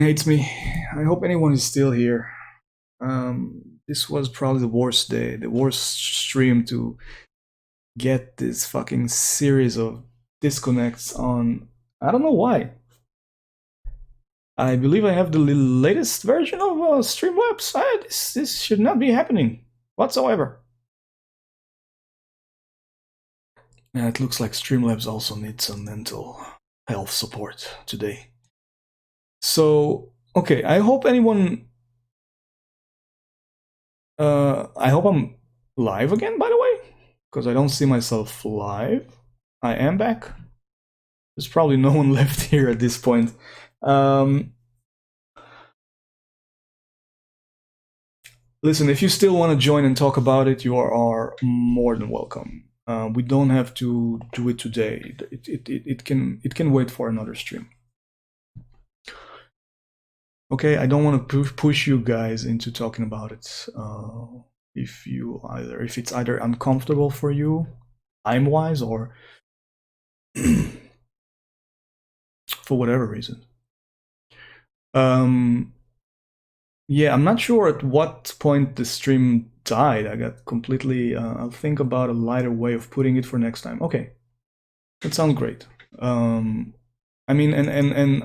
hates me. I hope anyone is still here. This was probably the worst day, the worst stream to get this fucking series of disconnects on. I don't know why. I believe I have the latest version of Streamlabs. This should not be happening whatsoever. And it looks like Streamlabs also needs some mental health support today. So, okay, I hope anyone. I hope I'm live again, by the way, because I don't see myself live. I am back. There's probably no one left here at this point. Listen, if you still want to join and talk about it, you are more than welcome. We don't have to do it today. It can wait for another stream. Okay, I don't want to push you guys into talking about it. If it's either uncomfortable for you, time wise, or for whatever reason. Yeah, I'm not sure at what point the stream died. I got completely. I'll think about a lighter way of putting it for next time. Okay, that sounds great. I mean,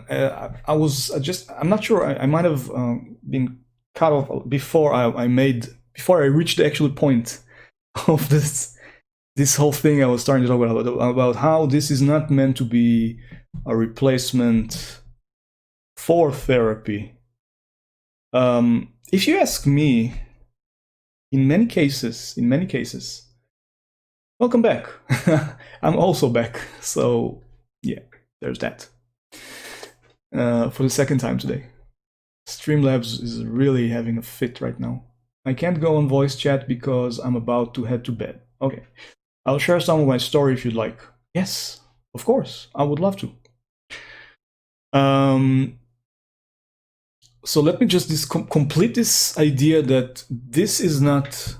I was just. I'm not sure. I might have been cut off before before I reached the actual point of this whole thing. I was starting to talk about how this is not meant to be a replacement for therapy. If you ask me, in many cases, welcome back. I'm also back. So yeah, there's that. For the second time today. Streamlabs is really having a fit right now. I can't go on voice chat because I'm about to head to bed. Okay. I'll share some of my story if you'd like. Yes, of course. I would love to. So let me just complete this idea that this is not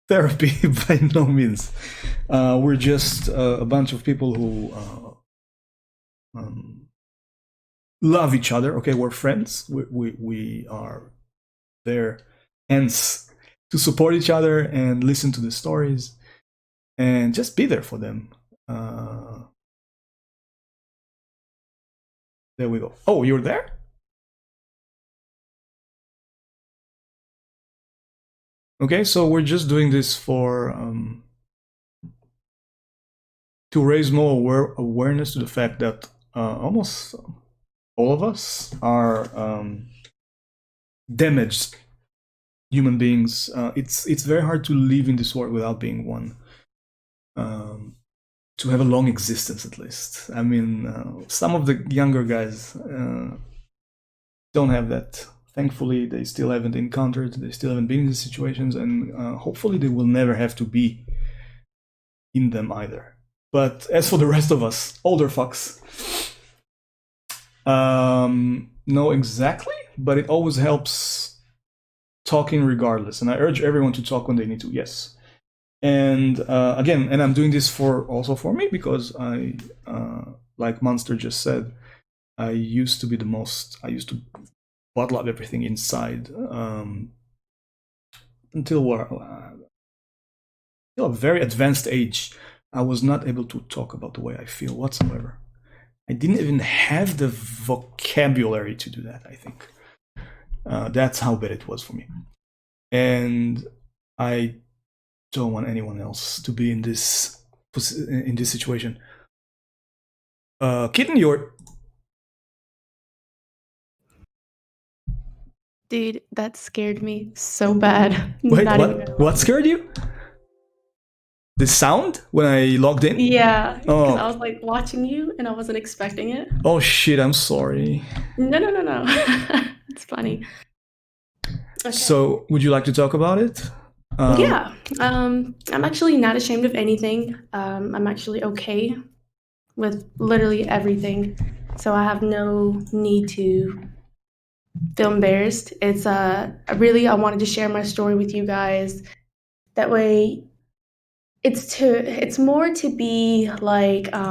therapy by no means. We're just a bunch of people who love each other. Okay, we're friends. We are there, hence, to support each other and listen to the stories and just be there for them. There we go. Oh, you're there? Okay, so we're just doing this for to raise more awareness to the fact that almost all of us are damaged human beings. It's very hard to live in this world without being one. To have a long existence, at least. I mean, some of the younger guys don't have that. Thankfully, they still haven't encountered, they still haven't been in these situations, and hopefully they will never have to be in them either. But as for the rest of us, older fucks, know exactly, but it always helps talking regardless. And I urge everyone to talk when they need to, yes. And again, and I'm doing this also for me because I, like Monster just said, I used to bottle up everything inside until a very advanced age. I was not able to talk about the way I feel whatsoever. I didn't even have the vocabulary to do that, I think. That's how bad it was for me. And I don't want anyone else to be in this situation. Kitten, you're... Dude, that scared me so bad. Wait, Not even gonna what lie. scared you? The sound when I logged in? Yeah, because I Oh, was like watching you and I wasn't expecting it. oh shit! I'm sorry. No. It's funny. Okay. So, would you like to talk about it? Yeah. I'm actually not ashamed of anything. I'm actually okay with literally everything. So I have no need to feel embarrassed. It's I wanted to share my story with you guys. That way it's more to be like I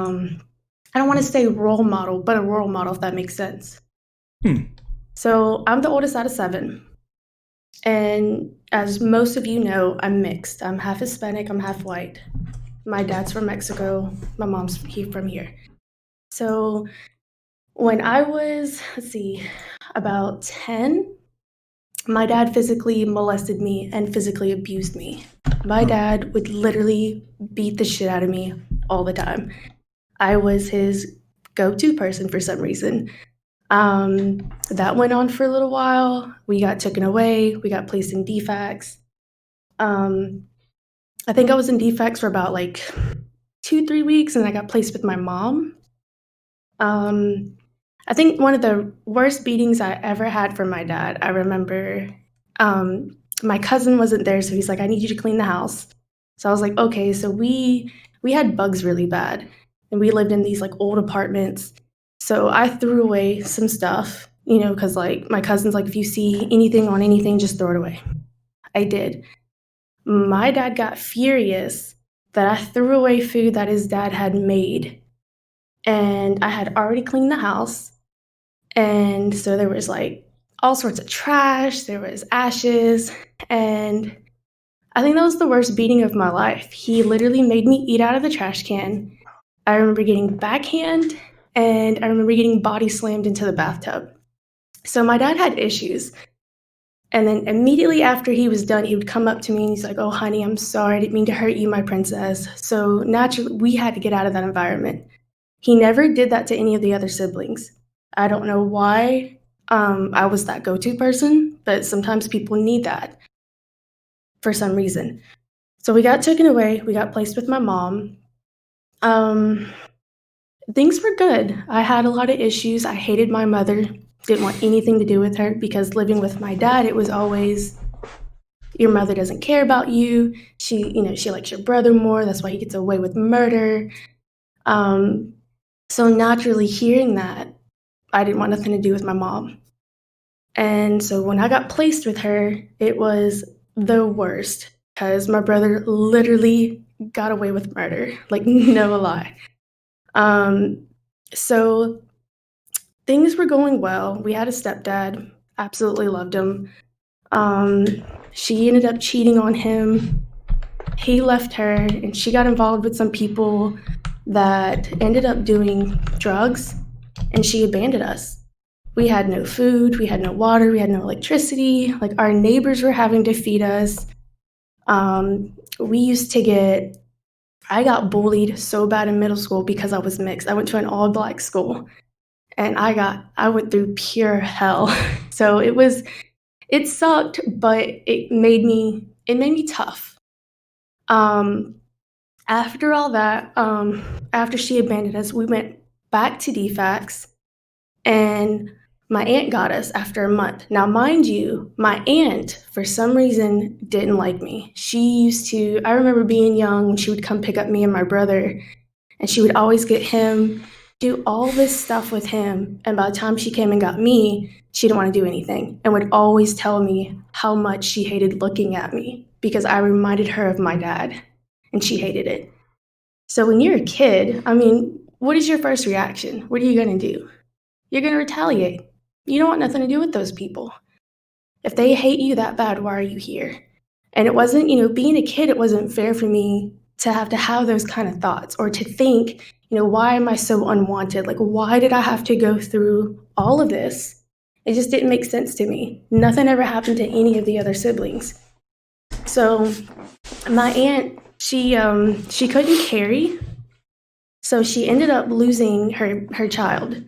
don't want to say role model, but a role model if that makes sense. Hmm. So I'm the oldest out of 7. And as most of you know, I'm mixed. I'm half Hispanic, I'm half white. My dad's from Mexico, my mom's from here. So when I was, let's see, about 10, my dad physically molested me and physically abused me. My Oh. dad would literally beat the shit out of me all the time. I was his go-to person for some reason. That went on for a little while. We got taken away. We got placed in DFACS. I think I was in DFACS for about like 2, 3 weeks, and I got placed with my mom. I think one of the worst beatings I ever had from my dad. I remember my cousin wasn't there, so he's like, "I need you to clean the house." So I was like, "Okay." So we had bugs really bad, and we lived in these like old apartments. So I threw away some stuff, because like my cousin's like, if you see anything on anything, just throw it away. I did. My dad got furious that I threw away food that his dad had made, and I had already cleaned the house. And so there was like all sorts of trash, there was ashes, and I think that was the worst beating of my life. He literally made me eat out of the trash can. I remember getting backhand, and I remember getting body slammed into the bathtub. So my dad had issues. And then immediately after he was done, he would come up to me and he's like, "Oh, honey, I'm sorry. I didn't mean to hurt you, my princess." So naturally, we had to get out of that environment. He never did that to any of the other siblings. I don't know why I was that go to person, but sometimes people need that for some reason. So we got taken away. We got placed with my mom. Um, Things were good. I had a lot of issues. I hated my mother, didn't want anything to do with her because living with my dad, it was always, your mother doesn't care about you. She likes your brother more. That's why he gets away with murder. So naturally, hearing that, I didn't want nothing to do with my mom. And so when I got placed with her, it was the worst because my brother literally got away with murder, like no lie. Um, so things were going well. We had a stepdad, absolutely loved him. Um, she ended up cheating on him. He left her, and she got involved with some people that ended up doing drugs, and she abandoned us. We had no food, we had no water, we had no electricity. Like our neighbors were having to feed us. We used to get, I got bullied so bad in middle school because I was mixed. I went to an all black school and I went through pure hell. So it sucked, but it made me tough. Um, After all that, after she abandoned us, we went back to DFACS, and my aunt got us after a month. Now, mind you, my aunt, for some reason, didn't like me. I remember being young when she would come pick up me and my brother, and she would always get him, do all this stuff with him. And by the time she came and got me, she didn't want to do anything and would always tell me how much she hated looking at me because I reminded her of my dad, and she hated it. So when you're a kid, I mean, what is your first reaction? What are you going to do? You're going to retaliate. You don't want nothing to do with those people. If they hate you that bad, why are you here? And it wasn't, being a kid, it wasn't fair for me to have those kind of thoughts or to think, why am I so unwanted? Like, why did I have to go through all of this? It just didn't make sense to me. Nothing ever happened to any of the other siblings. So my aunt, she couldn't carry, so she ended up losing her child.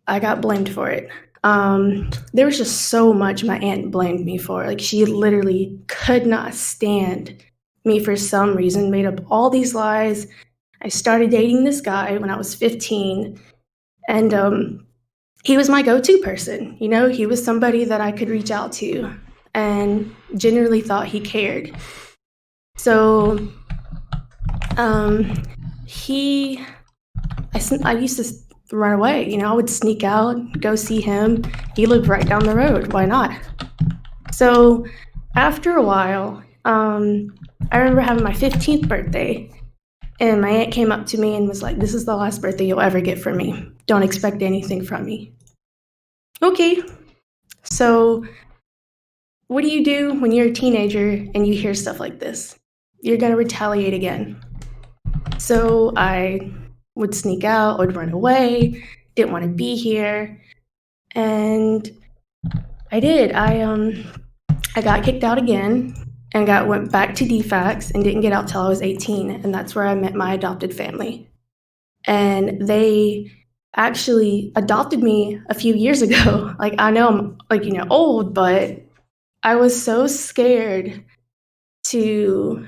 I got blamed for it. There was just so much my aunt blamed me for. Like she literally could not stand me for some reason, made up all these lies. I started dating this guy when I was 15, and he was my go-to person. He was somebody that I could reach out to and generally thought he cared. So he I used to run away. I would sneak out, go see him. He lived right down the road. Why not? So after a while, I remember having my 15th birthday, and my aunt came up to me and was like, "This is the last birthday you'll ever get from me. Don't expect anything from me." Okay, so what do you do when you're a teenager and you hear stuff like this? You're gonna retaliate again. So I would sneak out, would run away, didn't want to be here, and I did. I got kicked out again and got went back to DFACS and didn't get out till I was 18, and that's where I met my adopted family. And they actually adopted me a few years ago. Like I know I'm like old, but I was so scared to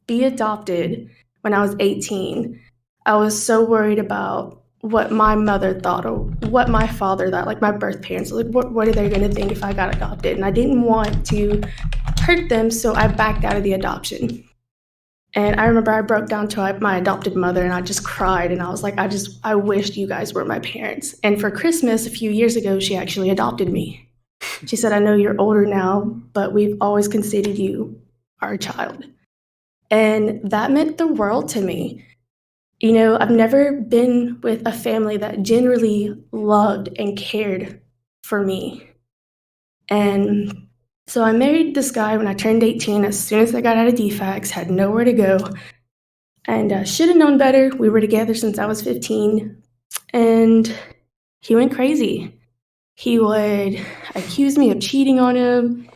be adopted when I was 18. I was so worried about what my mother thought or what my father thought, like my birth parents. Like, what are they going to think if I got adopted? And I didn't want to hurt them, so I backed out of the adoption. And I remember I broke down to my adopted mother and I just cried and I was like, I wished you guys were my parents. And for Christmas a few years ago, she actually adopted me. She said, I know you're older now, but we've always considered you our child. And that meant the world to me. I've never been with a family that generally loved and cared for me. And so I married this guy when I turned 18 as soon as I got out of DFACS, had nowhere to go, and should have known better. We were together since I was 15, and he went crazy. He would accuse me of cheating on him.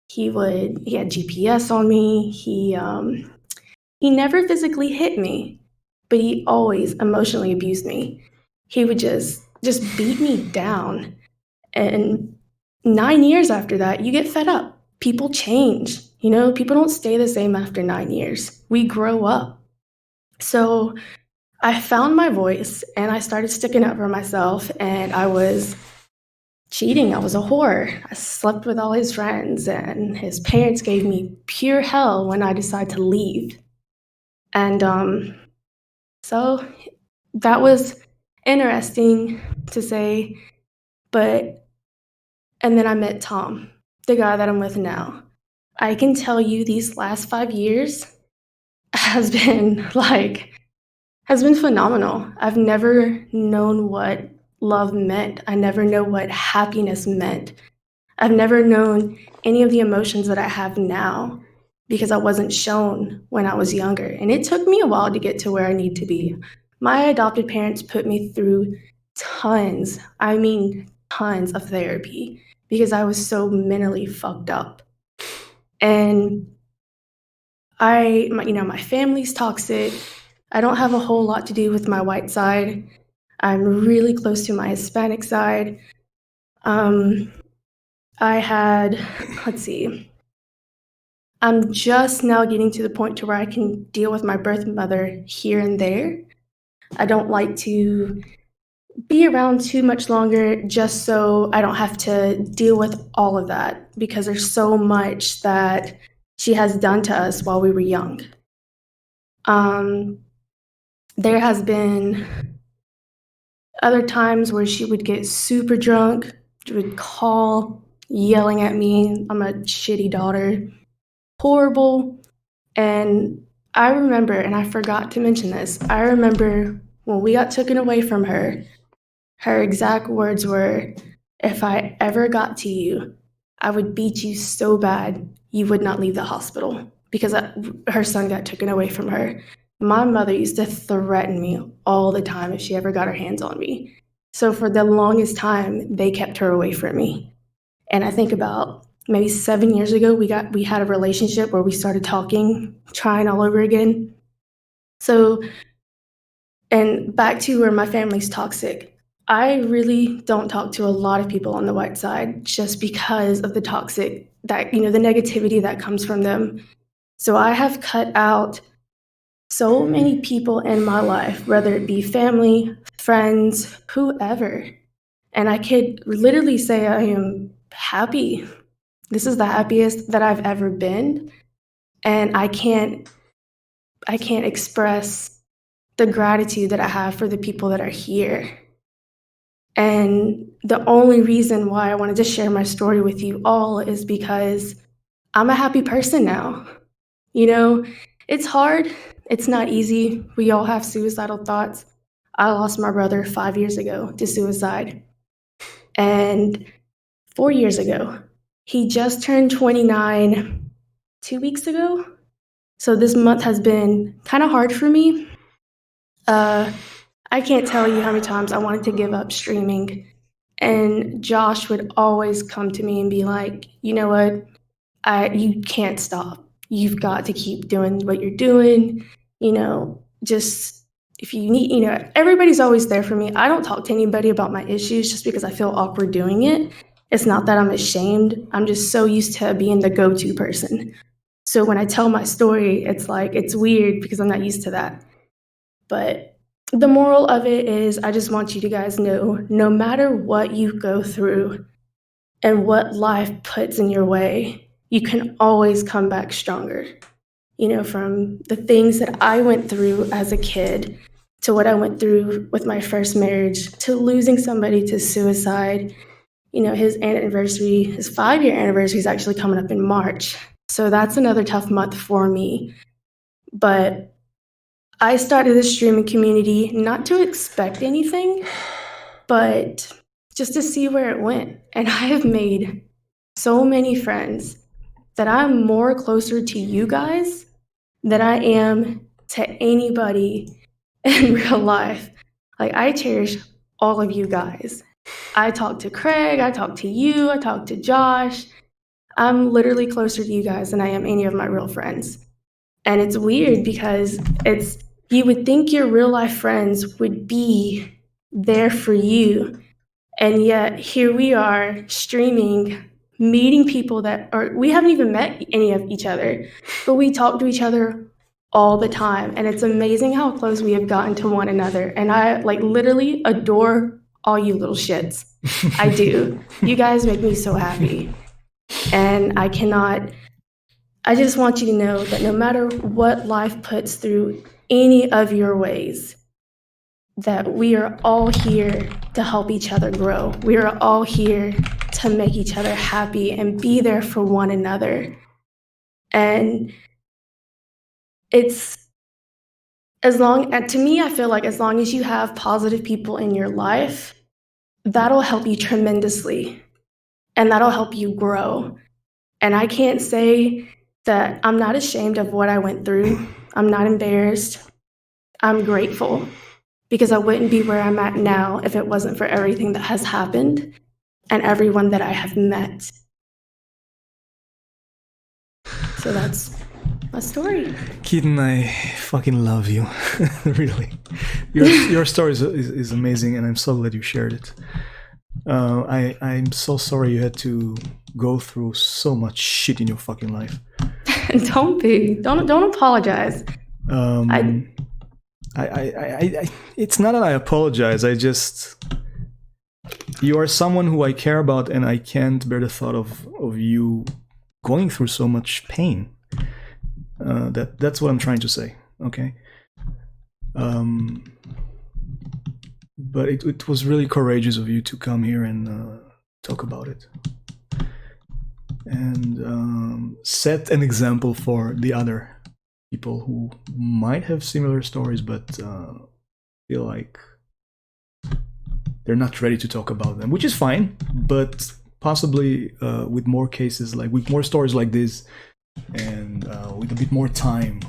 He had GPS on me. He never physically hit me, but he always emotionally abused me. He would just beat me down. And 9 years after that, you get fed up. People change. People don't stay the same after 9 years. We grow up. So I found my voice and I started sticking up for myself, and I was cheating. I was a whore. I slept with all his friends, and his parents gave me pure hell when I decided to leave. And so that was interesting to say, but and then I met Tom, the guy that I'm with now. I can tell you these last 5 years has been has been phenomenal. I've never known what love meant. I never know what happiness meant. I've never known any of the emotions that I have now because I wasn't shown when I was younger. And it took me a while to get to where I need to be. My adopted parents put me through tons, I mean, tons of therapy because I was so mentally fucked up. And my family's toxic. I don't have a whole lot to do with my white side. I'm really close to my Hispanic side. I had, let's see, I'm just now getting to the point to where I can deal with my birth mother here and there. I don't like to be around too much longer just so I don't have to deal with all of that because there's so much that she has done to us while we were young. There has been other times where she would get super drunk, she would call, yelling at me, I'm a shitty daughter, horrible. And I remember, and I forgot to mention this, I remember when we got taken away from her, her exact words were, if I ever got to you, I would beat you so bad you would not leave the hospital because her son got taken away from her. My mother used to threaten me all the time if she ever got her hands on me. So for the longest time, they kept her away from me. And I think about maybe 7 years ago, we had a relationship where we started talking, trying all over again. So, and back to where my family's toxic. I really don't talk to a lot of people on the white side just because of the toxic that, the negativity that comes from them. So I have cut out so many people in my life, whether it be family, friends, whoever. And I could literally say I am happy. This is the happiest that I've ever been. And I can't express the gratitude that I have for the people that are here. And the only reason why I wanted to share my story with you all is because I'm a happy person now. It's hard. It's not easy. We all have suicidal thoughts. I lost my brother 5 years ago to suicide. And 4 years ago, he just turned 29 2 weeks ago. So this month has been kind of hard for me. I can't tell you how many times I wanted to give up streaming. And Josh would always come to me and be like, you know what? You can't stop. You've got to keep doing what you're doing. Just if you need, everybody's always there for me. I don't talk to anybody about my issues just because I feel awkward doing it. It's not that I'm ashamed. I'm just so used to being the go-to person. So when I tell my story, it's like, it's weird because I'm not used to that. But the moral of it is I just want you to guys know, no matter what you go through and what life puts in your way, you can always come back stronger. From the things that I went through as a kid to what I went through with my first marriage to losing somebody to suicide. His 5-year anniversary is actually coming up in March. So that's another tough month for me. But I started this streaming community not to expect anything, but just to see where it went. And I have made so many friends that I'm more closer to you guys than I am to anybody in real life. Like, I cherish all of you guys. I talk to Craig, I talk to you, I talk to Josh. I'm literally closer to you guys than I am any of my real friends. And it's weird because you would think your real life friends would be there for you. And yet here we are streaming, meeting people we haven't even met any of each other, but we talk to each other all the time. And it's amazing how close we have gotten to one another. And I literally adore all you little shits. I do. You guys make me so happy. And I just want you to know that no matter what life puts through any of your ways, that we are all here to help each other grow. We are all here to make each other happy and be there for one another. And to me, I feel like as long as you have positive people in your life, that'll help you tremendously. And that'll help you grow. And I can't say that I'm not ashamed of what I went through. I'm not embarrassed. I'm grateful because I wouldn't be where I'm at now if it wasn't for everything that has happened and everyone that I have met. So that's my story. Keaton, I fucking love you. Really. Your story is amazing, and I'm so glad you shared it. I'm so sorry you had to go through so much shit in your fucking life. Don't apologize. It's not that I apologize. You are someone who I care about, and I can't bear the thought of you going through so much pain. That's what I'm trying to say. Okay. But it was really courageous of you to come here and talk about it. And set an example for the other people who might have similar stories but feel like they're not ready to talk about them, which is fine, but possibly with more cases, with more stories like this, and with a bit more time,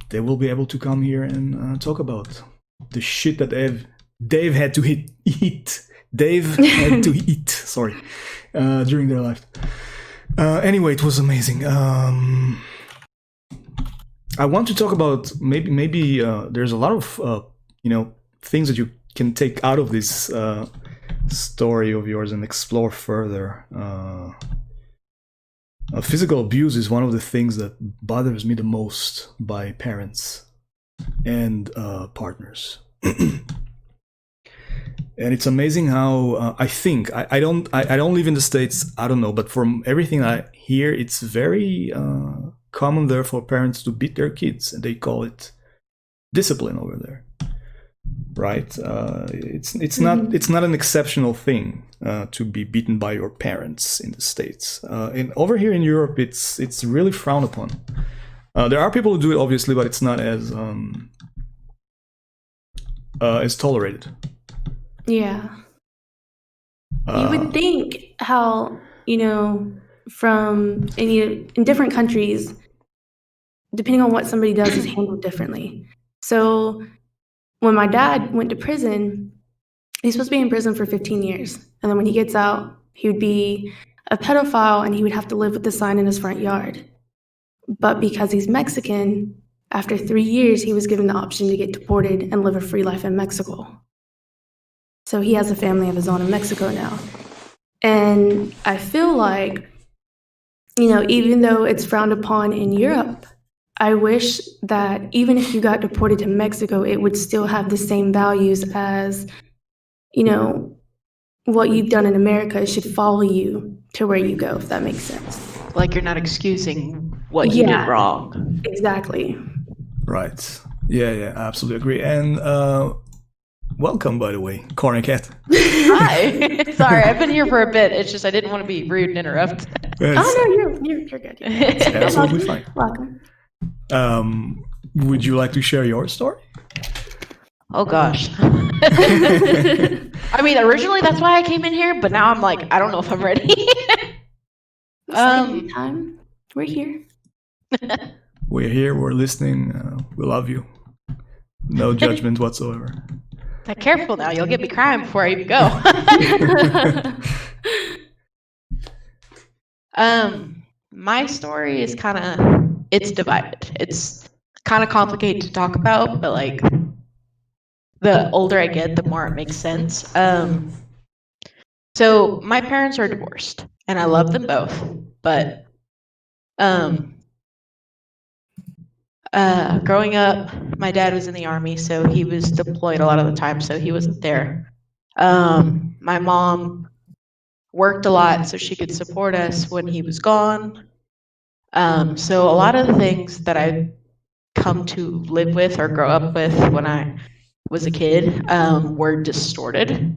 they will be able to come here and talk about the shit that Dave had to eat. Dave had to eat. Sorry, during their life. Anyway, it was amazing. I want to talk about maybe there's a lot of things that you can take out of this story of yours and explore further. Physical abuse is one of the things that bothers me the most by parents and partners. And it's amazing how I think I don't live in the States. I don't know, but from everything I hear, it's very common there for parents to beat their kids, and they call it discipline over there, right? It's not an exceptional thing to be beaten by your parents in the States. And over here in Europe, it's really frowned upon. There are people who do it, obviously, but it's not as tolerated. Yeah. You would think how, from in different countries, depending on what somebody does, is handled differently. So when my dad went to prison, he's supposed to be in prison for 15 years. And then when he gets out, he would be a pedophile and he would have to live with the sign in his front yard. But because he's Mexican, after 3 years, he was given the option to get deported and live a free life in Mexico. So he has a family of his own in Mexico now. And I feel like, even though it's frowned upon in Europe, I wish that even if you got deported to Mexico, it would still have the same values as, what you've done in America should follow you to where you go, if that makes sense. Like you're not excusing what you did wrong. Exactly. Right. Yeah, absolutely agree. And welcome, by the way, Corny Cat. Hi. Sorry, I've been here for a bit. It's just I didn't want to be rude and interrupt. Oh no, you're good. It's absolutely fine. Welcome. Would you like to share your story? Oh gosh. I mean, originally that's why I came in here, but now I'm like, I don't know if I'm ready. Time. We're here. We're here. We're listening. We love you. No judgment whatsoever. Careful now, you'll get me crying before I even go. My story is it's divided. It's kind of complicated to talk about, but like the older I get, the more it makes sense. So my parents are divorced, and I love them both, but growing up, my dad was in the Army, so he was deployed a lot of the time, so he wasn't there. My mom worked a lot so she could support us when he was gone. So a lot of the things that I come to live with or grow up with when I was a kid were distorted.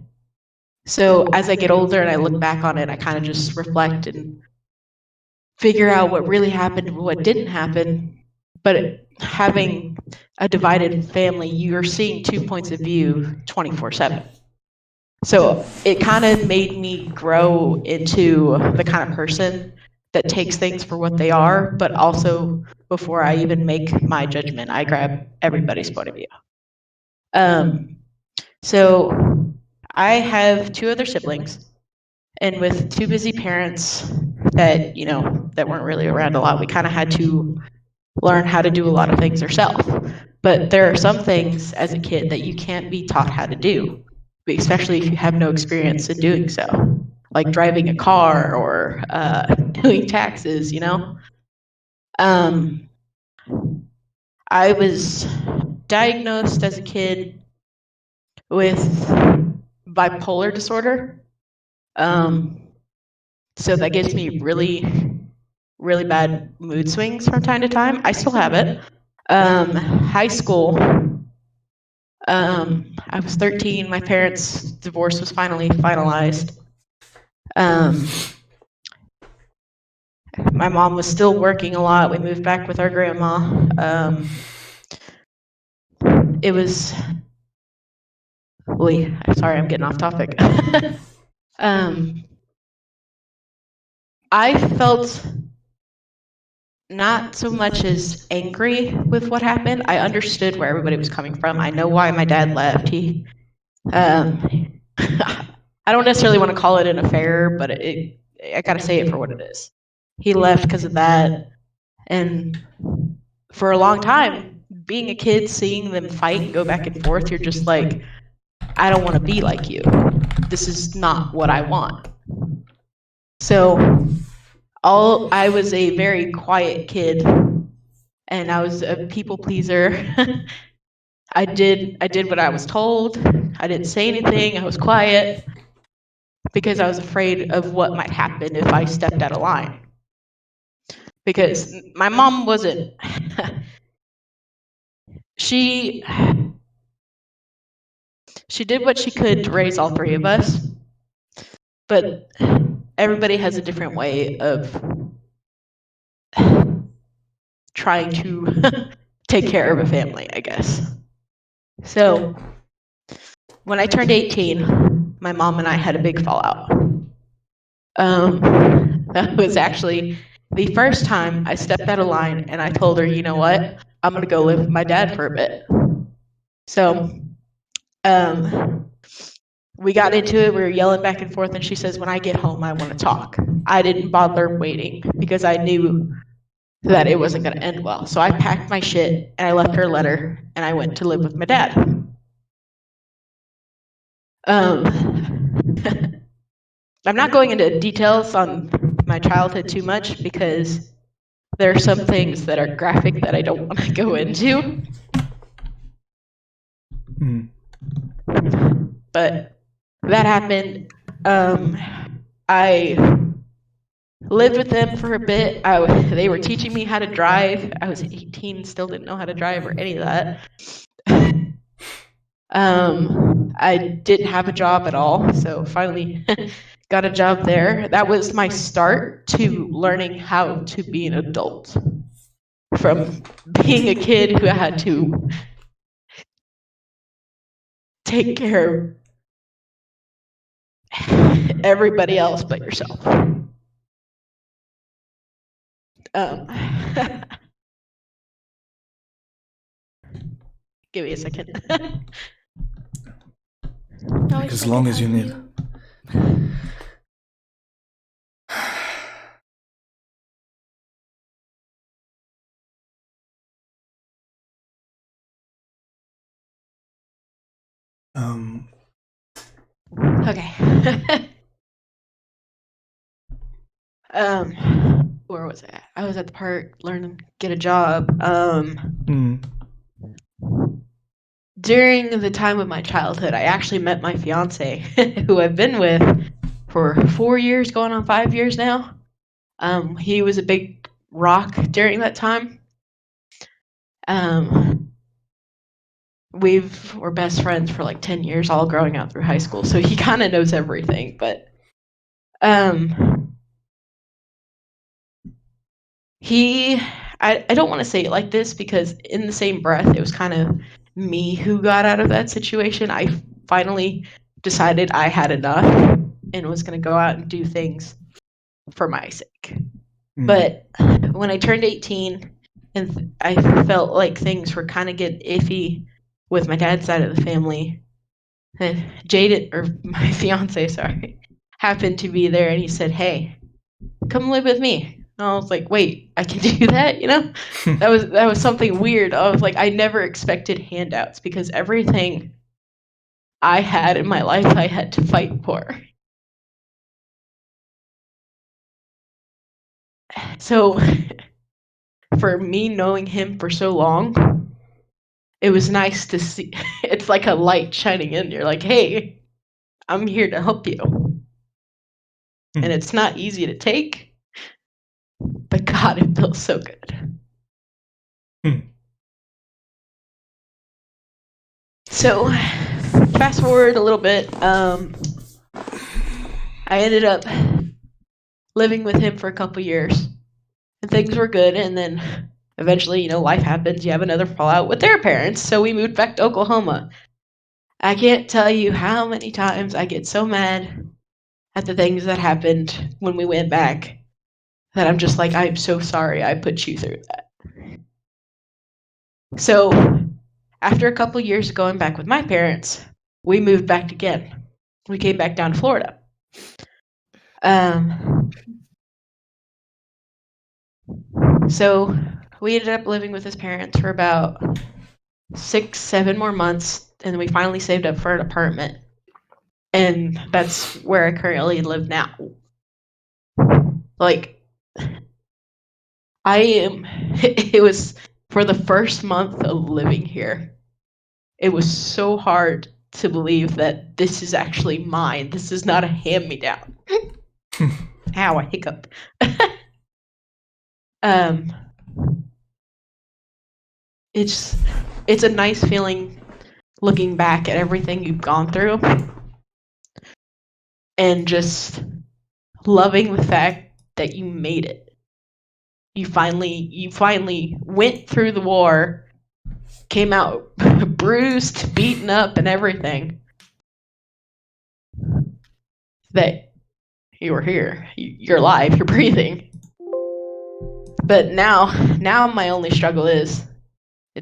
So as I get older and I look back on it, I kind of just reflect and figure out what really happened and what didn't happen. But having a divided family, you're seeing 2 points of view 24/7. So it kind of made me grow into the kind of person that takes things for what they are, but also before I even make my judgment, I grab everybody's point of view. So I have 2 other siblings, and with 2 busy parents that, that weren't really around a lot, we kind of had to learn how to do a lot of things ourselves. But there are some things as a kid that you can't be taught how to do, especially if you have no experience in doing so, like driving a car or doing taxes, I was diagnosed as a kid with bipolar disorder. So that gives me really, really bad mood swings from time to time. I still have it. High school, I was 13. My parents' divorce was finally finalized. My mom was still working a lot. We moved back with our grandma. It was... sorry, I'm getting off topic. I felt not so much as angry with what happened. I understood where everybody was coming from. I know why my dad left. I don't necessarily want to call it an affair, but I gotta say it for what it is. He left because of that, and for a long time, being a kid, seeing them fight and go back and forth, you're just like, I don't want to be like you. This is not what I want. So I was a very quiet kid, and I was a people pleaser. I did what I was told. I didn't say anything. I was quiet because I was afraid of what might happen if I stepped out of line. Because my mom wasn't... She did what she could to raise all 3 of us, but everybody has a different way of trying to take care of a family, I guess. So when I turned 18, my mom and I had a big fallout. That was actually the first time I stepped out of line and I told her, you know what, I'm going to go live with my dad for a bit. So we got into it, we were yelling back and forth, and she says, when I get home, I want to talk. I didn't bother waiting because I knew that it wasn't going to end well. So I packed my shit and I left her a letter and I went to live with my dad. I'm not going into details on my childhood too much because there are some things that are graphic that I don't want to go into. But that happened. I lived with them for a bit. They were teaching me how to drive. I was 18, still didn't know how to drive or any of that. I didn't have a job at all, so finally got a job there. That was my start to learning how to be an adult. From being a kid who had to take care of everybody else but yourself. Give me a second. Take as long as you need. Okay. Where was I? I was at the part learning get a job. During the time of my childhood, I actually met my fiance, who I've been with for 4 years, going on 5 years now. He was a big rock during that time. We're best friends for like 10 years, all growing out through high school. So he kind of knows everything, but I don't want to say it like this because in the same breath, it was kind of me who got out of that situation. I finally decided I had enough and was going to go out and do things for my sake. But when I turned 18 and I felt like things were kind of getting iffy with my dad's side of the family, Jaden, or my fiance, sorry, happened to be there and he said, hey, come live with me. And I was like, wait, I can do that, you know? That was something weird. I was like, I never expected handouts because everything I had in my life I had to fight for. So for me knowing him for so long, it was nice to see. It's like a light shining in. You're like, hey, I'm here to help you. And it's not easy to take, but God, it feels so good. So fast forward a little bit. I ended up living with him for a couple years. And things were good, and then eventually, you know, life happens. You have another fallout with their parents, so we moved back to Oklahoma. I can't tell you how many times I get so mad at the things that happened when we went back that I'm just like, I'm so sorry I put you through that. So after a couple years of going back with my parents, we moved back again. We came back down to Florida. So we ended up living with his parents for about 6-7 more months, and we finally saved up for an apartment. And that's where I currently live now. Like, it was for the first month of living here, it was so hard to believe that this is actually mine. This is not a hand-me-down. Ow, I hiccup. It's a nice feeling looking back at everything you've gone through and just loving the fact that you made it. You finally went through the war, came out bruised, beaten up, and everything, that you were here. You're alive. You're breathing. But now my only struggle is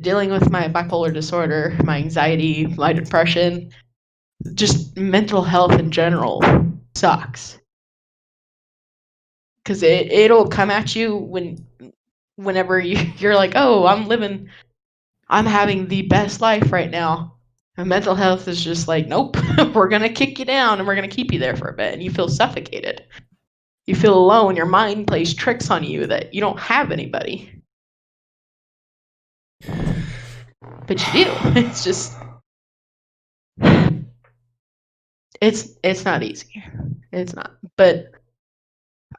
dealing with my bipolar disorder, my anxiety, my depression, just mental health in general sucks. Because it'll come at you whenever you're like, oh, I'm having the best life right now. And mental health is just like, nope, we're going to kick you down and we're going to keep you there for a bit. And you feel suffocated. You feel alone. Your mind plays tricks on you that you don't have anybody. But you do. It's just, it's not easy. It's not. But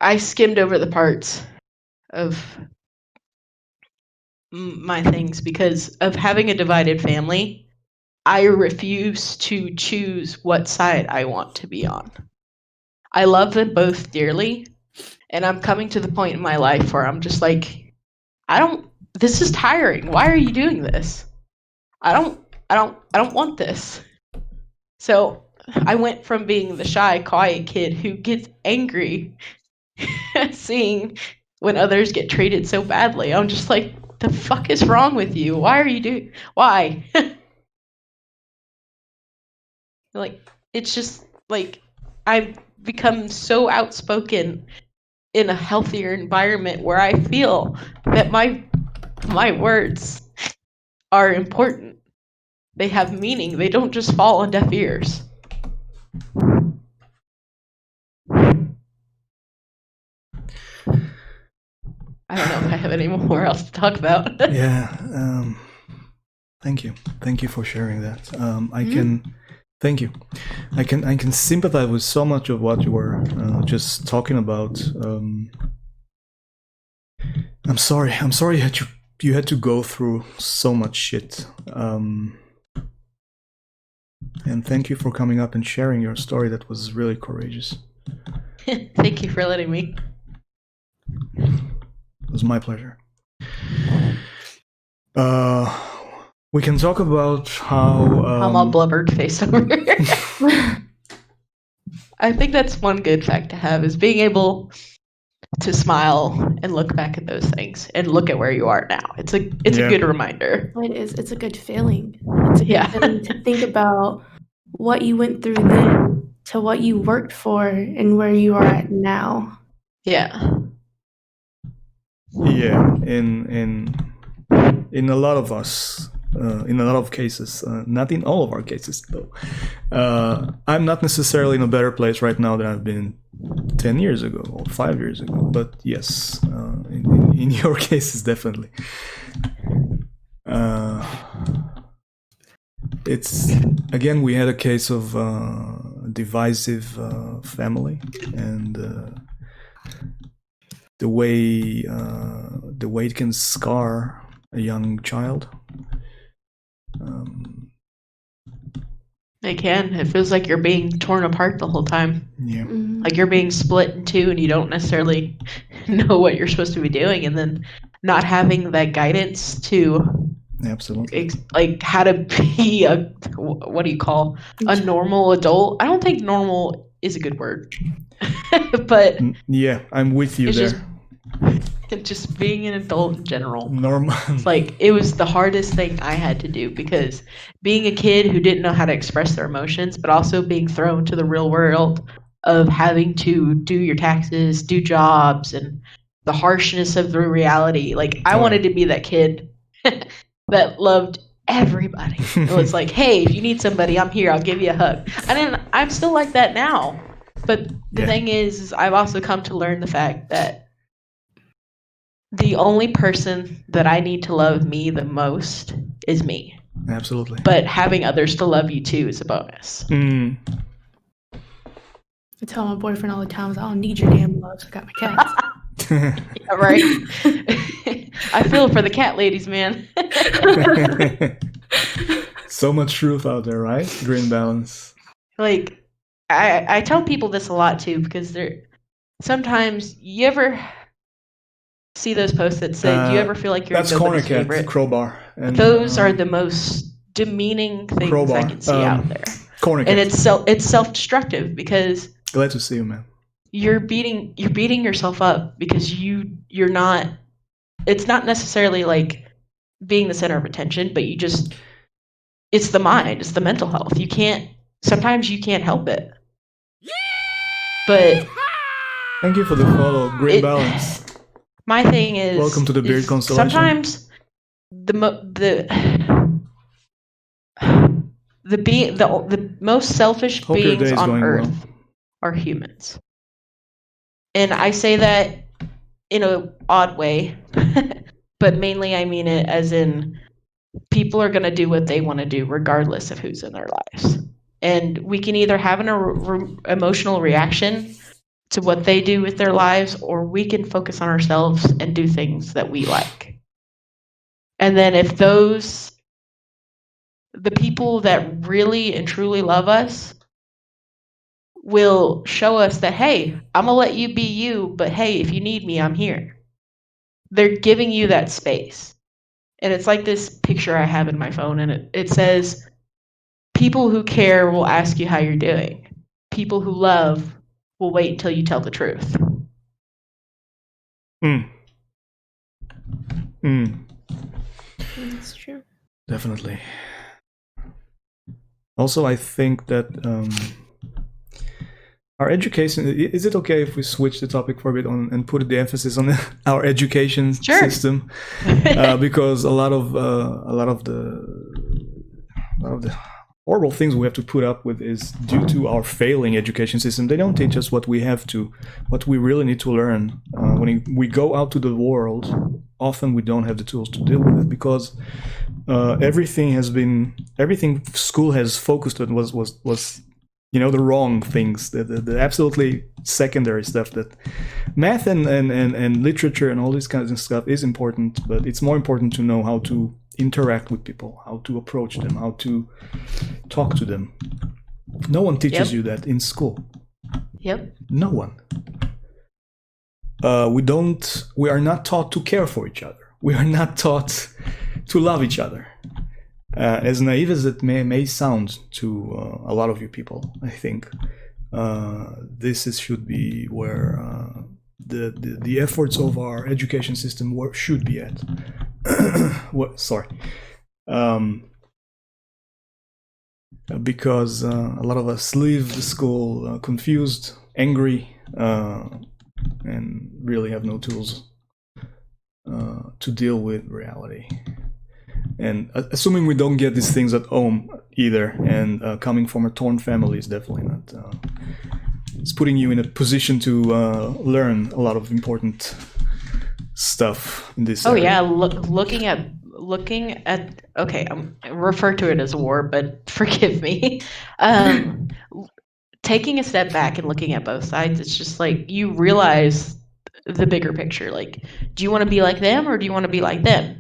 I skimmed over the parts of my things because of having a divided family. I refuse to choose what side I want to be on. I love them both dearly, and I'm coming to the point in my life where I'm just like, this is tiring. Why are you doing this? I don't want this. So I went from being the shy, quiet kid who gets angry seeing when others get treated so badly. I'm just like, the fuck is wrong with you? Why are you doing? Why? Like, it's just like I've become so outspoken in a healthier environment where I feel that my words are important. They have meaning. They don't just fall on deaf ears. I don't know if I have any more else to talk about. Yeah. Thank you. Thank you for sharing that. Thank you. I can sympathize with so much of what you were just talking about. I'm sorry you had to go through so much shit. And thank you for coming up and sharing your story. That was really courageous. Thank you for letting me. It was my pleasure. We can talk about how I'm all blubbered faced over here. I think that's one good fact to have, is being able to smile and look back at those things and look at where you are now. It's a good reminder. It is. It's a good feeling. It's a good feeling to think about what you went through then to what you worked for and where you are at now. Yeah. Yeah. In a lot of us. In a lot of cases, not in all of our cases though. I'm not necessarily in a better place right now than I've been 10 years ago or 5 years ago, but yes, in your cases, definitely. It's, again, we had a case of divisive family, and the way it can scar a young child. It can. It feels like you're being torn apart the whole time. Yeah. Mm-hmm. Like you're being split in two and you don't necessarily know what you're supposed to be doing, and then not having that guidance to Absolutely. like how to be a, what do you call, a normal adult. I don't think normal is a good word. But yeah, I'm with you there. Just being an adult in general. Normal. Like, it was the hardest thing I had to do, because being a kid who didn't know how to express their emotions, but also being thrown to the real world of having to do your taxes, do jobs, and the harshness of the reality. Like, I wanted to be that kid that loved everybody. It was like, hey, if you need somebody, I'm here. I'll give you a hug. I'm still like that now. But the thing is I've also come to learn the fact that the only person that I need to love me the most is me. Absolutely. But having others to love you too is a bonus. I tell my boyfriend all the time, I don't need your damn love, so I got my cats. Yeah, right? I feel for the cat ladies, man. So much truth out there, right? Green balance. Like, I tell people this a lot too, because sometimes you ever see those posts that say, do you ever feel like you're nobody's favorite? Crowbar. And, those are the most demeaning things I can see out there. Corner and it's self-destructive, because Glad to see you, man. You're beating yourself up because you're not. It's not necessarily like being the center of attention, but it's the mind, it's the mental health. Sometimes you can't help it. But Thank you for the follow. Great balance. my thing is, Welcome to the Beard Constellation. Sometimes the most selfish Hope your day beings is on going Earth well. are humans. And I say that in an odd way, but mainly I mean it as in people are going to do what they want to do regardless of who's in their lives. And we can either have an emotional reaction to what they do with their lives, or we can focus on ourselves and do things that we like. And then if the people that really and truly love us will show us that, hey, I'm going to let you be you, but hey, if you need me, I'm here. They're giving you that space. And it's like this picture I have in my phone, and it says, people who care will ask you how you're doing. People who love will wait until you tell the truth. That's true. Definitely. Also, I think that our education, is it okay if we switch the topic for a bit and put the emphasis on our education system? Because a lot of the horrible things we have to put up with is due to our failing education system. They don't teach us what we really need to learn. When we go out to the world, often we don't have the tools to deal with it because everything school has focused on was the wrong things, the absolutely secondary stuff. That math and literature and all this kinds of stuff is important, but it's more important to know how to interact with people, how to approach them, how to talk to them. No one teaches you that in school. Yep. No one. We are not taught to care for each other. We are not taught to love each other. As naive as it may sound to a lot of you people, I think should be where the efforts of our education system should be at. Because a lot of us leave the school confused, angry, and really have no tools to deal with reality. And assuming we don't get these things at home either, and coming from a torn family is definitely not. It's putting you in a position to learn a lot of important stuff in this. Yeah, looking at. Okay, I refer to it as a war, but forgive me. Taking a step back and looking at both sides, it's just like you realize the bigger picture. Like, do you want to be like them or do you want to be like them?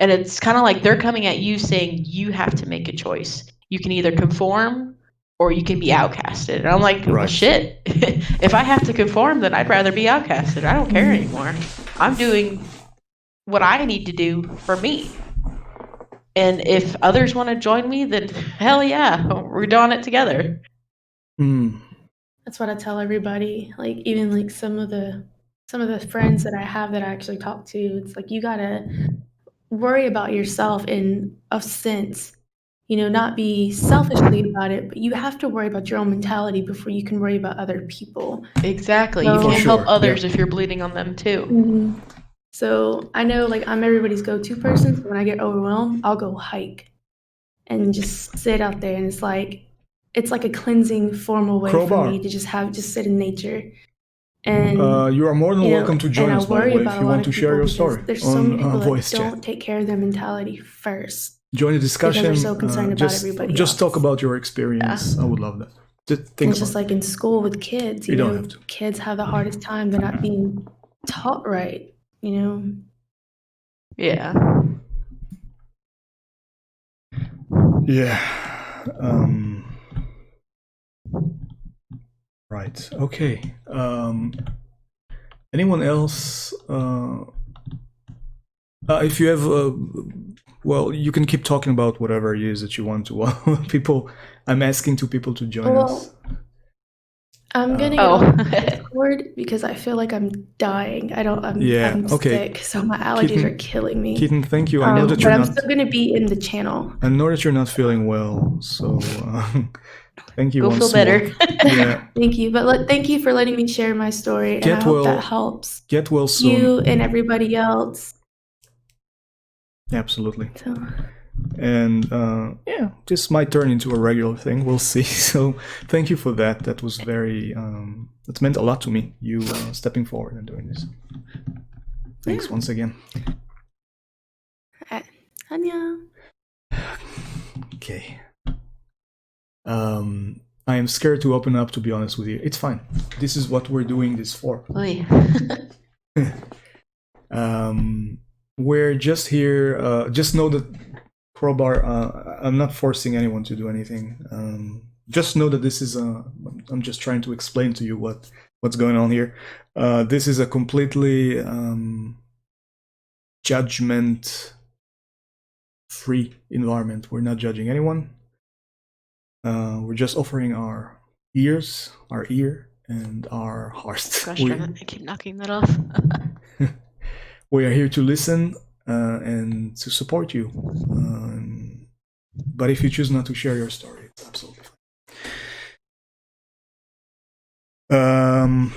And it's kind of like they're coming at you saying you have to make a choice. You can either conform or you can be outcasted. And I'm like, well, shit. If I have to conform, then I'd rather be outcasted. I don't care anymore. I'm doing what I need to do for me. And if others want to join me, then hell yeah, we're doing it together. That's what I tell everybody. Like, even like some of the friends that I have that I actually talk to, it's like you gotta worry about yourself in a sense, not be selfishly about it, but you have to worry about your own mentality before you can worry about other people. Exactly. You can't help others if you're bleeding on them too. Mm-hmm. So I know, like, I'm everybody's go-to person. So when I get overwhelmed, I'll go hike and just sit out there, and it's like a cleansing, formal way for me to just sit in nature. And you are more than welcome to join us, by the way, if you want to share your story. There's so many people that don't take care of their mentality first. Join the discussion. Because they're so concerned about everybody else. Just talk about your experience. Yeah. I would love that. It's just like in school with kids. You don't have to. Kids have the hardest time. They're not being taught right. Yeah. Yeah. Right. Okay. Anyone else? If you have, you can keep talking about whatever it is that you want to. I'm asking two people to join us. I'm gonna get Oh. off Discord because I feel like I'm dying. Yeah, I'm okay. sick, so my allergies Keaton- are killing me. Keaton, thank you. I know that But you're I'm not. still gonna be in the channel. I know that you're not feeling well, so thank you Go once feel better. more. Yeah, Thank you, but thank you for letting me share my story, and I Get hope well- that helps get well soon. you and everybody else. Absolutely. So, And yeah, this might turn into a regular thing. We'll see. So thank you for that. That was very. That meant a lot to me. You stepping forward and doing this. Thanks Yeah. once again. Anya. Okay. I am scared to open up. To be honest with you, it's fine. This is what we're doing this for. Oy. We're just here. Just know that Crowbar. I'm not forcing anyone to do anything. Just know that this is. I'm just trying to explain to you what's going on here. This is a completely judgment-free environment. We're not judging anyone. We're just offering our ears, our ear, and our hearts. Gosh darn it, I keep knocking that off. We are here to listen and to support you. But if you choose not to share your story, it's absolutely fine.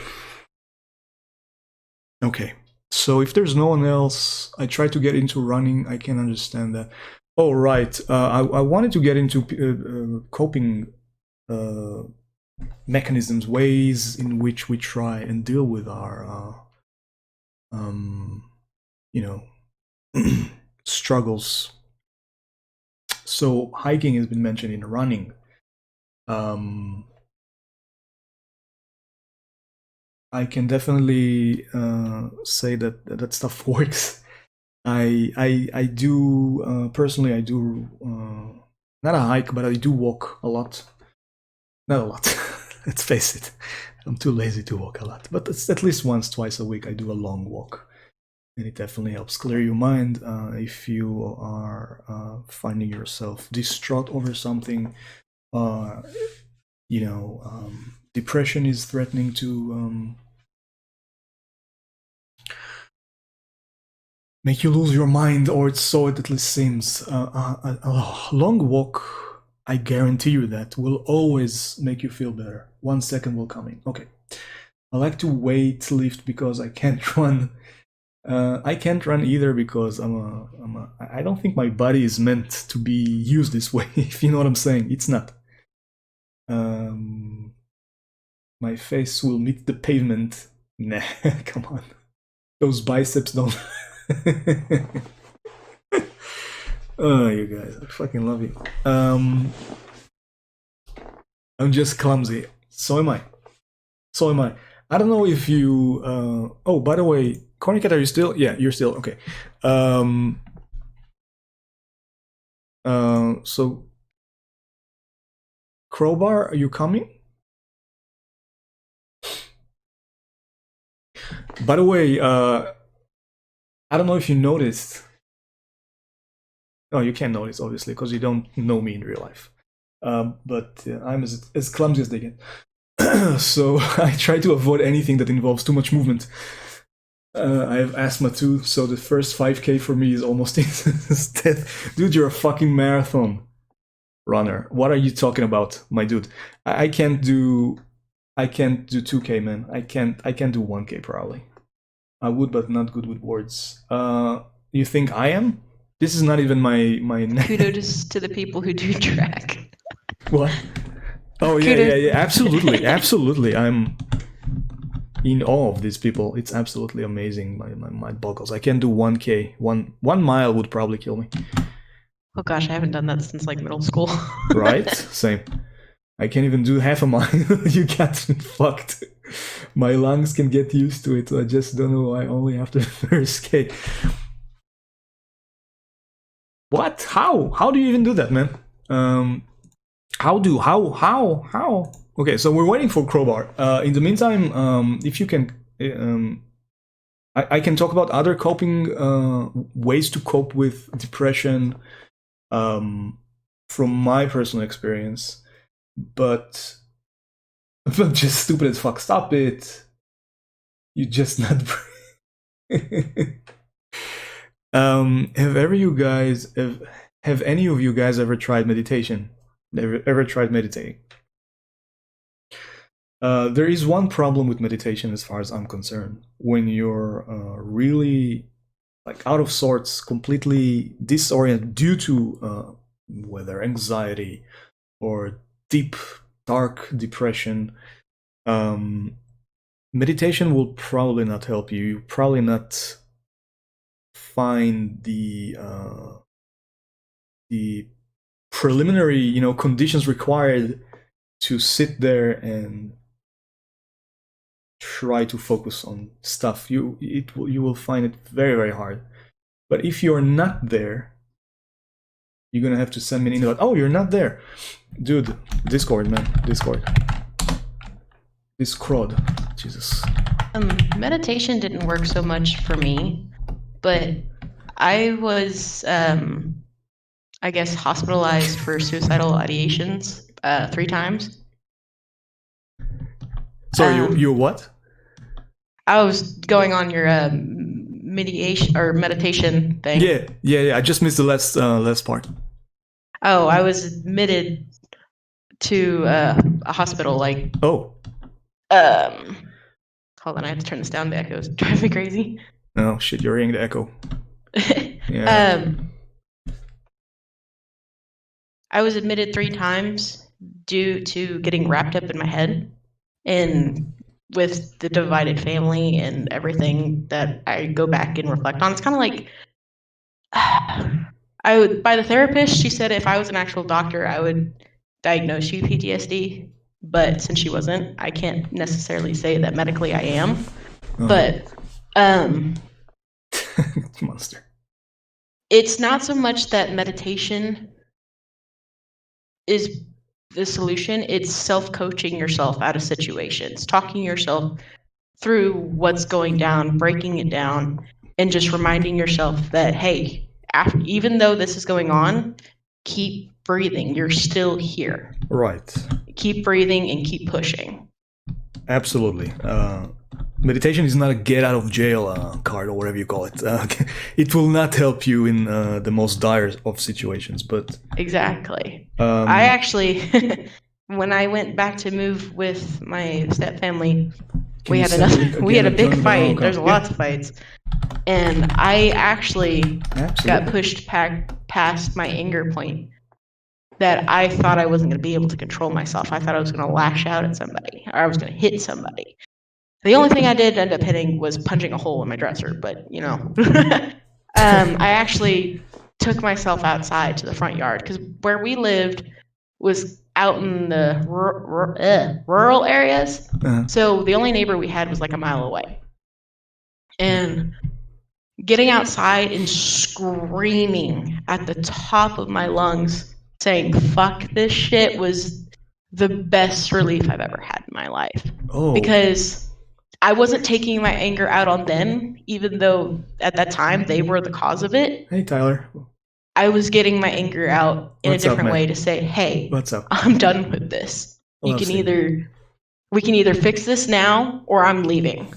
Okay, so if there's no one else, I try to get into running. I can understand that. Oh, right. I wanted to get into coping mechanisms, ways in which we try and deal with our struggles. So hiking has been mentioned in running. I can definitely say that stuff works. I do personally. I do not a hike, but I do walk a lot. Not a lot. Let's face it. I'm too lazy to walk a lot, but it's at least once, twice a week I do a long walk. And it definitely helps clear your mind if you are finding yourself distraught over something. Depression is threatening to make you lose your mind, or so it at least seems. A long walk, I guarantee you that, will always make you feel better. 1 second will come in. Okay. I like to weight lift because I can't run. I can't run either because I don't think my body is meant to be used this way, if you know what I'm saying. It's not. My face will meet the pavement. Nah, come on. Those biceps don't. Oh, you guys, I fucking love you. I'm just clumsy. So am I. I don't know if you. Oh, by the way, Cornycat, are you still? Yeah, you're still okay. So Crowbar, are you coming? By the way, I don't know if you noticed. No, you can't notice, obviously, because you don't know me in real life. But I'm as clumsy as they get. So I try to avoid anything that involves too much movement. I have asthma too, so the first 5K for me is almost death. Dude, you're a fucking marathon runner. What are you talking about, my dude? I can't do 2K, man. I can't do 1K probably. I would, but not good with words. You think I am? This is not even my Kudos to the people who do track. What? Oh yeah, absolutely. I'm in awe of these people. It's absolutely amazing. My mind boggles. I can do 1K. One mile would probably kill me. Oh gosh, I haven't done that since like middle school. Right? Same. I can't even do half a mile. You got me fucked. My lungs can get used to it. I just don't know why only after the first K. What? How do you even do that, man? How? Okay, so we're waiting for Crowbar. In the meantime, if you can, I can talk about other coping ways to cope with depression from my personal experience. But I'm just stupid as fuck. Stop it. You just not. Have any of you guys ever tried meditation? Ever tried meditating? There is one problem with meditation, as far as I'm concerned. When you're really like out of sorts, completely disoriented due to whether anxiety or deep, dark depression, meditation will probably not help you. You probably not find the preliminary, conditions required to sit there and try to focus on stuff. You will find it very, very hard. But if you're not there, you're gonna have to send me an email. Oh, you're not there, dude. Discord, man. Discord. Jesus. Meditation didn't work so much for me, but I was, I guess, hospitalized for suicidal ideations 3 times. Sorry, you what? I was going on your meditation thing. Yeah. I just missed the last part. Oh, I was admitted to a hospital. Oh. Hold on, I have to turn this down. The echoes drive me crazy. Oh shit, you're hearing the echo. Yeah. I was admitted 3 times due to getting wrapped up in my head, and with the divided family and everything that I go back and reflect on. It's kind of like by the therapist, she said if I was an actual doctor, I would diagnose you PTSD. But since she wasn't, I can't necessarily say that medically I am. But monster. It's not so much that meditation is the solution. It's self-coaching yourself out of situations, talking yourself through what's going down, breaking it down, and just reminding yourself that, hey, even though this is going on, keep breathing. You're still here. Right. Keep breathing and keep pushing. Absolutely. Meditation is not a get out of jail card or whatever you call it. It will not help you in the most dire of situations, but exactly. I actually, when I went back to move with my step family, we had a big fight. There's lots of fights, and I actually got pushed past my anger point. That I thought I wasn't going to be able to control myself. I thought I was going to lash out at somebody, or I was going to hit somebody. The only thing I did end up hitting was punching a hole in my dresser, but I actually took myself outside to the front yard, because where we lived was out in the rural areas. So the only neighbor we had was like a mile away. And getting outside and screaming at the top of my lungs, saying fuck this shit, was the best relief I've ever had in my life. Oh. Because I wasn't taking my anger out on them, even though at that time they were the cause of it. Hey, Tyler. I was getting my anger out in a different way to say, hey, what's up? I'm done with this. We can either fix this now or I'm leaving.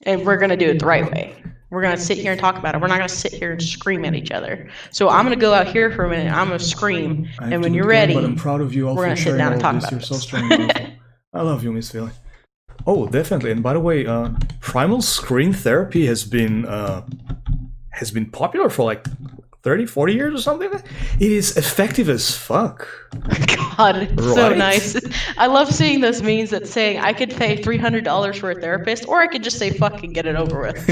And we're going to do it the right way. We're going to sit here and talk about it. We're not going to sit here and scream at each other. So I'm going to go out here for a minute. I'm going to scream. And when you're ready, but I'm proud of you all we're going to sit down and talk about it. You're so strong and powerful. I love you, Miss Philly. Oh, definitely. And by the way, primal screen therapy has been popular for like 30, 40 years or something. It is effective as fuck. God, it's so nice. I love seeing those memes that saying I could pay $300 for a therapist, or I could just say fuck and get it over with.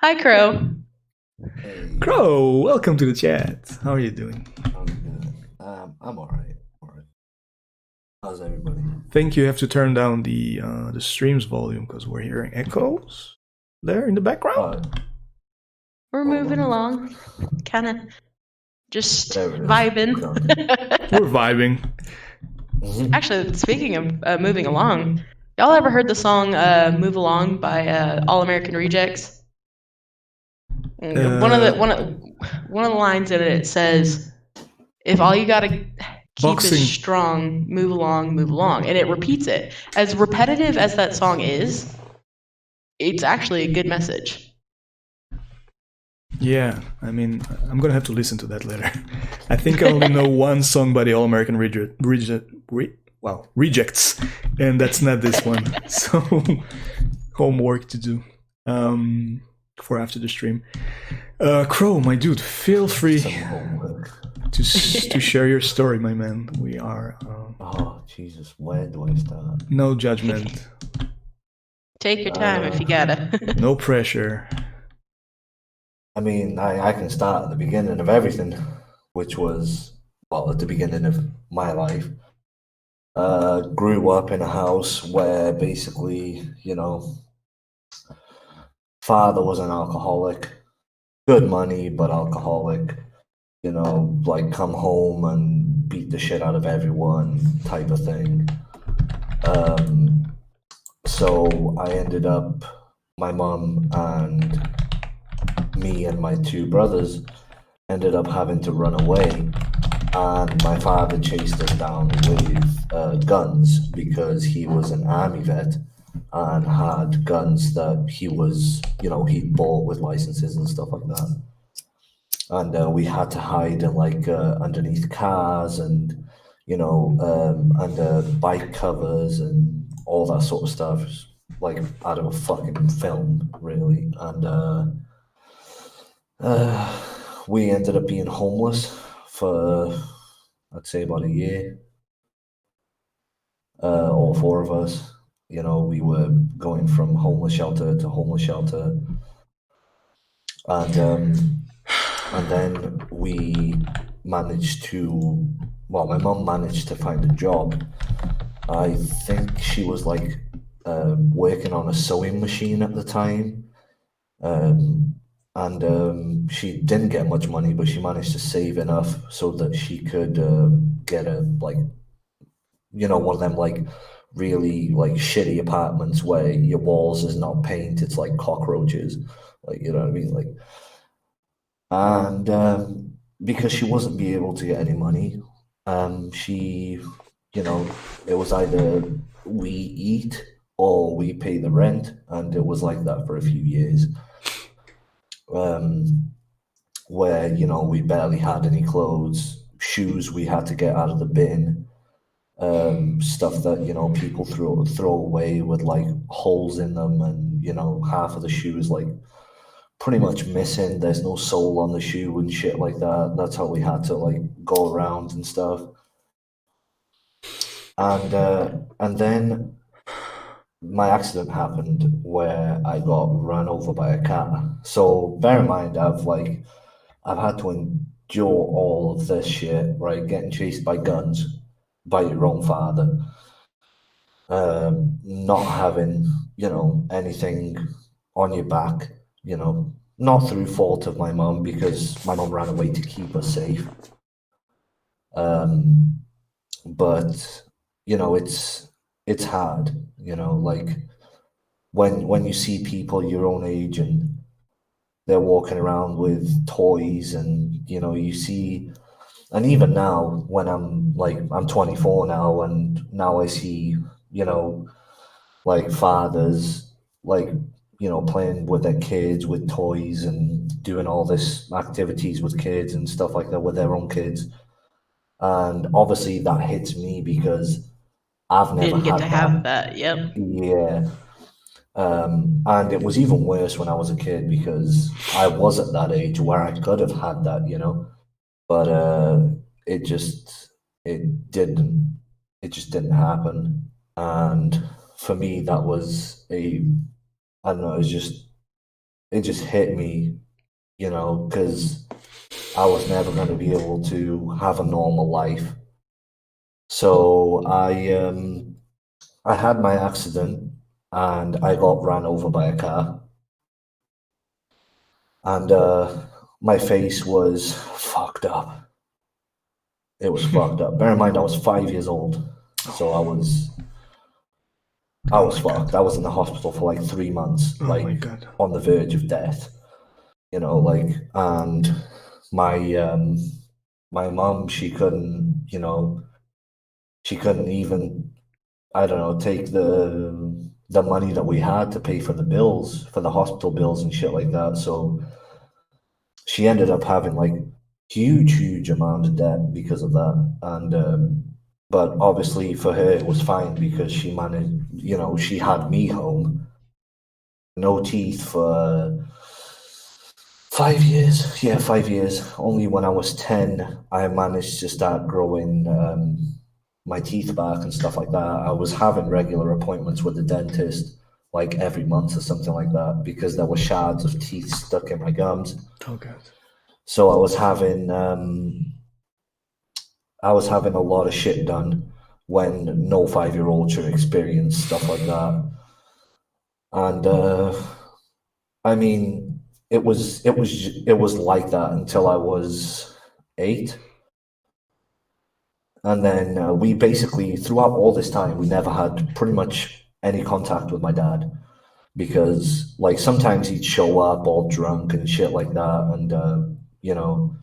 Hi, Crow. Hey. Crow, welcome to the chat. How are you doing? I'm good. I'm alright. How's everybody? Think you have to turn down the stream's volume because we're hearing echoes there in the background. We're moving along, kind of just vibing. We're vibing. Actually, speaking of moving along, y'all ever heard the song "Move Along" by All American Rejects? One of the lines in it says, "If all you gotta keep Boxing. is strong, move along, and it repeats it. As repetitive as that song is, it's actually a good message. Yeah, I mean, I'm gonna have to listen to that later. I think I only know one song by the All American Rejects, and that's not this one. So, homework to do for after the stream. Crow, my dude, feel free Some homework. to share your story, my man. We are Oh, Jesus, where do I start? no judgment, Take your time if you gotta. no pressure. I mean, I can start at the beginning of everything, which was, well, at the beginning of my life. Grew up in a house where basically, father was an alcoholic, good money, but alcoholic, like come home and beat the shit out of everyone type of thing. So I ended up, my mom and me and my two brothers ended up having to run away, and my father chased us down with guns because he was an army vet and had guns that he was, he'd bought with licenses and stuff like that. And we had to hide in underneath cars and, under bike covers and all that sort of stuff, like out of a fucking film, really. And we ended up being homeless for, I'd say, about a year. All four of us, we were going from homeless shelter to homeless shelter. And then we managed to, well, my mum managed to find a job. I think she was working on a sewing machine at the time. And she didn't get much money, but she managed to save enough so that she could get a one of them really shitty apartments where your walls is not paint, it's like cockroaches, you know what I mean, and because she wasn't be able to get any money, she, it was either we eat or we pay the rent, and it was like that for a few years. Where we barely had any clothes, shoes we had to get out of the bin, stuff that people throw away with holes in them, and half of the shoes pretty much missing. There's no sole on the shoe and shit like that. That's how we had to go around and stuff. And then my accident happened where I got run over by a car. So bear in mind, I've had to endure all of this shit, right? Getting chased by guns by your own father, not having, anything on your back, not through fault of my mum, because my mum ran away to keep us safe. But it's hard, when you see people your own age and they're walking around with toys, and you see, and even now when I'm 24 now, and now I see fathers playing with their kids with toys and doing all this activities with kids and stuff like that with their own kids, and obviously that hits me because I've never Didn't get had to have that. Yep. Yeah. And it was even worse when I was a kid because I was at that age where I could have had that, but it just didn't happen. And for me, that was I don't know, it just hit me, because I was never going to be able to have a normal life. So I had my accident, and I got ran over by a car, and my face was fucked up. It was fucked up. Bear in mind, I was 5 years old, so I was fucked. I was in the hospital for 3 months, Oh my God. on the verge of death, and my mum, she couldn't you know, she couldn't even, I don't know, take the money that we had to pay for the bills, for the hospital bills and shit like that. So she ended up having like huge amount of debt because of that. And but obviously for her it was fine because she managed, you know, she had me home, no teeth for 5 years. Yeah, 5 years. Only when I was 10, I managed to start growing my teeth back and stuff like that. I was having regular appointments with the dentist like every month or something like that because there were shards of teeth stuck in my gums. Oh god. So I was having a lot of shit done when no 5-year-old should experience stuff like that. And I mean, it was like that until I was 8. And then we basically, throughout all this time, we never had pretty much any contact with my dad because, like, sometimes he'd show up all drunk and shit like that, and you know,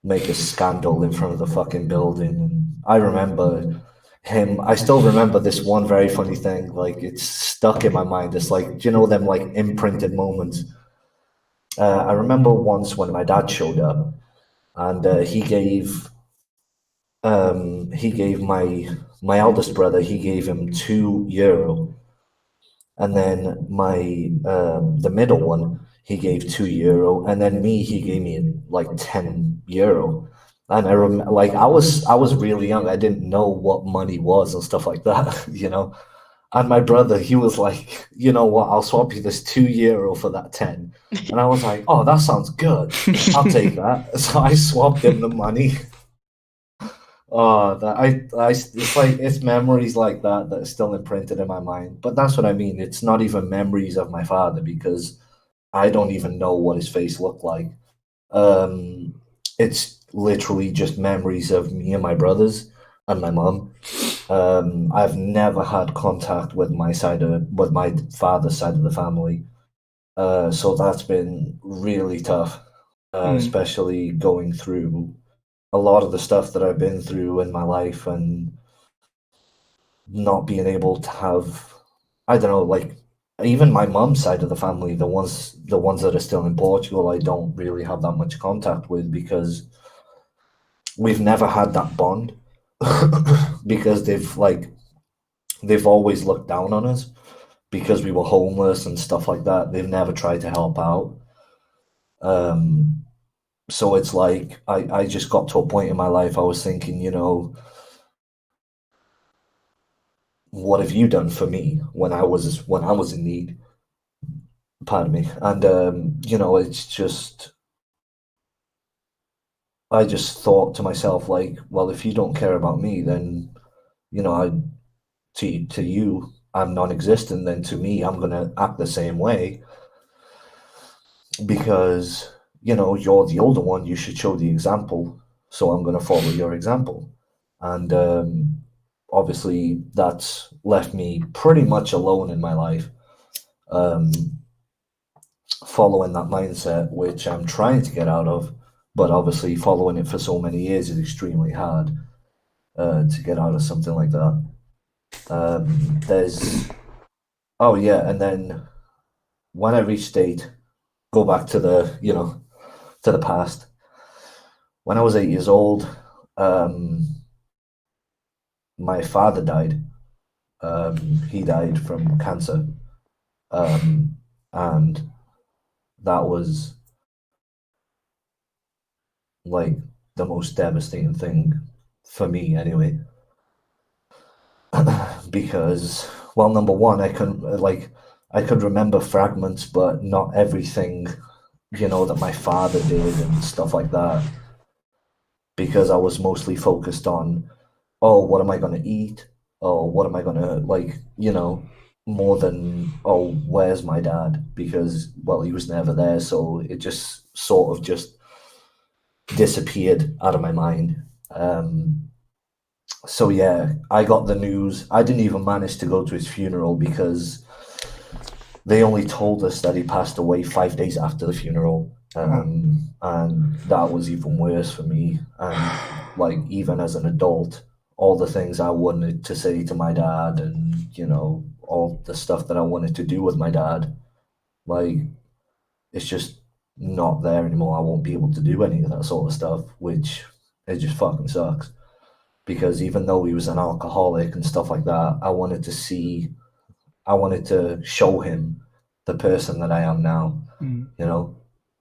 make a scandal in front of the fucking building. And I remember him. I still remember this one very funny thing. Like, it's stuck in my mind. It's like, you know, them like imprinted moments. I remember once when my dad showed up, and he gave my eldest brother, he gave him €2, and then my the middle one, he gave €2, and then me, he gave me like €10. And like I was really young. I didn't know what money was and stuff like that, you know. And my brother, he was like, you know what, I'll swap you this €2 for that 10. And I was like, oh, that sounds good. I'll take that. So I swapped him the money. Oh, it's like, it's memories like that that are still imprinted in my mind. But that's what I mean. It's not even memories of my father because I don't even know what his face looked like. It's literally just memories of me and my brothers and my mom. I've never had contact with my father's side of the family. So that's been really tough, especially going through a lot of the stuff that I've been through in my life and not being able to have, I don't know, like even my mom's side of the family, the ones that are still in Portugal, I don't really have that much contact with because we've never had that bond because they've always looked down on us because we were homeless and stuff like that. They've never tried to help out. So it's like I just got to a point in my life I was thinking, you know, what have you done for me when I was in need? Pardon me. And you know, it's just I just thought to myself, like, well, if you don't care about me, then you know, to you, I'm non-existent. Then to me, I'm gonna act the same way because you know you're the older one. You should show the example, so I'm gonna follow your example. And obviously, that's left me pretty much alone in my life. Following that mindset, which I'm trying to get out of, but obviously following it for so many years is extremely hard to get out of something like that. Oh yeah, and then when I reached 8, go back to the past. When I was 8 years old, my father died. He died from cancer, and that was like the most devastating thing for me anyway. Because, well, number one, I could remember fragments, but not everything, you know, that my father did and stuff like that. Because I was mostly focused on, oh, what am I going to eat? Oh, what am I going to, like, you know, more than, oh, where's my dad? Because, well, he was never there. So it just sort of just disappeared out of my mind. So yeah, I got the news. I didn't even manage to go to his funeral because they only told us that he passed away 5 days after the funeral. And that was even worse for me. And like even as an adult, all the things I wanted to say to my dad, and all the stuff that I wanted to do with my dad, like it's just not there anymore. I won't be able to do any of that sort of stuff, which it just fucking sucks. Because even though he was an alcoholic and stuff like that, I wanted to show him the person that I am now,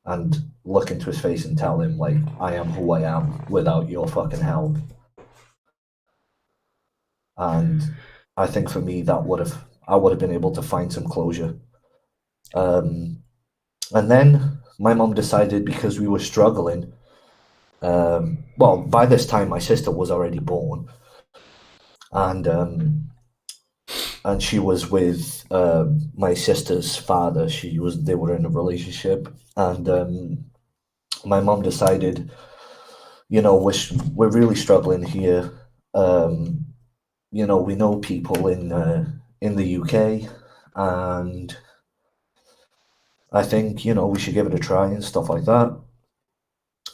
and look into his face and tell him, like, I am who I am without your fucking help. And I think for me, I would have been able to find some closure. And then my mom decided, because we were struggling, well, by this time my sister was already born, and she was with my sister's father. They were in a relationship, and my mom decided, we're really struggling here. We know people in the UK, and I think we should give it a try and stuff like that.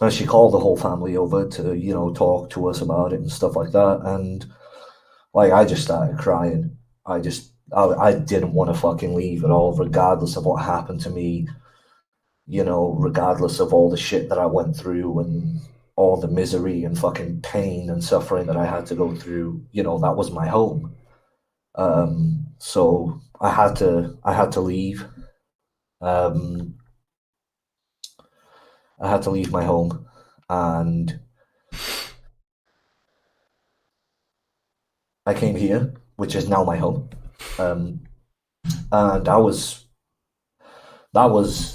And she called the whole family over to talk to us about it and stuff like that. And like I just started crying. I didn't want to fucking leave at all, regardless of what happened to me. Regardless of all the shit that I went through and all the misery and fucking pain and suffering that I had to go through. That was my home. So I had to leave. I had to leave my home, and I came here, which is now my home. And that was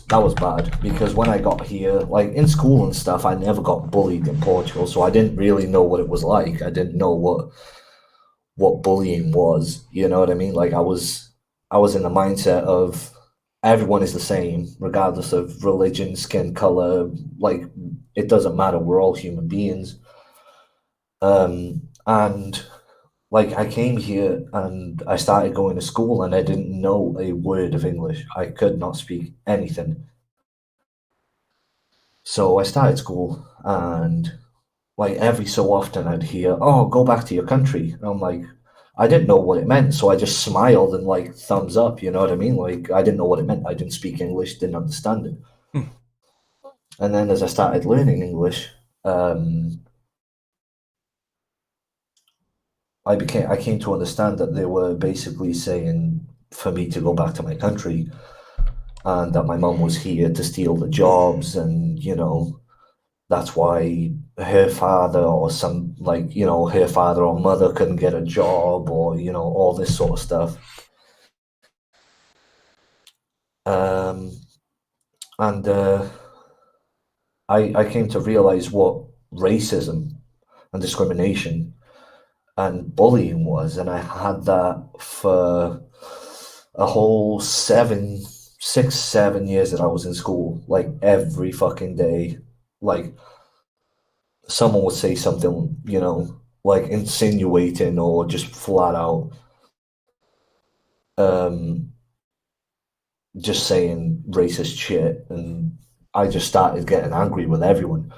bad, because when I got here, like in school and stuff, I never got bullied in Portugal, so I didn't really know what it was like. I didn't know what bullying was. You know what I mean? Like I was in the mindset of everyone is the same, regardless of religion, skin color. Like it doesn't matter. We're all human beings. And like I came here and I started going to school, and I didn't know a word of English. I could not speak anything. So I started school, and like every so often I'd hear, "Oh, go back to your country." And I'm like, I didn't know what it meant, so I just smiled and like thumbs up, you know what I mean? Like I didn't know what it meant. I didn't speak English, didn't understand it. And then as I started learning English, I came to understand that they were basically saying for me to go back to my country, and that my mum was here to steal the jobs, and that's why her father or her father or mother couldn't get a job, or all this sort of stuff. And I came to realize what racism and discrimination and bullying was, and I had that for a whole 7 years that I was in school. Like every fucking day, like someone would say something, like insinuating or just flat out just saying racist shit, and I just started getting angry with everyone,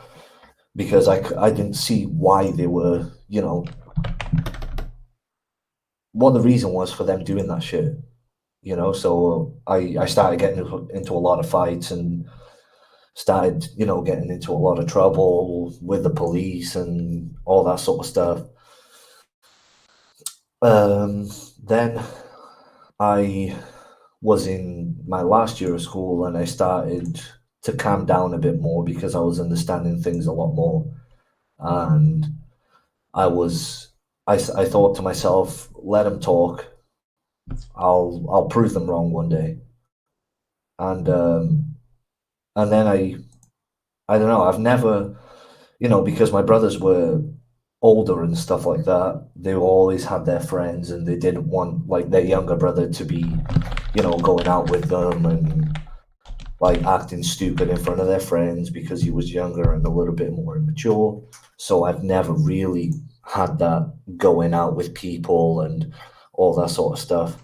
because I didn't see why they were, what the reason was for them doing that shit, so I started getting into a lot of fights, and started, getting into a lot of trouble with the police and all that sort of stuff. Then I was in my last year of school, and I started to calm down a bit more, because I was understanding things a lot more. And I thought to myself, let them talk. I'll prove them wrong one day. And then I don't know, I've never, because my brothers were older and stuff like that, they always had their friends, and they didn't want like their younger brother to be, going out with them and like acting stupid in front of their friends, because he was younger and a little bit more immature. So I've never really had that going out with people and all that sort of stuff.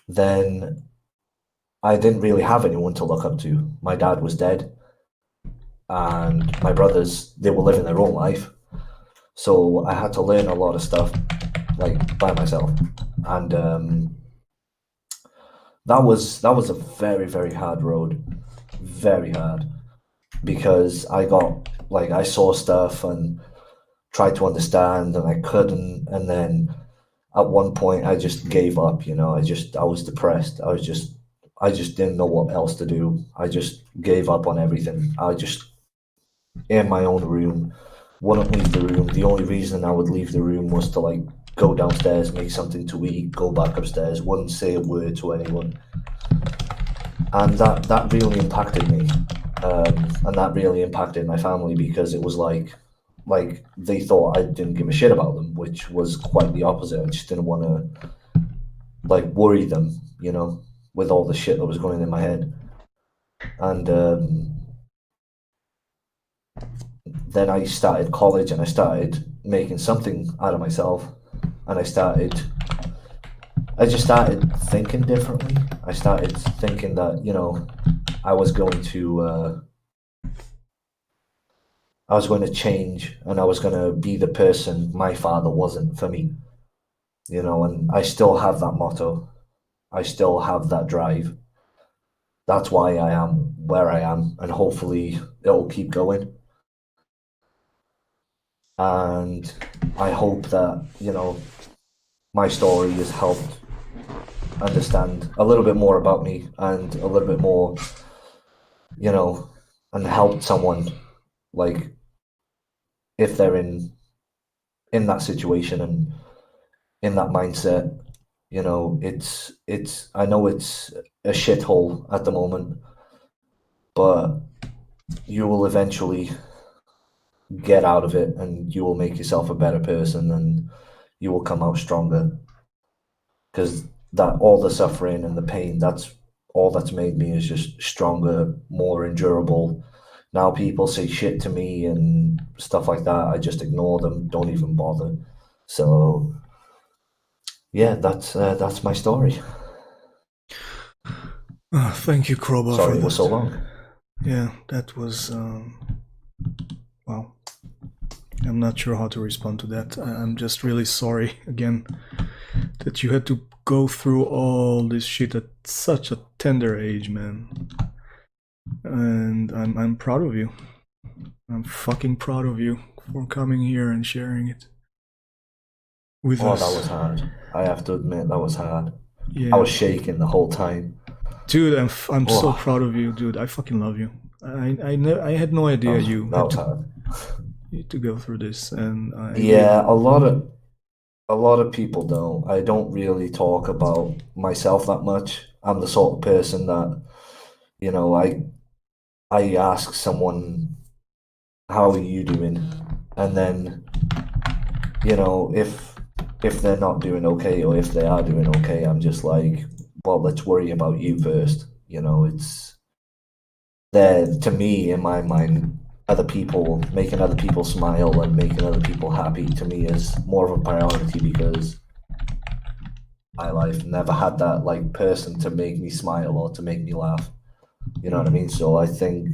Then I didn't really have anyone to look up to. My dad was dead. and my brothers, they were living their own life. So I had to learn a lot of stuff like by myself, and that was a very, very hard road, very hard, because I saw stuff and tried to understand, and I couldn't, and then at one point I just gave up. I was depressed. I just didn't know what else to do. I just gave up on everything. I just in my own room, wouldn't leave the room. The only reason I would leave the room was to like go downstairs, make something to eat, go back upstairs, wouldn't say a word to anyone. And that really impacted me. And that really impacted my family, because it was like they thought I didn't give a shit about them, which was quite the opposite. I just didn't want to like worry them, with all the shit that was going in my head. And then I started college, and I started making something out of myself, and I just started thinking differently. I started thinking that, I was going to change, and I was going to be the person my father wasn't for me, and I still have that motto. I still have that drive. That's why I am where I am, and hopefully it'll keep going. And I hope that, my story has helped understand a little bit more about me, and a little bit more, and helped someone, like, if they're in that situation and in that mindset. I know it's a shithole at the moment, but you will eventually get out of it, and you will make yourself a better person, and you will come out stronger, because that all the suffering and the pain, that's all that's made me is just stronger, more endurable. Now people say shit to me and stuff like that, I just ignore them, don't even bother. So yeah, that's my story. Thank you, Crowbar, Sorry for it that. was so long. Yeah, that was wow. I'm not sure how to respond to that. I'm just really sorry again that you had to go through all this shit at such a tender age, man. And I'm proud of you. I'm fucking proud of you for coming here and sharing it with us. That was hard. I have to admit, that was hard. Yeah. I was shaking the whole time. Dude, I'm so proud of you, dude. I fucking love you. I had no idea you that had was hard. to go through this, and yeah, a lot of people don't. I don't really talk about myself that much. I'm the sort of person that, I ask someone, how are you doing? And then, if they're not doing okay, or if they are doing okay, I'm just like, well, let's worry about you first. It's there to me, in my mind, making other people smile and making other people happy, to me, is more of a priority, because my life never had that like person to make me smile or to make me laugh. You know what I mean? So I think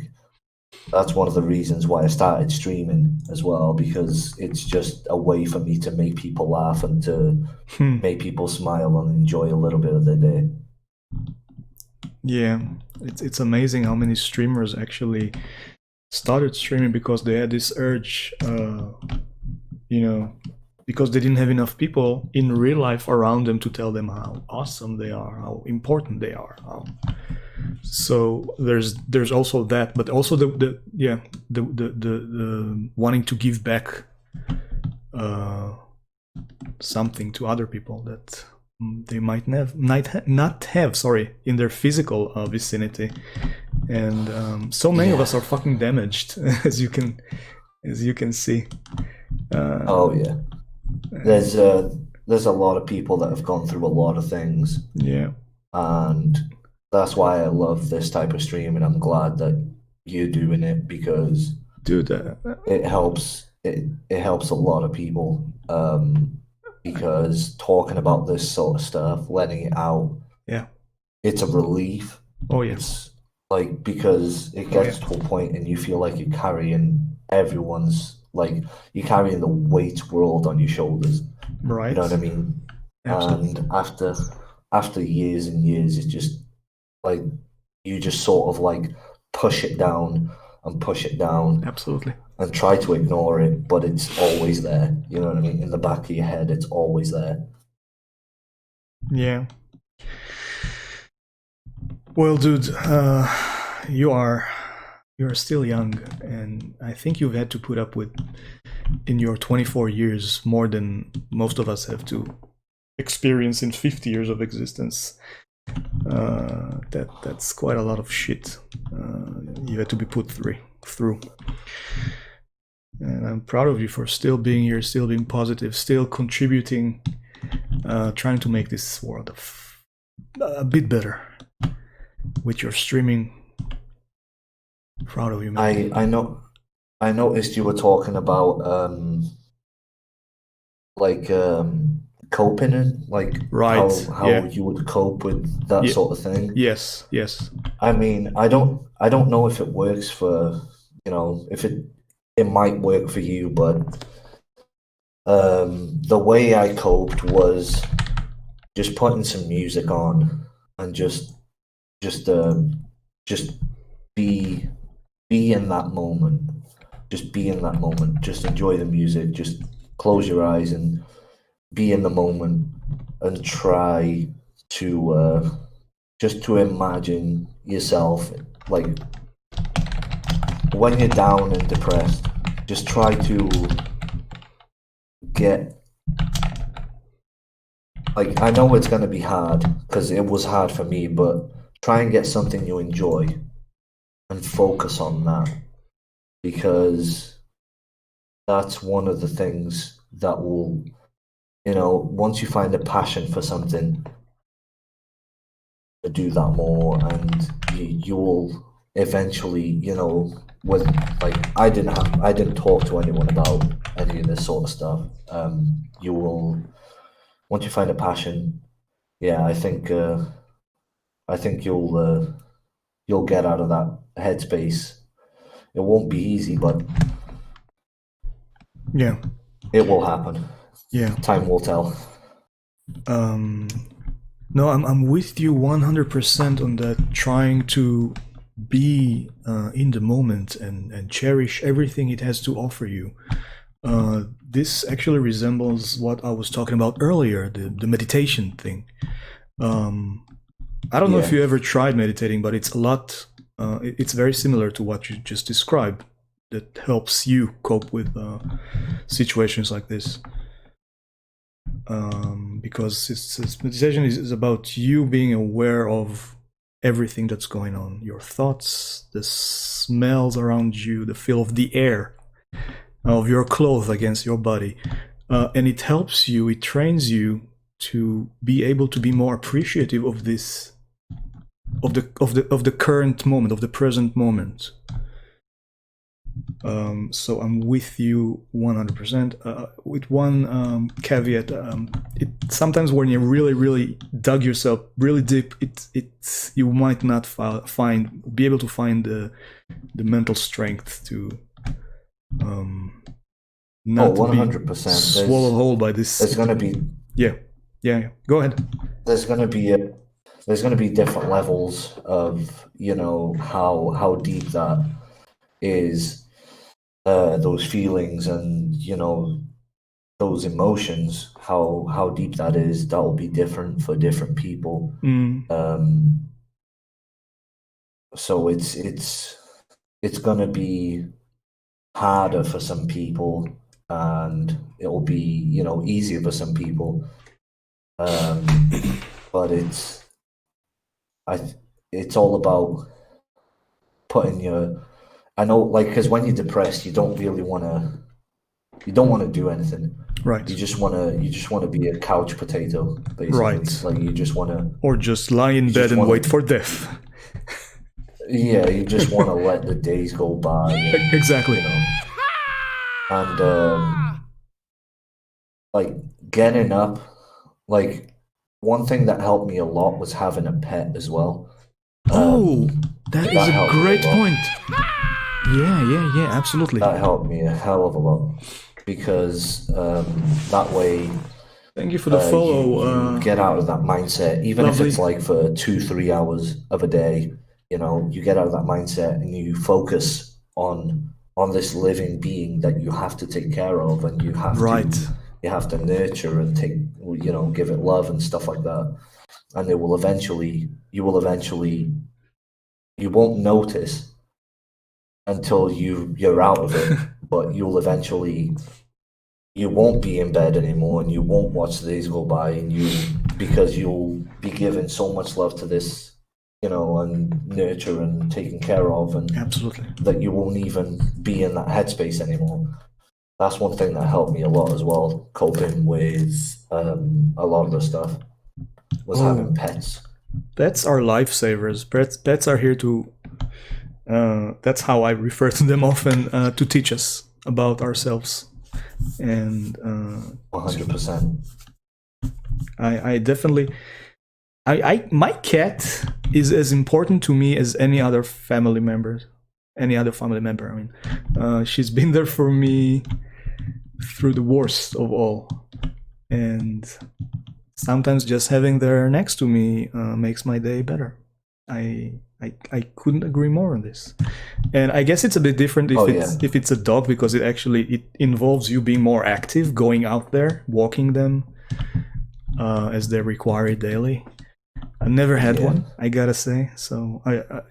that's one of the reasons why I started streaming as well, because it's just a way for me to make people laugh and to make people smile and enjoy a little bit of their day. Yeah, it's amazing how many streamers actually started streaming because they had this urge, because they didn't have enough people in real life around them to tell them how awesome they are, how important they are. So there's also that, but also the wanting to give back something to other people that they might not have in their physical vicinity. And so many of us are fucking damaged, as you can see. Oh yeah, there's a lot of people that have gone through a lot of things. Yeah, and that's why I love this type of stream, and I'm glad that you're doing it, because dude, it helps. It helps a lot of people, because talking about this sort of stuff, letting it out, yeah, it's a relief. Oh yes, like because it gets to a point and you feel like you're carrying you're carrying the weight world on your shoulders. Right. You know what I mean? Absolutely. And after years and years, it's just like you just sort of like push it down and push it down Absolutely. and try to ignore it, but it's always there. You know what I mean? In the back of your head, it's always there. Yeah. Well, dude, you're still young, and I think you've had to put up with in your 24 years more than most of us have to experience in 50 years of existence. That's quite a lot of shit you had to be put through. And I'm proud of you for still being here, still being positive, still contributing, trying to make this world a bit better with your streaming. Proud of you, man. I noticed you were talking about coping and like Right, how yeah. you would cope with that Yeah. sort of thing. Yes. I mean, I don't know if it works for, if it might work for you, but the way I coped was just putting some music on and just be in that moment. Just be in that moment. Just enjoy the music. Just close your eyes and be in the moment and try to just to imagine yourself like when you're down and depressed. Just try to get like, I know it's going to be hard because it was hard for me, but try and get something you enjoy and focus on that, because that's one of the things that will, once you find a passion for something, do that more, and you will eventually, with like I didn't talk to anyone about any of this sort of stuff. You will, once you find a passion, yeah, I think you'll get out of that headspace. It won't be easy, but Yeah. it will happen. Yeah. Time will tell. No, I'm with you 100% on that. Trying to be in the moment and cherish everything it has to offer you. This actually resembles what I was talking about earlier, the meditation thing. I don't know if Yeah. you ever tried meditating, but it's a lot. It's very similar to what you just described. That helps you cope with situations like this. Because meditation is about you being aware of everything that's going on, your thoughts, the smells around you, the feel of the air, of your clothes against your body, and it helps you, it trains you to be able to be more appreciative of this, of the current moment, of the present moment. So I'm with you 100%. With one caveat, sometimes when you really dug yourself really deep, it's you might not be able to find the mental strength to not to be 100%. swallowed whole by this. There's gonna be yeah. Go ahead. there's gonna be different levels of how deep that is, those feelings and those emotions, how deep that is. That will be different for different people. So it's gonna be harder for some people, and it will be easier for some people. But it's all about putting your. I know, like, because when you're depressed, you don't want to do anything. Right. You just want to be a couch potato, basically. Right. Like you just want to. Or just lie in bed and wait for death. Yeah, you just want to let the days go by. And, exactly. And like getting up, like one thing that helped me a lot was having a pet as well. Oh, that is that a helped great a lot. point. Yeah, absolutely. That helped me a hell of a lot because that way Thank you for the follow. you get out of that mindset, even lovely. if it's like for 2-3 hours of a day. You know, you get out of that mindset and you focus on this living being that you have to take care of, and you have Right. to nurture and give it love and stuff like that. And you won't notice until you're out of it, but you won't be in bed anymore, and you won't watch the days go by, and because you'll be giving so much love to this, and nurture and taken care of, and Absolutely. that you won't even be in that headspace anymore. That's one thing that helped me a lot as well, coping with a lot of the stuff, was having pets. Pets are lifesavers. Pets are here to. That's how I refer to them often, to teach us about ourselves. And 100%. I definitely. My cat is as important to me as any other family member. I mean, she's been there for me through the worst of all, and sometimes just having her next to me makes my day better. I couldn't agree more on this. And I guess it's a bit different if it's a dog, because it involves you being more active, going out there, walking them as they require it daily. I've never had one, I gotta say. So,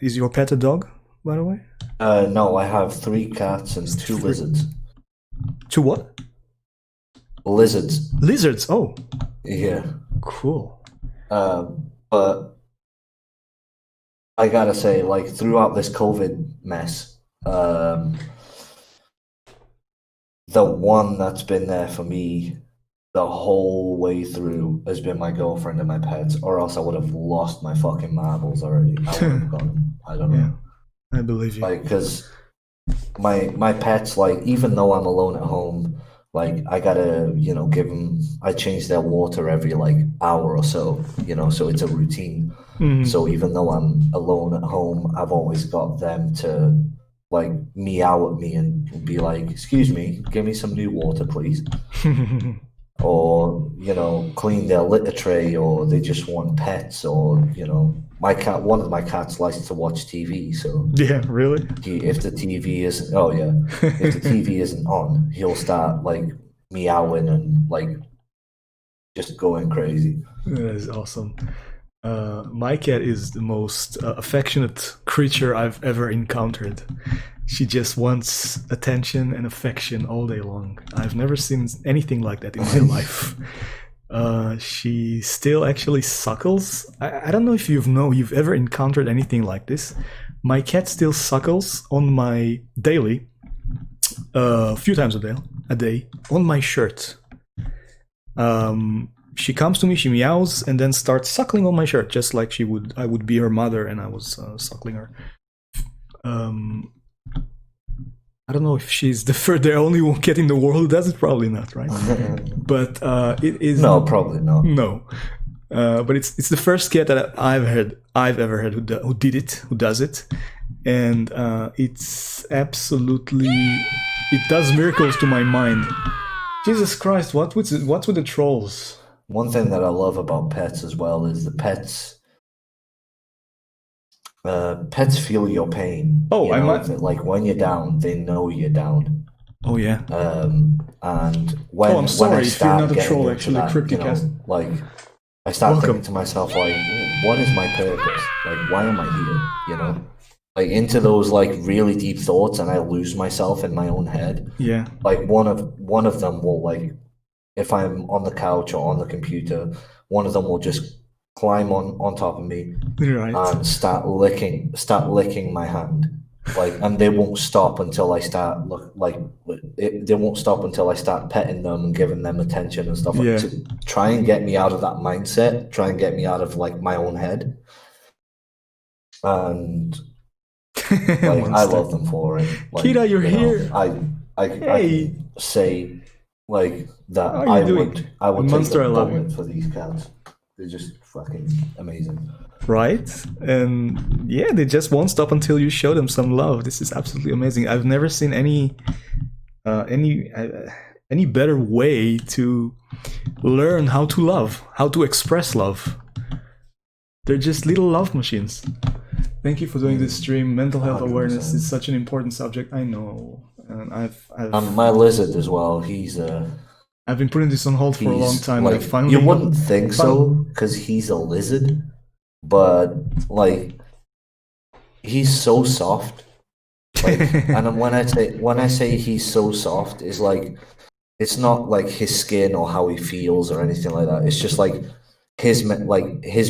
is your pet a dog, by the way? No, I have 3 cats and 2 lizards. 2 what? Lizards. Lizards. Oh, Yeah. cool. But I gotta say, like, throughout this COVID mess, the one that's been there for me the whole way through has been my girlfriend and my pets, or else I would have lost my fucking marbles already. I would have gone, I don't know. Yeah, I believe you. Like, because my pets, like, even though I'm alone at home, like, I gotta, give them, I change their water every, like, hour or so, so it's a routine. Mhm. So even though I'm alone at home, I've always got them to, like, meow at me and be like, excuse me, give me some new water, please. Or, clean their litter tray, or they just want pets, or, one of my cats likes to watch TV, so Yeah, really? if the TV isn't, if the TV isn't on, he'll start, like, meowing and, like, just going crazy. That is awesome. My cat is the most affectionate creature I've ever encountered. She just wants attention and affection all day long. I've never seen anything like that in my life. She still actually suckles. I don't know if you've ever encountered anything like this. My cat still suckles on my daily, a few times a day, on my shirt. She comes to me, she meows, and then starts suckling on my shirt, just like I would be her mother, and I was suckling her. I don't know if she's the only one cat in the world who does it. Probably not, right? But it is. No, probably not. No, but it's the first cat that I've ever heard who does it, and it's absolutely, it does miracles to my mind. Jesus Christ, what's with the trolls? One thing that I love about pets as well is the pets. Pets feel your pain. Oh, like when you're down, they know you're down. Oh yeah. And when I'm sorry when I if you're start not a getting troll, into actually, that, Crypticast. like I start Welcome. thinking to myself, like, what is my purpose? Like, why am I here? Like, into those, like, really deep thoughts, and I lose myself in my own head. Yeah. Like, one of them will, like, if I'm on the couch or on the computer, one of them will just climb on top of me Right. and start licking my hand, like, and they won't stop until I start they won't stop until I start petting them and giving them attention and stuff, Yeah. to try and get me out of that mindset, try and get me out of, like, my own head. And like, I love them for it. Like, Kira, you're here. I Hey. can say, like, that How are you doing? I would take Monster, a I love you. bullet for these cats. They're just fucking amazing. Right? And yeah, they just won't stop until you show them some love. This is absolutely amazing. I've never seen any better way to learn how to love, how to express love. They're just little love machines. Thank you for doing this stream. Mental health 100%. awareness is such an important subject. I know, and I've My lizard as well. He's I've been putting this on hold for a long time. Like, and I finally you wouldn't think so because he's a lizard, but like he's so soft. Like, and when I say he's so soft, it's like it's not like his skin or how he feels or anything like that. It's just like his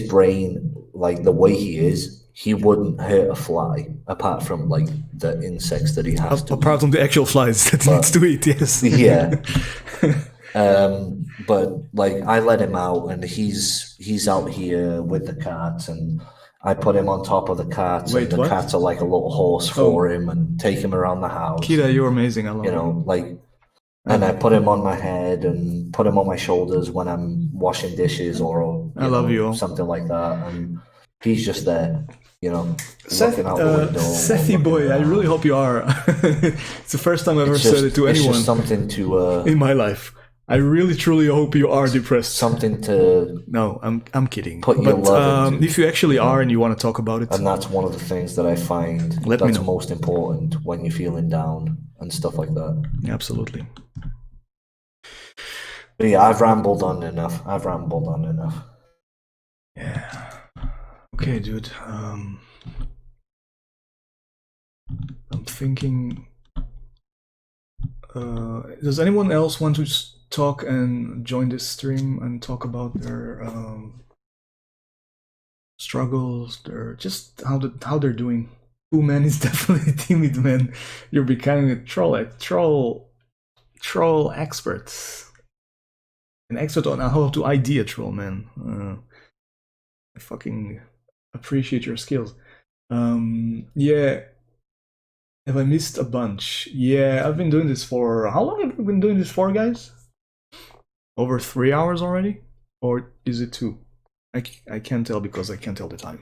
brain, like the way he is. He wouldn't hurt a fly apart from like the insects that he has to. apart from the actual flies that he needs to eat. Yes. Yeah. But like I let him out and he's out here with the cats and I put him on top of the cats Wait, and the what? cats are like a little horse for him and take him around the house. Kira, you're amazing. I love You know, like, and I put him on my head and put him on my shoulders when I'm washing dishes or I love you. something like that. And he's just there, you know, Seth, looking out the window. Sethy boy, I really hope you are. It's the first time I've ever said it to It's anyone just something to in my life. I really, truly hope you are depressed. something to, No, I'm kidding. Put your But love into, if you actually are and you want to talk about it, and that's one of the things that I find Let me that's know. most important when you're feeling down and stuff like that. absolutely. But yeah, I've rambled on enough. Yeah. Okay, dude. I'm thinking. Does anyone else want to just talk and join this stream and talk about their struggles, their just how they're doing? Ooh, man is definitely timid, man. You're becoming a troll expert. An expert on how to ID a troll, man. I fucking appreciate your skills. Yeah. Have I missed a bunch? Yeah, I've been doing this for... How long have we been doing this for, guys? Over 3 hours already? Or is it 2? I can't tell because I can't tell the time.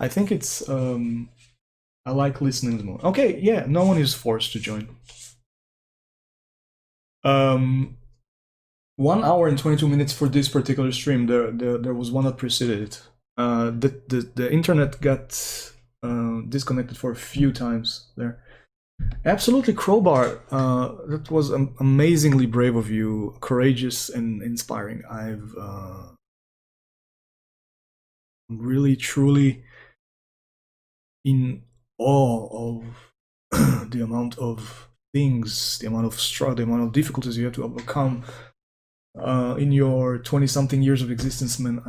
I think it's... I like listening more. Okay, yeah, no one is forced to join. 1 hour and 22 minutes for this particular stream. There was one that preceded it. The internet got disconnected for a few times there. Absolutely, Crowbar. That was amazingly brave of you, courageous and inspiring. I'm really, truly in awe of the amount of things, the amount of struggle, the amount of difficulties you have to overcome in your 20-something years of existence, man.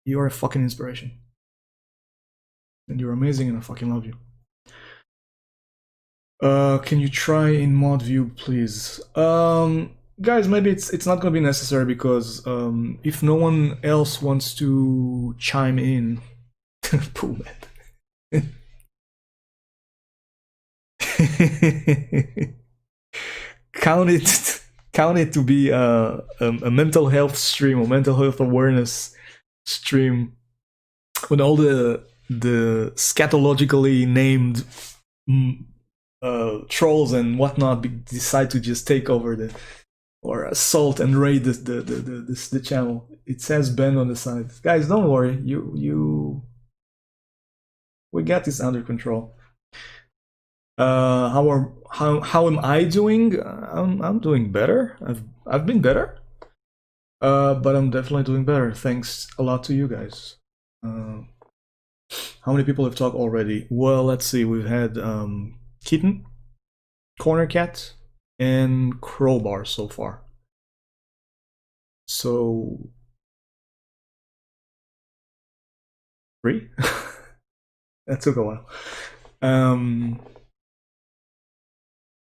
You are a fucking inspiration. And you're amazing and I fucking love you. Can you try in mod view, please? Guys, maybe it's not gonna be necessary because if no one else wants to chime in, Pooh, man. Count it to be a mental health stream or mental health awareness stream when all the scatologically named trolls and whatnot decide to just take over or assault and raid the channel. It says Ben on the side. Guys, don't worry. We got this under control. How am I doing? I'm doing better. I've been better. But I'm definitely doing better. Thanks a lot to you guys. How many people have talked already? Well, let's see. We've had Kitten, Corner Cat, and Crowbar so far. So 3? That took a while.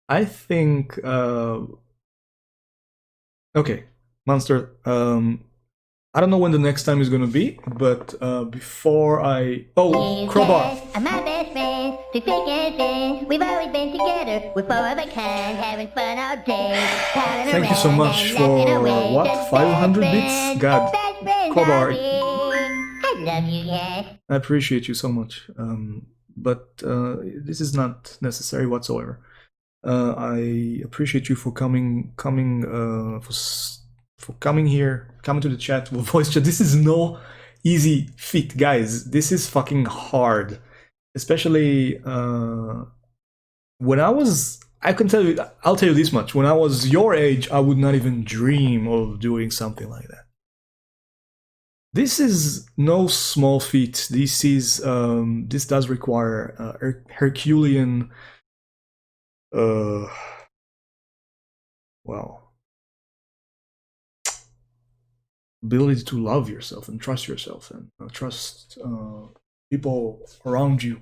I think okay, Monster. I don't know when the next time is gonna be, but before Crowbar. My best friend, to thick and thin. We've always been together. We're 4 of a kind, having fun all day. Thank you so much for what? 500 bits? God. Best friend Kobar, I love you, guys. I appreciate you so much, but this is not necessary whatsoever. I appreciate you for coming here, coming to the chat, voice chat. This is no easy feat, guys. This is fucking hard, especially when I can tell you, I'll tell you this much. When I was your age, I would not even dream of doing something like that. This is no small feat. This does require Herculean, ability to love yourself and trust yourself and trust people around you.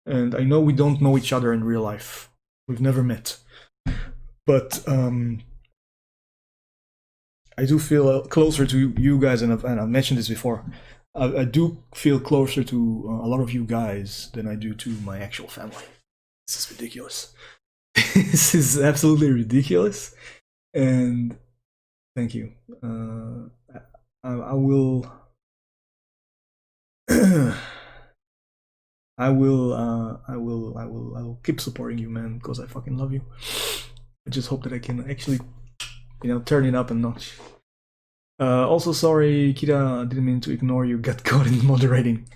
And I know we don't know each other in real life. We've never met, but I do feel closer to you guys, and I've mentioned this before. I do feel closer to a lot of you guys than I do to my actual family. This is ridiculous. This is absolutely ridiculous, and thank you. I will. I will keep supporting you, man, because I fucking love you. I just hope that I can actually, turn it up a notch. Also, sorry, Kira, I didn't mean to ignore you. Got caught in moderating.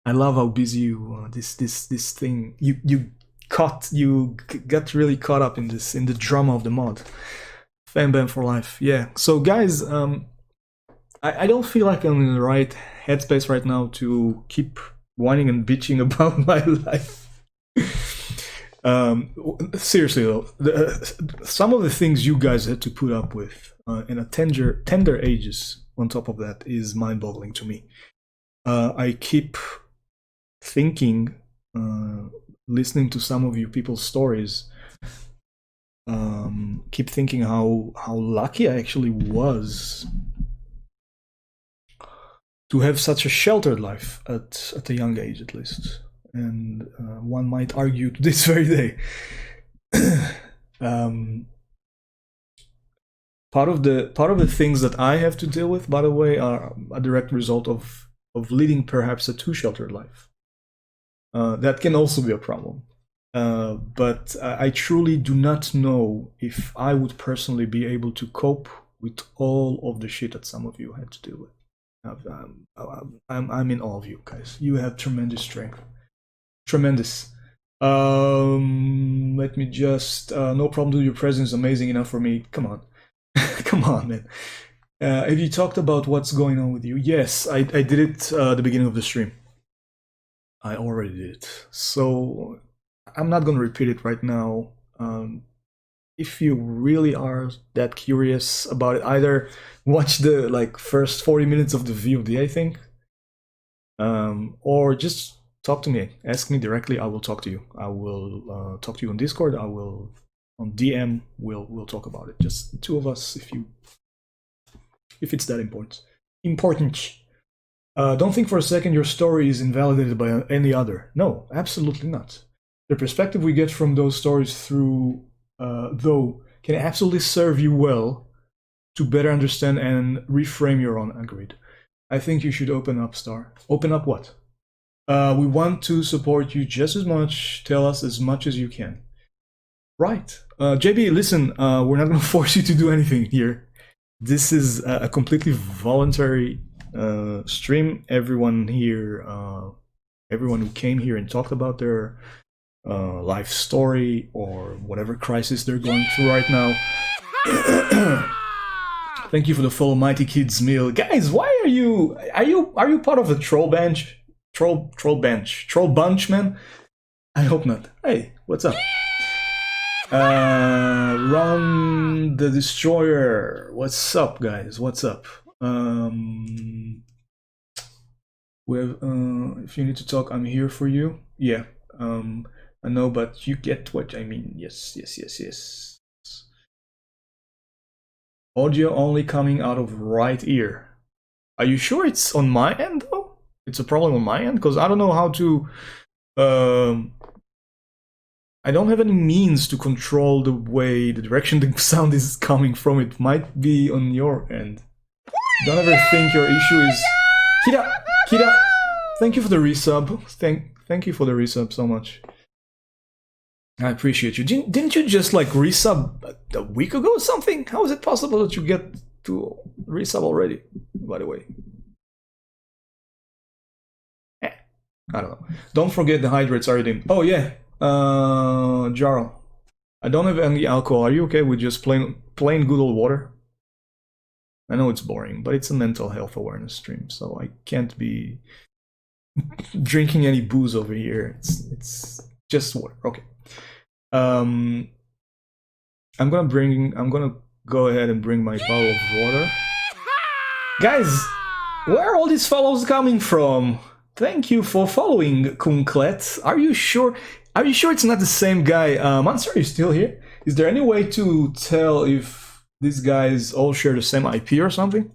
I love how busy you. This thing you got really caught up in the drama of the mod. Fanbam for life. Yeah. So guys, I don't feel like I'm in the right headspace right now to keep whining and bitching about my life. Seriously though, some of the things you guys had to put up with in a tender ages on top of that is mind-boggling to me. I keep thinking, listening to some of you people's stories, keep thinking how lucky I actually was to have such a sheltered life at a young age, at least. And one might argue to this very day. Part of the things that I have to deal with, by the way, are a direct result of leading perhaps a too sheltered life. That can also be a problem. But I truly do not know if I would personally be able to cope with all of the shit that some of you had to deal with. I'm in awe of you guys. You have tremendous strength. Tremendous. Let me just no problem, dude. Your presence is amazing enough for me. Come on. Come on, man. Have you talked about what's going on with you? Yes, I did it at the beginning of the stream. I already did it. So I'm not gonna repeat it right now. If you really are that curious about it, either watch the first 40 minutes of the VOD, I think, or just talk to me. Ask me directly. I will talk to you. I will talk to you on Discord. I will on DM. We'll talk about it. Just the two of us, if it's that important. Don't think for a second your story is invalidated by any other. No, absolutely not. The perspective we get from those stories through though can absolutely serve you well to better understand and reframe your own. Agreed. I think you should open up, Star. Open up what? We want to support you just as much. Tell us as much as you can. Right. JB, listen, we're not going to force you to do anything here. This is a completely voluntary stream. Everyone here, everyone who came here and talked about their life story or whatever crisis they're going through right now. Thank you for the follow, Mighty Kids meal, guys. Why are you part of the troll bench? Troll bunch, man. I hope not. Hey, what's up? Run the Destroyer. What's up, guys? What's up? We have, if you need to talk, I'm here for you. Yeah. I know, but you get what I mean. Yes. Audio only coming out of right ear. Are you sure it's on my end though? It's a problem on my end because I don't know how to. I don't have any means to control the direction the sound is coming from. It might be on your end. Don't ever think your issue is... Kira, thank you for the resub. Thank you for the resub so much. I appreciate you. Didn't you just like resub a week ago or something? How is it possible that you get to resub already, by the way? I don't know. Don't forget the hydrates are redeemed. Oh yeah, Jarl. I don't have any alcohol. Are you okay with just plain good old water? I know it's boring, but it's a mental health awareness stream, so I can't be drinking any booze over here. It's just water. Okay. I'm gonna go ahead and bring my bottle of water. Guys, where are all these follows coming from? Thank you for following, Kunklet. Are you sure it's not the same guy? Mansur, are you still here? Is there any way to tell if these guys all share the same IP or something?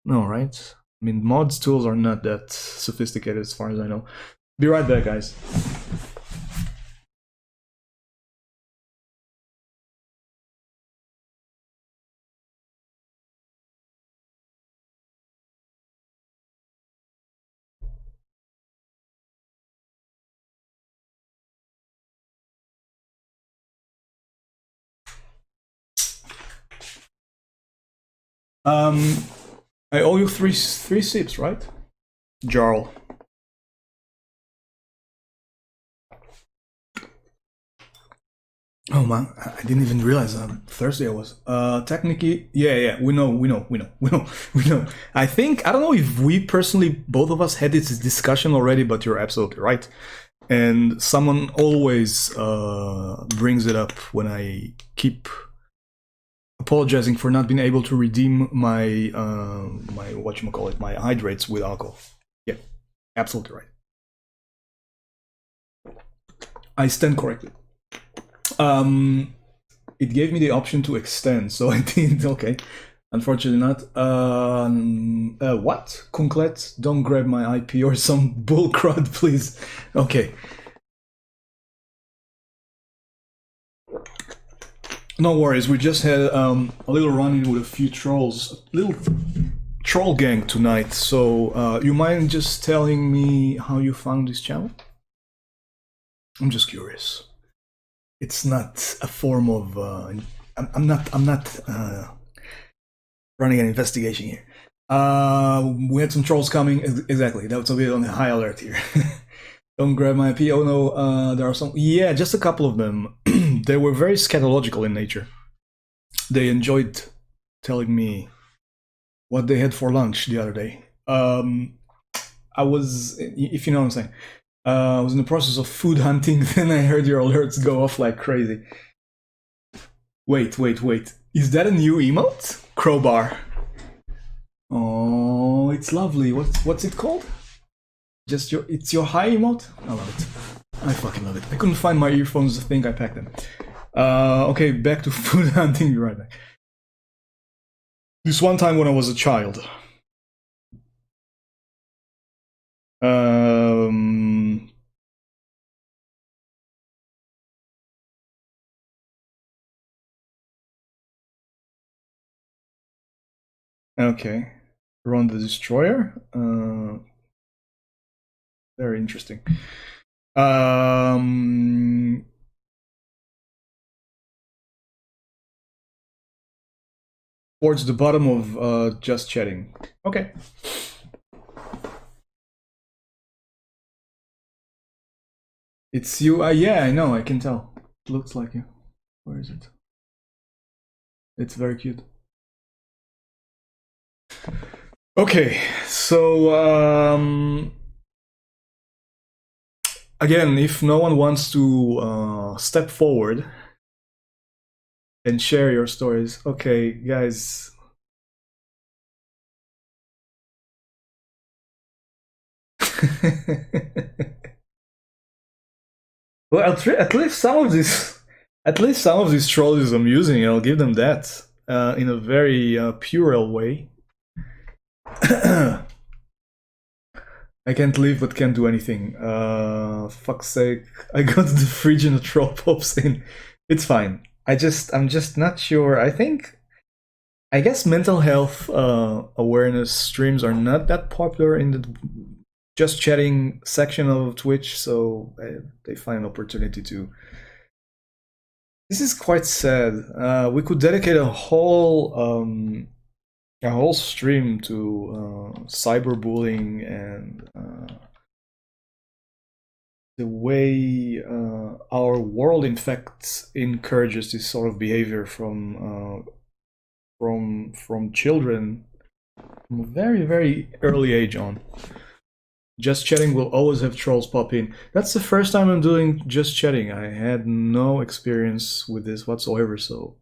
No, right? I mean, mods tools are not that sophisticated as far as I know. Be right back, guys. I owe you three sips, right? Jarl. Oh man, I didn't even realize Thursday I was. Technically, yeah, we know. I don't know if we personally, both of us had this discussion already, but you're absolutely right. And someone always brings it up when I keep apologizing for not being able to redeem my my hydrates with alcohol. Yeah, absolutely right. I stand corrected. It gave me the option to extend, so I did. Okay, unfortunately not. What? Kunklet, don't grab my IP or some bull crud, please. Okay. No worries, we just had a little run-in with a few trolls, little troll gang tonight, so you mind just telling me how you found this channel? I'm just curious. It's not a form of, I'm not running an investigation here. We had some trolls coming, exactly, that was a bit on the high alert here. Don't grab my IP. Oh no, there are some. Yeah, just a couple of them. They were very scatological in nature. They enjoyed telling me what they had for lunch the other day. I was, if you know what I'm saying, I was in the process of food hunting. Then I heard your alerts go off like crazy. Wait. Is that a new emote? Crowbar. Oh, it's lovely. What's it called? It's your high emote? I love it. I fucking love it. I couldn't find my earphones, I think I packed them. Okay, back to food hunting, be right back. This one time when I was a child. Okay. Run the Destroyer. Very interesting. Towards the bottom of just chatting. Okay. It's you. Yeah, I know. I can tell. It looks like you. Where is it? It's very cute. Okay, so again, if no one wants to step forward and share your stories, okay, guys. Well, at least some of this trolls is amusing. I'll give them that in a very puerile way. I can't leave but can't do anything. Fuck's sake. I got the fridge and the troll pops in. It's fine. I'm just not sure. I think I guess mental health awareness streams are not that popular in the just chatting section of Twitch, so they find an opportunity to. This is quite sad. We could dedicate a whole stream to cyberbullying and the way our world, in fact, encourages this sort of behavior from children from a very, very early age on. Just chatting will always have trolls pop in. That's the first time I'm doing just chatting. I had no experience with this whatsoever, so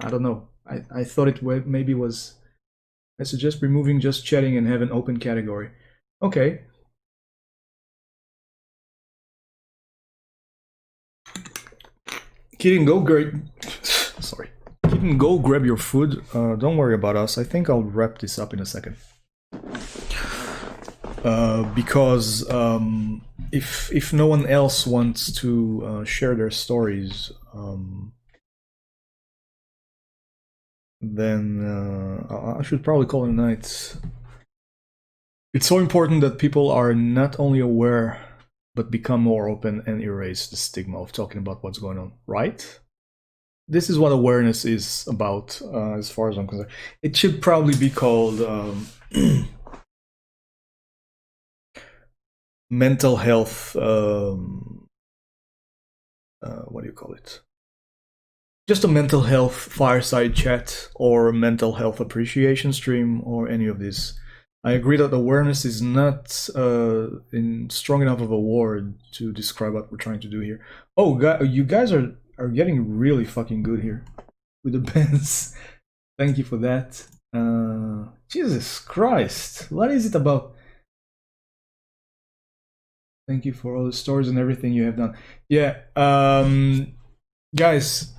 I don't know. I thought it maybe was. I suggest removing just chatting and have an open category. Okay. Keaton, go sorry. Keaton, go grab your food. Don't worry about us. I think I'll wrap this up in a second. Because if no one else wants to share their stories, then I should probably call it a night. It's so important that people are not only aware, but become more open and erase the stigma of talking about what's going on, right? This is what awareness is about, as far as I'm concerned. It should probably be called mental health, what do you call it? Just a mental health fireside chat or mental health appreciation stream or any of this. I agree that awareness is not strong enough of a word to describe what we're trying to do here. Oh, you guys are getting really fucking good here with the bands. Thank you for that. Jesus Christ, what is it about? Thank you for all the stories and everything you have done. Yeah, guys.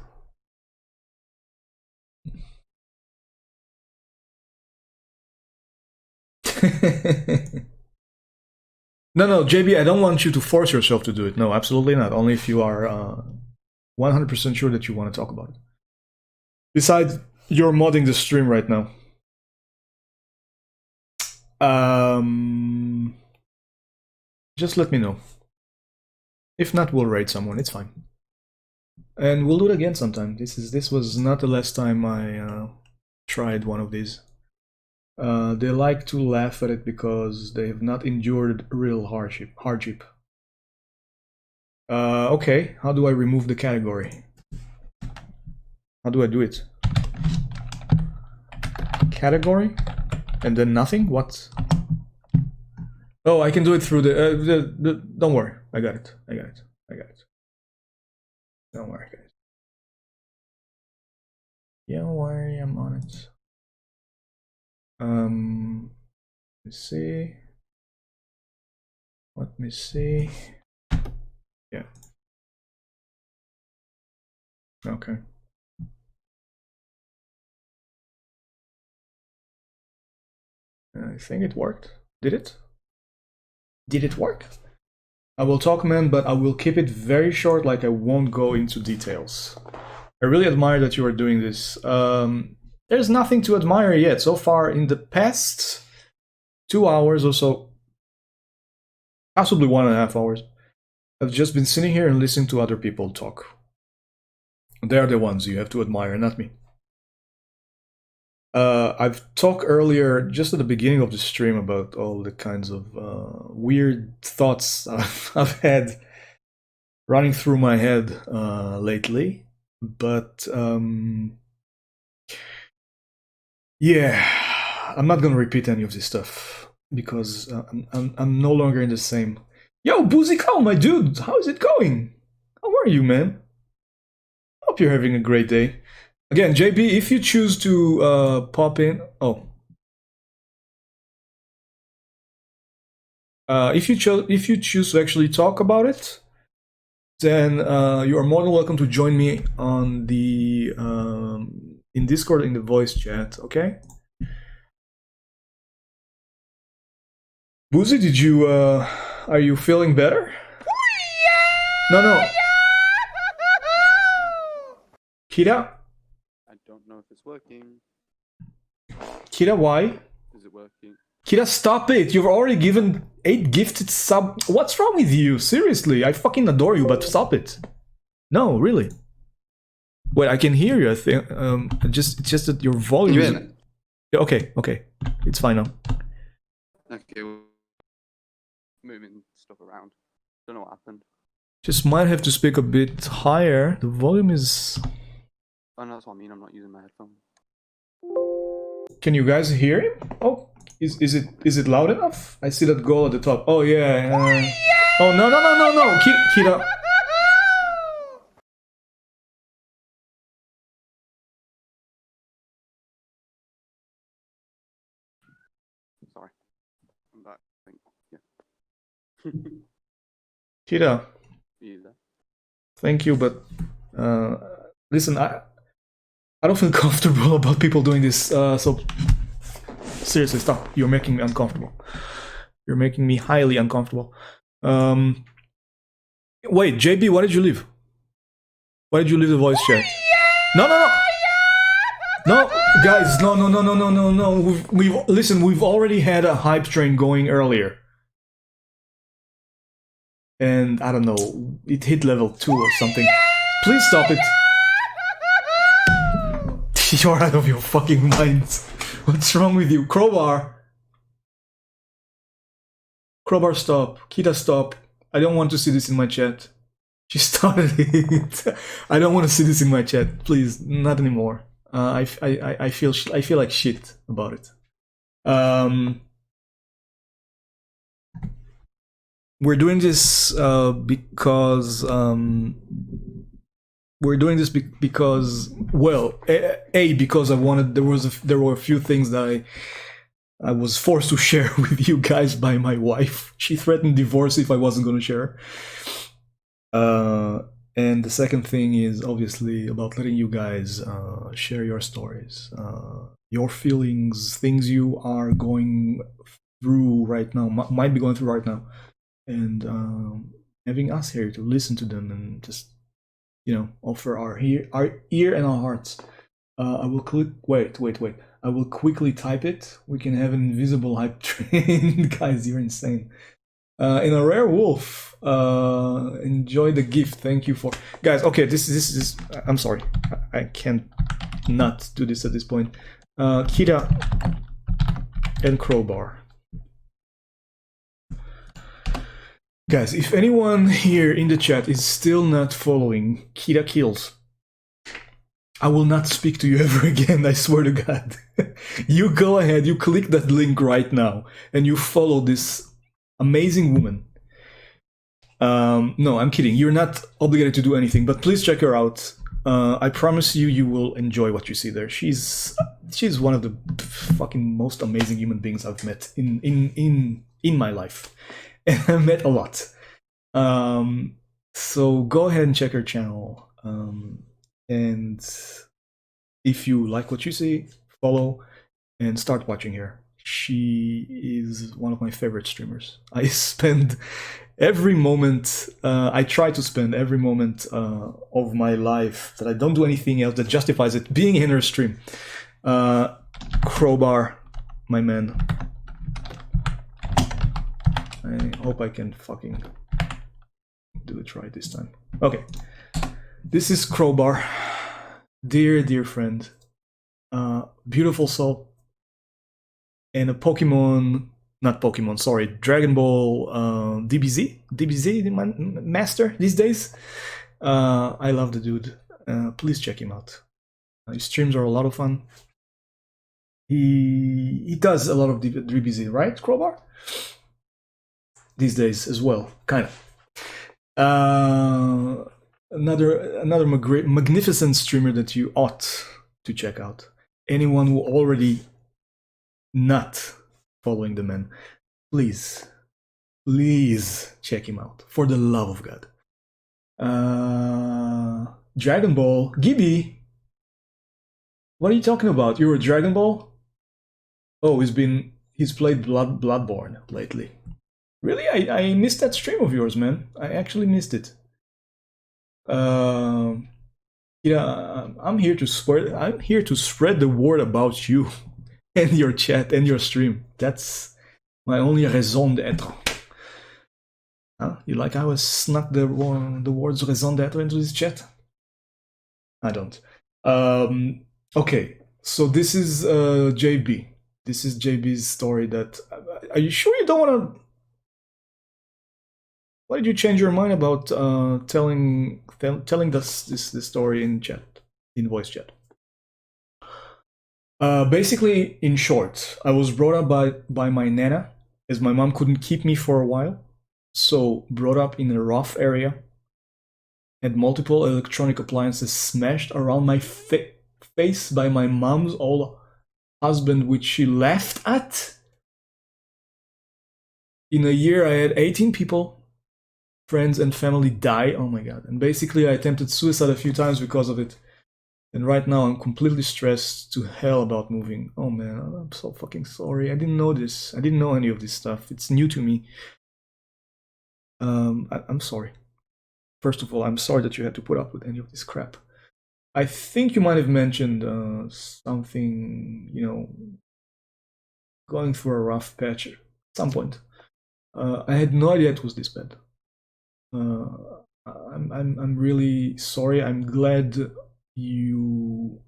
No, JB, I don't want you to force yourself to do it. No, absolutely not. Only if you are 100% sure that you want to talk about it. Besides, you're modding the stream right now. Just let me know. If not, we'll raid someone. It's fine. And we'll do it again sometime. This was not the last time I tried one of these. They like to laugh at it because they have not endured real hardship. Okay, how do I remove the category? How do I do it? Category? And then nothing? What? Oh, I can do it through the don't worry. I got it. Don't worry, guys. Don't worry, I'm on it. Let's see. Let me see. Yeah. Okay. I think it worked. Did it? Did it work? I will talk, man, but I will keep it very short, like I won't go into details. I really admire that you are doing this. There's nothing to admire yet. So far, in the past 2 hours or so, possibly 1.5 hours, I've just been sitting here and listening to other people talk. They're the ones you have to admire, not me. I've talked earlier, just at the beginning of the stream, about all the kinds of weird thoughts I've had running through my head lately. But yeah, I'm not gonna repeat any of this stuff because I'm no longer in the same. Yo, Boozy Cow, my dude, how is it going? How are you, man? Hope you're having a great day. Again, JB, if you choose to pop in, if you choose to actually talk about it, then you are more than welcome to join me on the in Discord in the voice chat. Okay. Boozy, did you are you feeling better? No. Kira? I don't know if it's working. Kira, why? Is it working? Kira, stop it! You've already given 8 gifted sub. What's wrong with you? Seriously, I fucking adore you, but stop it. No, really. Wait, I can hear you. I think it's just that your volume. You is- in it? Yeah, okay, it's fine now. Okay. Moving stuff around. Don't know what happened. Just might have to speak a bit higher. The volume is. Oh no, that's what I mean. I'm not using my headphones. Can you guys hear him? Oh, is it loud enough? I see that goal at the top. Oh yeah. Oh no! Kira. Sorry. I'm back. I think. Yeah. Kira, You there? thank you, but listen, I don't feel comfortable about people doing this. So seriously, stop. You're making me uncomfortable. You're making me highly uncomfortable. Wait, JB, why did you leave? Why did you leave the voice chat? No, guys, no. We've already had a hype train going earlier. And I don't know, it hit level 2 or something. Please stop it. You're out of your fucking minds. What's wrong with you? Crowbar, stop. Kita, stop. I don't want to see this in my chat. She started it. I don't want to see this in my chat. Please, not anymore. I feel like shit about it. We're doing this because well, because I wanted. There were a few things that I was forced to share with you guys by my wife. She threatened divorce if I wasn't going to share. And the second thing is obviously about letting you guys share your stories, your feelings, things you are going through right now, might be going through right now, and having us here to listen to them and just, offer our ear and our hearts. I will click. Wait. I will quickly type it. We can have an invisible hype train. Guys, you're insane. In a rare wolf, enjoy the gift. Thank you for guys. Okay, this is. I'm sorry, I can't not do this at this point. Kira and Crowbar. Guys, if anyone here in the chat is still not following Kira Kills, I will not speak to you ever again, I swear to God. You go ahead, you click that link right now, and you follow this amazing woman. No, I'm kidding. You're not obligated to do anything, but please check her out. I promise you will enjoy what you see there. She's one of the fucking most amazing human beings I've met in my life. And I met a lot. So go ahead and check her channel. And if you like what you see, follow and start watching her. She is one of my favorite streamers. I spend every moment, I try to spend every moment of my life that I don't do anything else that justifies it being in her stream. Crowbar, my man. I hope I can fucking do it right this time. Okay. This is Crowbar. Dear friend. Beautiful soul. And a Dragon Ball DBZ master these days. I love the dude. Please check him out. His streams are a lot of fun. He does a lot of DBZ, right, Crowbar? These days as well, kind of. Another magnificent streamer that you ought to check out. Anyone who already not following the man, please check him out, for the love of God. Dragon Ball, Gibby, what are you talking about? You're a Dragon Ball? Oh, he's played Bloodborne lately. Really? I missed that stream of yours, man. I actually missed it. I'm here to spread the word about you. and your chat and your stream. That's my only raison d'être. Huh? You like how I snuck the words raison d'être into this chat? I don't. Okay, so this is JB. This is JB's story. That are you sure you don't want to? Why did you change your mind about telling us this story in chat, in voice chat? Basically, in short, I was brought up by my nana, as my mom couldn't keep me for a while, so brought up in a rough area. Had multiple electronic appliances smashed around my face by my mom's old husband, which she laughed at. In a year, I had 18 people, friends and family die. Oh my god. And basically, I attempted suicide a few times because of it. And right now, I'm completely stressed to hell about moving. Oh man, I'm so fucking sorry. I didn't know this. I didn't know any of this stuff. It's new to me. I'm sorry. First of all, I'm sorry that you had to put up with any of this crap. I think you might have mentioned something, you know, going through a rough patch at some point. I had no idea it was this bad. I'm really sorry. I'm glad you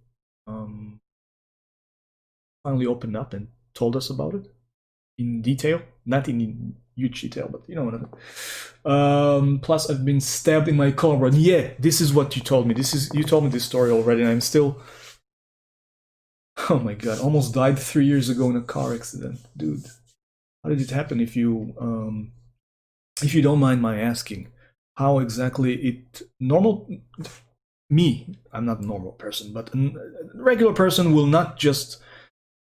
finally opened up and told us about it in detail, not in huge detail, but you know what I mean. Plus, I've been stabbed in my collarbone. Yeah, this is what you told me. You told me this story already, and I'm still. Oh my god! Almost died 3 years ago in a car accident, dude. How did it happen? If you don't mind my asking, how exactly it normal? Me, I'm not a normal person, but a regular person will not just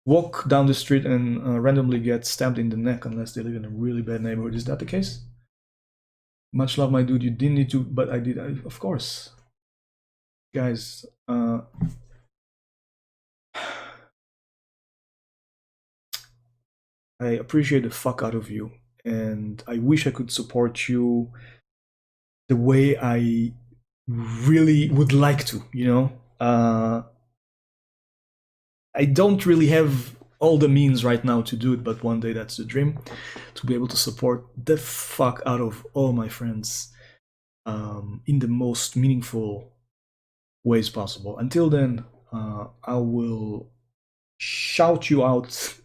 walk down the street and randomly get stabbed in the neck unless they live in a really bad neighborhood. Is that the case? Much love, my dude. You didn't need to, but I did. Of course. Guys, I appreciate the fuck out of you, and I wish I could support you the way I really would like to, you know? I don't really have all the means right now to do it, but one day that's the dream, to be able to support the fuck out of all my friends in the most meaningful ways possible. Until then, I will shout you out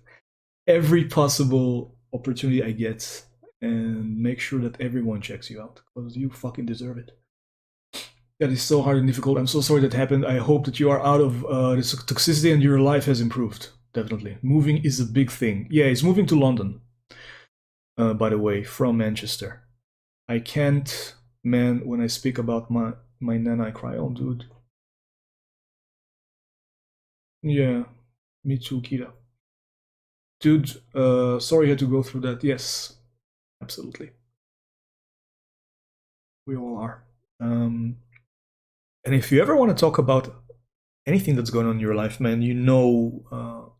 every possible opportunity I get and make sure that everyone checks you out, because you fucking deserve it. That is so hard and difficult. I'm so sorry that happened. I hope that you are out of this toxicity and your life has improved. Definitely. Moving is a big thing. Yeah, he's moving to London, by the way, from Manchester. I can't, man, when I speak about my nana, I cry. Oh, dude. Yeah, me too, Kira. Dude, sorry you had to go through that. Yes, absolutely. We all are. And if you ever want to talk about anything that's going on in your life, man, you know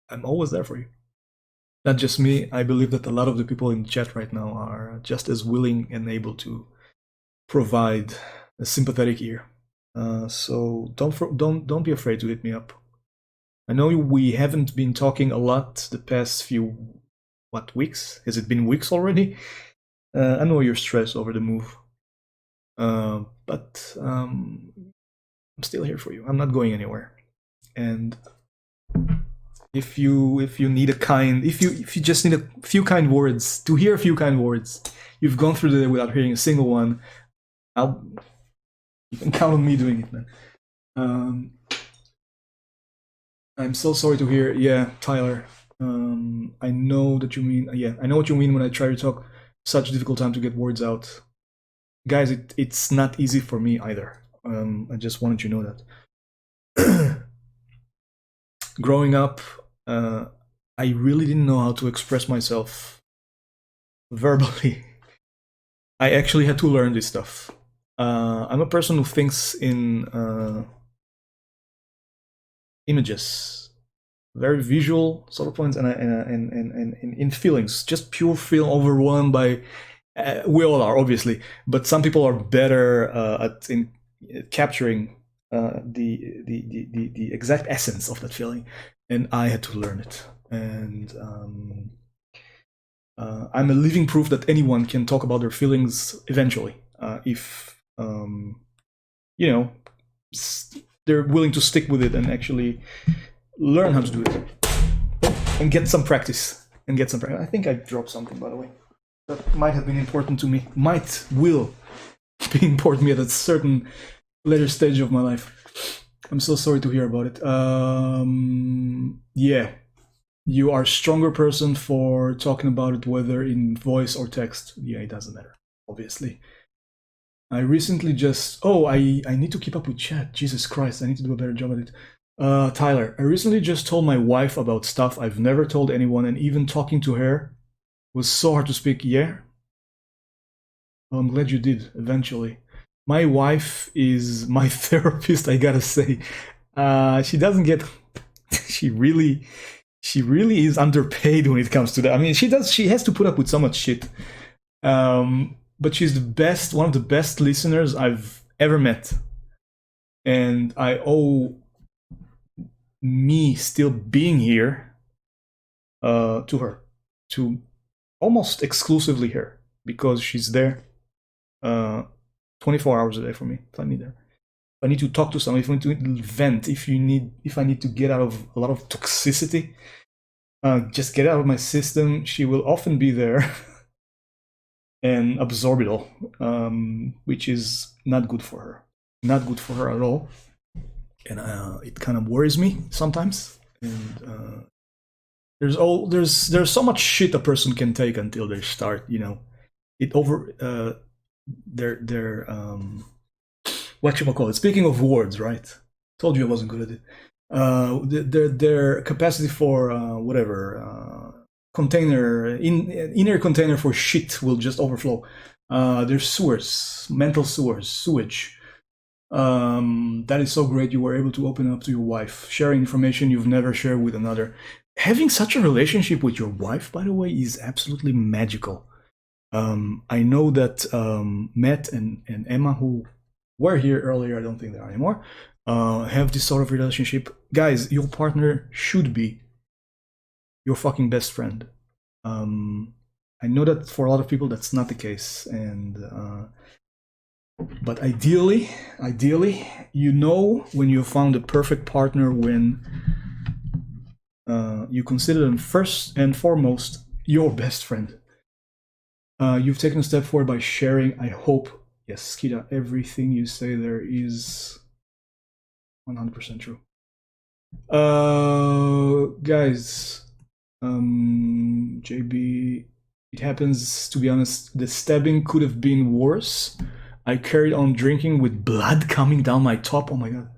I'm always there for you. Not just me. I believe that a lot of the people in the chat right now are just as willing and able to provide a sympathetic ear. So don't be afraid to hit me up. I know we haven't been talking a lot the past few weeks? Has it been weeks already? I know you're stressed over the move. But I'm still here for you. I'm not going anywhere. And if you need if you just need a few kind words, to hear a few kind words, you've gone through the day without hearing a single one, you can count on me doing it, man. I'm so sorry to hear. Yeah, Tyler. I know that you mean. Yeah, I know what you mean when I try to talk. Such a difficult time to get words out. Guys, it's not easy for me either. I just wanted you to know that. Growing up, I really didn't know how to express myself verbally. I actually had to learn this stuff. I'm a person who thinks in images, very visual sort of points, and in feelings, just pure feel overwhelmed by. We all are, obviously, but some people are better at capturing the exact essence of that feeling, and I had to learn it. And I'm a living proof that anyone can talk about their feelings eventually, if they're willing to stick with it and actually learn how to do it and get some practice. I think I dropped something, by the way, that might have been important to me. Will be important to me at a certain later stage of my life. I'm so sorry to hear about it. Yeah, you are a stronger person for talking about it, whether in voice or text. Yeah, it doesn't matter, obviously. I recently just... Oh, I need to keep up with chat. Jesus Christ, I need to do a better job at it. Tyler, I recently just told my wife about stuff I've never told anyone, and even talking to her was so hard to speak. Yeah? Well, I'm glad you did, eventually. My wife is my therapist, I gotta say. She doesn't get... She really is underpaid when it comes to that. I mean, she has to put up with so much shit. But she's one of the best listeners I've ever met. And I owe me still being here to her, to almost exclusively her, because she's there 24 hours a day for me if I need her. If I need to talk to someone, if I need to vent, if I need to get out of a lot of toxicity, just get out of my system, she will often be there and absorb it all, which is not good for her. Not good for her at all. And it kind of worries me sometimes. And there's so much shit a person can take until they start, whatchamacallit, speaking of words, right? Told you I wasn't good at it. Their capacity for inner container for shit will just overflow. There's sewers, mental sewers, sewage. That is so great you were able to open up to your wife, sharing information you've never shared with another. Having such a relationship with your wife, by the way, is absolutely magical. I know that Matt and Emma, who were here earlier, I don't think they are anymore, have this sort of relationship. Guys, your partner should be your fucking best friend. I know that for a lot of people that's not the case, but ideally, when you found the perfect partner when you consider them first and foremost your best friend. You've taken a step forward by sharing. I hope, yes, Skida, everything you say there is 100% true. Guys, JB, it happens, to be honest, the stabbing could have been worse. I carried on drinking with blood coming down my top. Oh my god.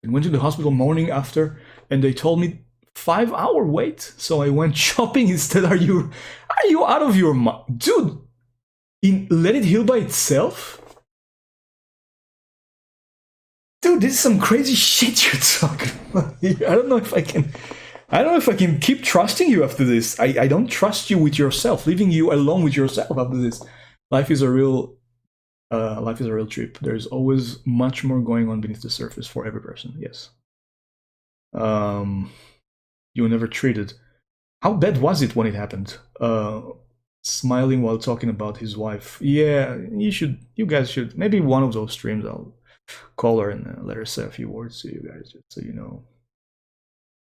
I went to the hospital morning after, and they told me 5-hour wait. So I went shopping instead. Are you out of your mind? Dude, let it heal by itself? Dude, this is some crazy shit you're talking about. I don't know if I can keep trusting you after this. I don't trust you with yourself, leaving you alone with yourself after this. Life is a real trip. There's always much more going on beneath the surface for every person. Yes. You were never treated. How bad was it when it happened? Smiling while talking about his wife. Yeah, you guys should. Maybe one of those streams I'll call her and let her say a few words to you guys, just so you know.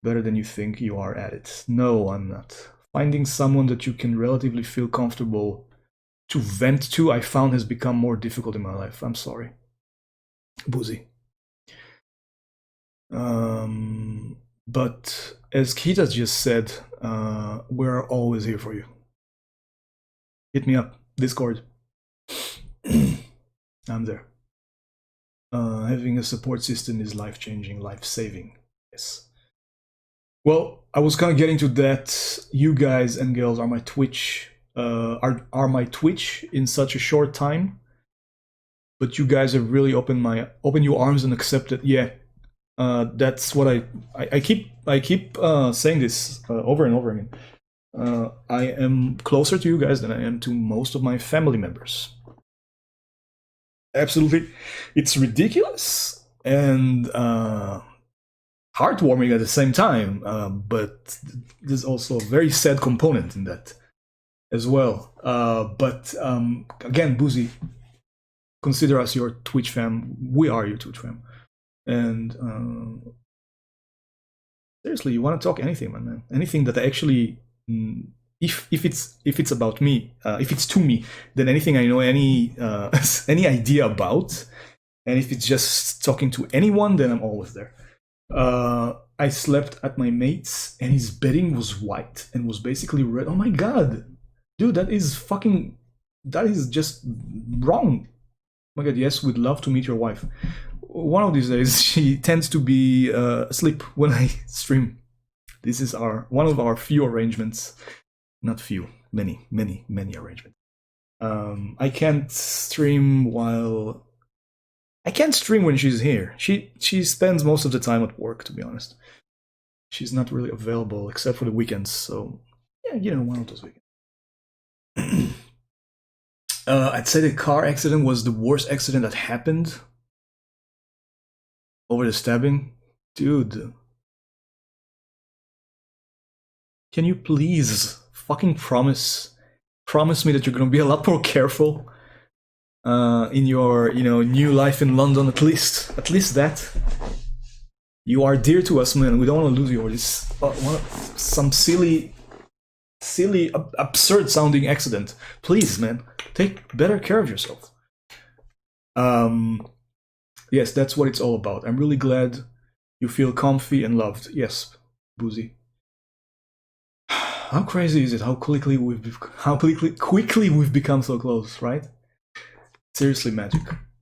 Better than you think you are at it. No, I'm not. Finding someone that you can relatively feel comfortable to vent to, I found, has become more difficult in my life. I'm sorry. Boozy. But as Kita just said, we're always here for you. Hit me up. Discord. I'm there. Having a support system is life-changing, life-saving. Yes. Well, I was kind of getting to that. You guys and girls are my Twitch. Are my Twitch in such a short time, but you guys have really opened your arms and accepted. Yeah, that's what I keep saying this over and over again. I am closer to you guys than I am to most of my family members. absolutely. It's ridiculous and heartwarming at the same time, but there's also a very sad component in that as well. But again, Boozy, consider us your Twitch fam. We are your Twitch fam. And seriously, you want to talk anything, man? Anything that I actually, if it's about me, if it's to me, then anything I know any idea about, and if it's just talking to anyone, then I'm always there. I slept at my mate's, and his bedding was white and was basically red. Oh my god, dude, that is just wrong. Oh my god, yes, we'd love to meet your wife. One of these days, she tends to be asleep when I stream. This is one of our few arrangements. Not few, many arrangements. I can't stream when she's here. She spends most of the time at work, to be honest. She's not really available except for the weekends. So yeah, one of those weekends. I'd say the car accident was the worst accident that happened. Over the stabbing? Dude. Can you please fucking promise me that you're gonna be a lot more careful in your, new life in London, at least that. You are dear to us, man. We don't want to lose you over this some silly, absurd sounding accident. Please, man, take better care of yourself. Yes, that's what it's all about. I'm really glad you feel comfy and loved. Yes, Boozy. How crazy is it? How quickly we've become so close, right? Seriously, magic.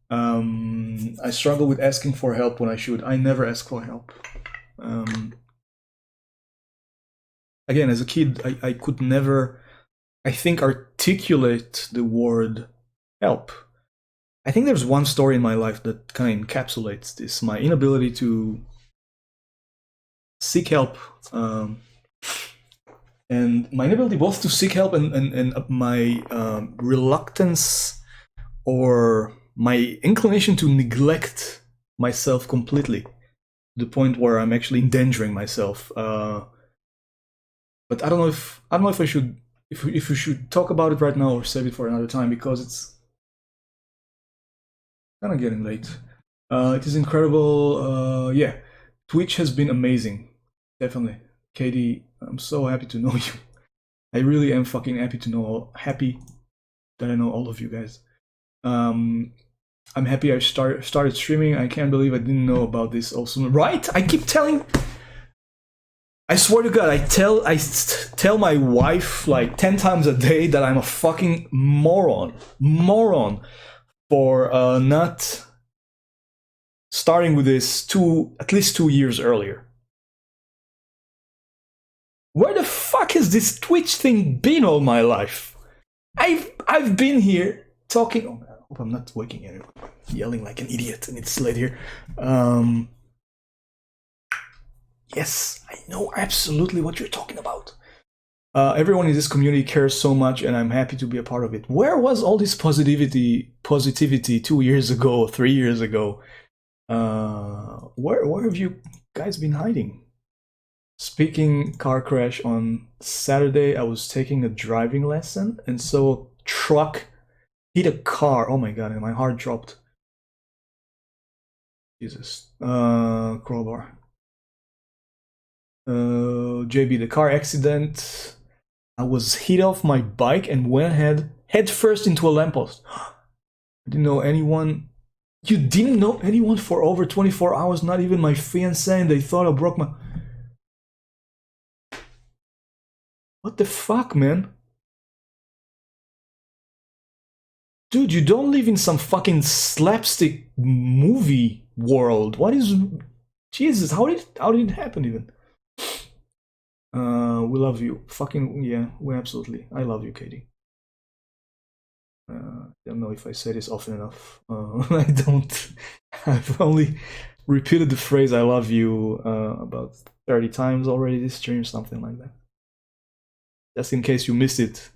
I struggle with asking for help when I should. I never ask for help. Again, as a kid, I could never, I think, articulate the word help. I think there's one story in my life that kind of encapsulates this, my inability to seek help, and my inability both to seek help and my reluctance or my inclination to neglect myself completely, to the point where I'm actually endangering myself. But I don't know if I should, if we should talk about it right now or save it for another time, because it's kind of getting late. It is incredible. Yeah, Twitch has been amazing. Definitely. Katie, I'm so happy to know you. I really am fucking happy that I know all of you guys. I'm happy I started streaming. I can't believe I didn't know about this also. Right? I keep telling... I swear to God, I tell my wife like 10 times a day that I'm a fucking moron for not starting with this at least 2 years earlier. Where the fuck has this Twitch thing been all my life? I've been here talking. Oh, I hope I'm not waking anyone, yelling like an idiot, and it's late here. Yes, I know absolutely what you're talking about. Everyone in this community cares so much, and I'm happy to be a part of it. Where was all this positivity 2 years ago, 3 years ago? Where have you guys been hiding? Speaking car crash on Saturday, I was taking a driving lesson, and so a truck hit a car. Oh my god, and my heart dropped. Jesus. Crowbar. JB, the car accident. I was hit off my bike and went head first into a lamppost. I didn't know anyone. You didn't know anyone for over 24 hours, not even my fiancé, and they thought I broke my... What the fuck, man? Dude, you don't live in some fucking slapstick movie world. What is... Jesus, how did it happen even? We love you. Fucking, yeah, we absolutely. I love you, Katie. I don't know if I say this often enough. I don't. I've only repeated the phrase I love you about 30 times already this stream, something like that. Just in case you missed it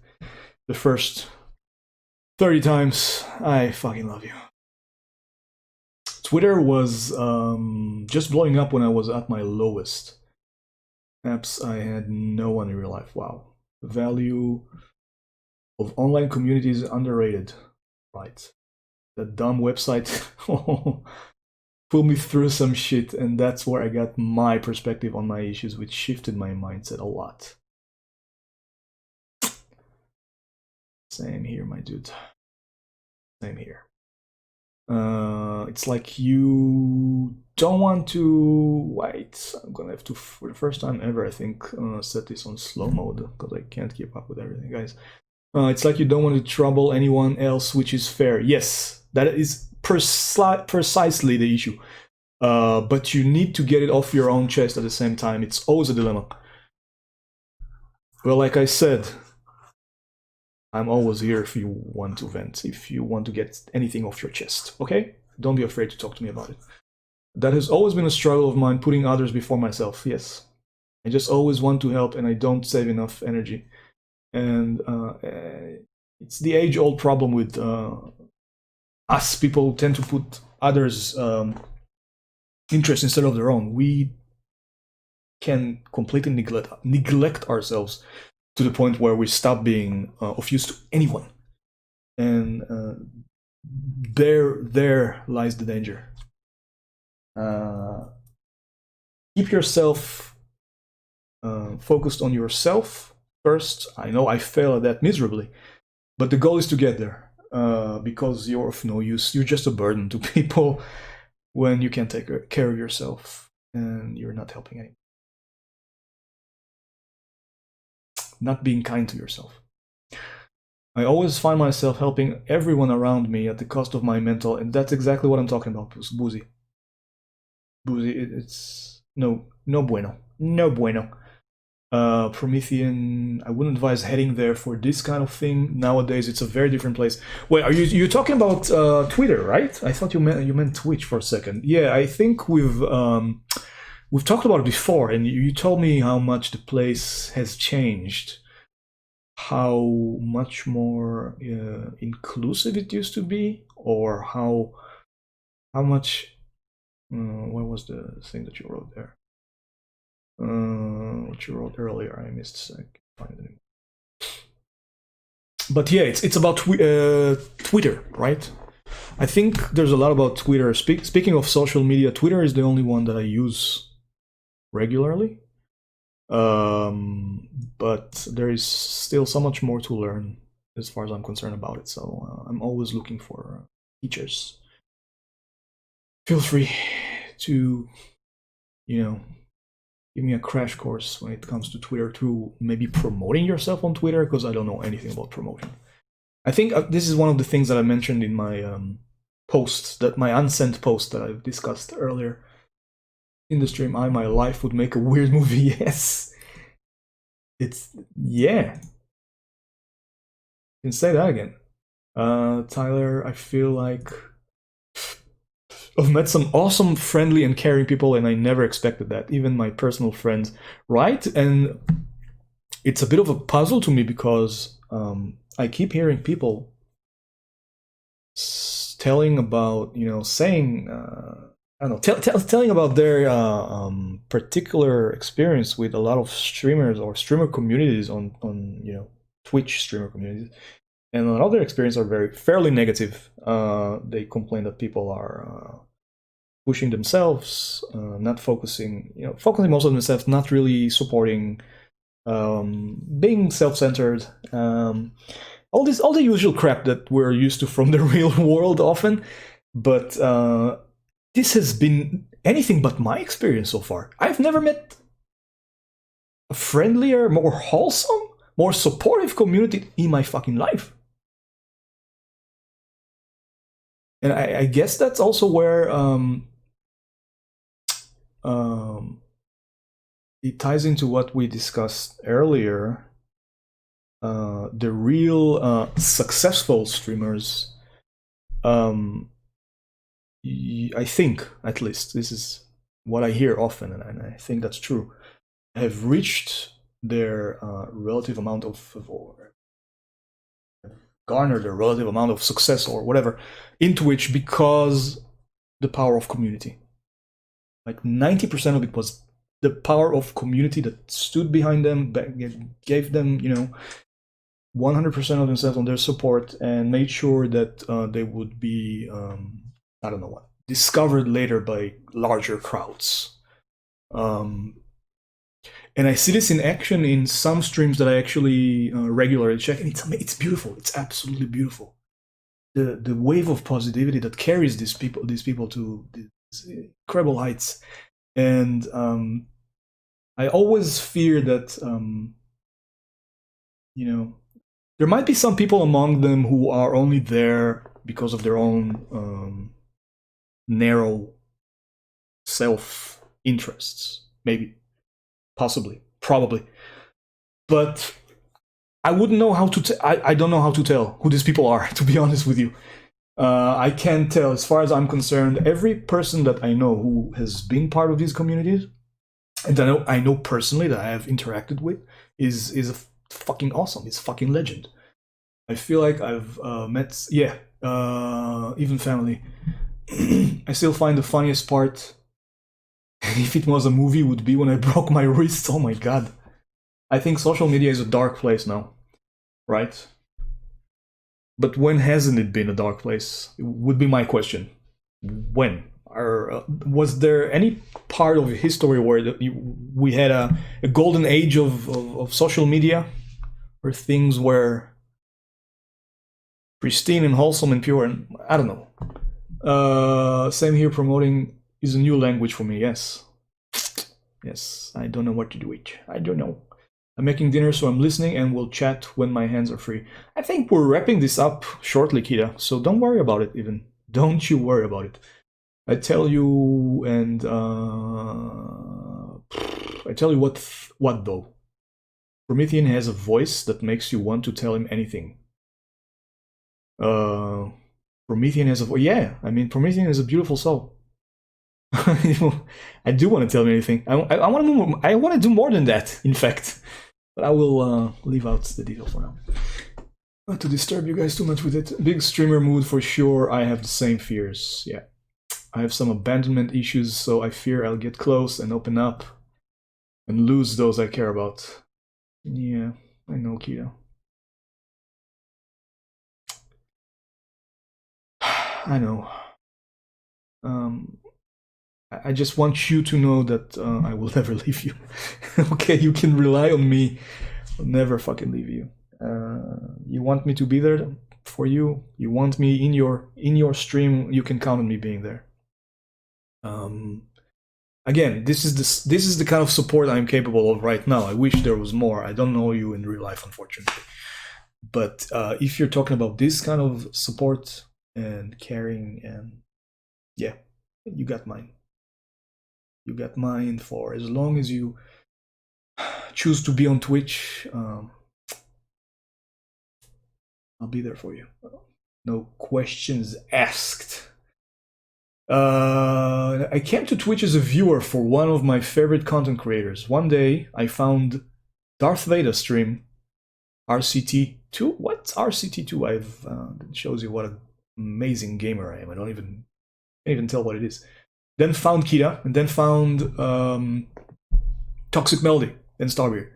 the first 30 times, I fucking love you. Twitter was just blowing up when I was at my lowest. Apps I had no one in real life. Wow. The value of online communities is underrated. Right. That dumb website pulled me through some shit, and that's where I got my perspective on my issues, which shifted my mindset a lot. Same here, my dude. Same here. It's like you don't want to wait. I'm gonna have to, for the first time ever, I think, set this on slow mode because I can't keep up with everything, guys. It's like you don't want to trouble anyone else, which is fair. Yes, that is precisely the issue. But you need to get it off your own chest at the same time. It's always a dilemma. Well, like I said, I'm always here if you want to vent, if you want to get anything off your chest, okay? Don't be afraid to talk to me about it. That has always been a struggle of mine, putting others before myself, yes. I just always want to help and I don't save enough energy. And it's the age-old problem with us. People tend to put others' interests instead of their own. We can completely neglect ourselves to the point where we stop being of use to anyone. And there lies the danger. Keep yourself focused on yourself first. I know I fail at that miserably, but the goal is to get there, because you're of no use. You're just a burden to people when you can't take care of yourself and you're not helping anyone. Not being kind to yourself. I always find myself helping everyone around me at the cost of my mental, and that's exactly what I'm talking about, Boozy. Boozy, it's no bueno. No bueno. Promethean, I wouldn't advise heading there for this kind of thing. Nowadays, it's a very different place. Wait, are you talking about Twitter, right? I thought you meant Twitch for a second. Yeah, I think we've talked about it before, and you told me how much the place has changed, how much more inclusive it used to be, or how much. What was the thing that you wrote there? What you wrote earlier, I missed. I can't find it anymore. But yeah, it's about Twitter, right? I think there's a lot about Twitter. Speaking of social media, Twitter is the only one that I use regularly. But there is still so much more to learn as far as I'm concerned about it. So I'm always looking for teachers. Feel free to, give me a crash course when it comes to Twitter, to maybe promoting yourself on Twitter, because I don't know anything about promoting. I think this is one of the things that I mentioned in my post, that my unsent post that I've discussed earlier in the stream. My life would make a weird movie. Yes, yeah. You can say that again. Tyler, I feel like I've met some awesome, friendly, and caring people, and I never expected that. Even my personal friends, right? And it's a bit of a puzzle to me because I keep hearing people telling about, saying, I don't know, telling about their particular experience with a lot of streamers or streamer communities on Twitch streamer communities. And a lot of their experience are fairly negative. They complain that people are pushing themselves, not focusing most of themselves, not really supporting, being self-centered, all the usual crap that we're used to from the real world often. But this has been anything but my experience so far. I've never met a friendlier, more wholesome, more supportive community in my fucking life. And I guess that's also where it ties into what we discussed earlier. The real successful streamers, I think, at least, this is what I hear often, and I think that's true, have reached their relative amount of, or garnered a relative amount of success or whatever in Twitch because the power of community. Like 90% of it was the power of community that stood behind them, gave them, 100% of themselves on their support, and made sure that they would be, I don't know what, discovered later by larger crowds. And I see this in action in some streams that I actually regularly check, and it's beautiful. It's absolutely beautiful. The wave of positivity that carries these people to these incredible heights. And I always fear that there might be some people among them who are only there because of their own narrow self-interests. Maybe, possibly, probably. But I wouldn't know how to. I don't know how to tell who these people are. To be honest with you, I can't tell. As far as I'm concerned, every person that I know who has been part of these communities, and that I know personally, that I have interacted with, is a fucking awesome. It's fucking legend. I feel like I've met, even family. I still find the funniest part, if it was a movie, would be when I broke my wrist. Oh my god. I think social media is a dark place now, right? But when hasn't it been a dark place? It would be my question. When? Was there any part of history where we had a golden age of social media, where things were pristine and wholesome and pure? And I don't know. Same here, promoting is a new language for me, yes. Yes, I don't know what to do with. I don't know. I'm making dinner, so I'm listening, and we'll chat when my hands are free. I think we're wrapping this up shortly, Kita, so don't worry about it even. Don't you worry about it. I tell you, and I tell you what though. Promethean has a voice that makes you want to tell him anything. Promethean has a voice. Yeah, I mean, Promethean is a beautiful soul. I do want to tell him anything. I want to do more than that, in fact. But I will leave out the detail for now. Not to disturb you guys too much with it. Big streamer mood for sure. I have the same fears. Yeah. I have some abandonment issues, so I fear I'll get close and open up and lose those I care about. Yeah, I know, Kita. I know. I just want you to know that I will never leave you. Okay, you can rely on me. I'll never fucking leave you. You want me to be there for you. You want me in your stream. You can count on me being there. Again, this is the kind of support I'm capable of right now. I wish there was more. I don't know you in real life, unfortunately. But if you're talking about this kind of support and caring, and yeah, you got mine. You got mine for as long as you choose to be on Twitch. I'll be there for you. No questions asked. I came to Twitch as a viewer for one of my favorite content creators. One day I found Darth Vader stream RCT2. What's RCT2? It shows you what an amazing gamer I am. I can't even tell what it is. Then found Kita, and then found Toxic Melody and Starbeard,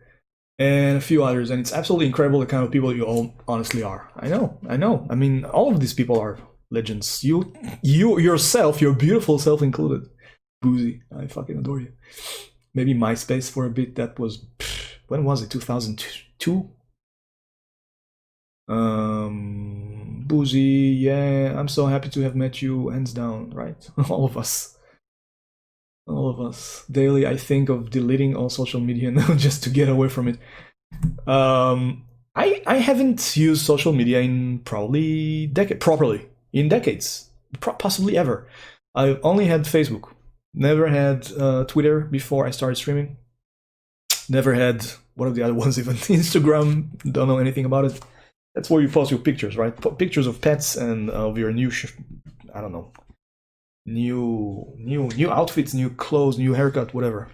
and a few others. And it's absolutely incredible the kind of people you all honestly are. I know. I mean, all of these people are legends. You yourself, your beautiful self included. Boozy, I fucking adore you. Maybe MySpace for a bit. That was, when was it? 2002? Boozy, yeah. I'm so happy to have met you, hands down, right? All of us. Daily, I think of deleting all social media now just to get away from it. I haven't used social media in probably decades, possibly ever. I've only had Facebook. Never had Twitter before I started streaming. Never had, what are the other ones even? Instagram, don't know anything about it. That's where you post your pictures, right? Pictures of pets and of your new, I don't know, new outfits, new clothes, new haircut, whatever.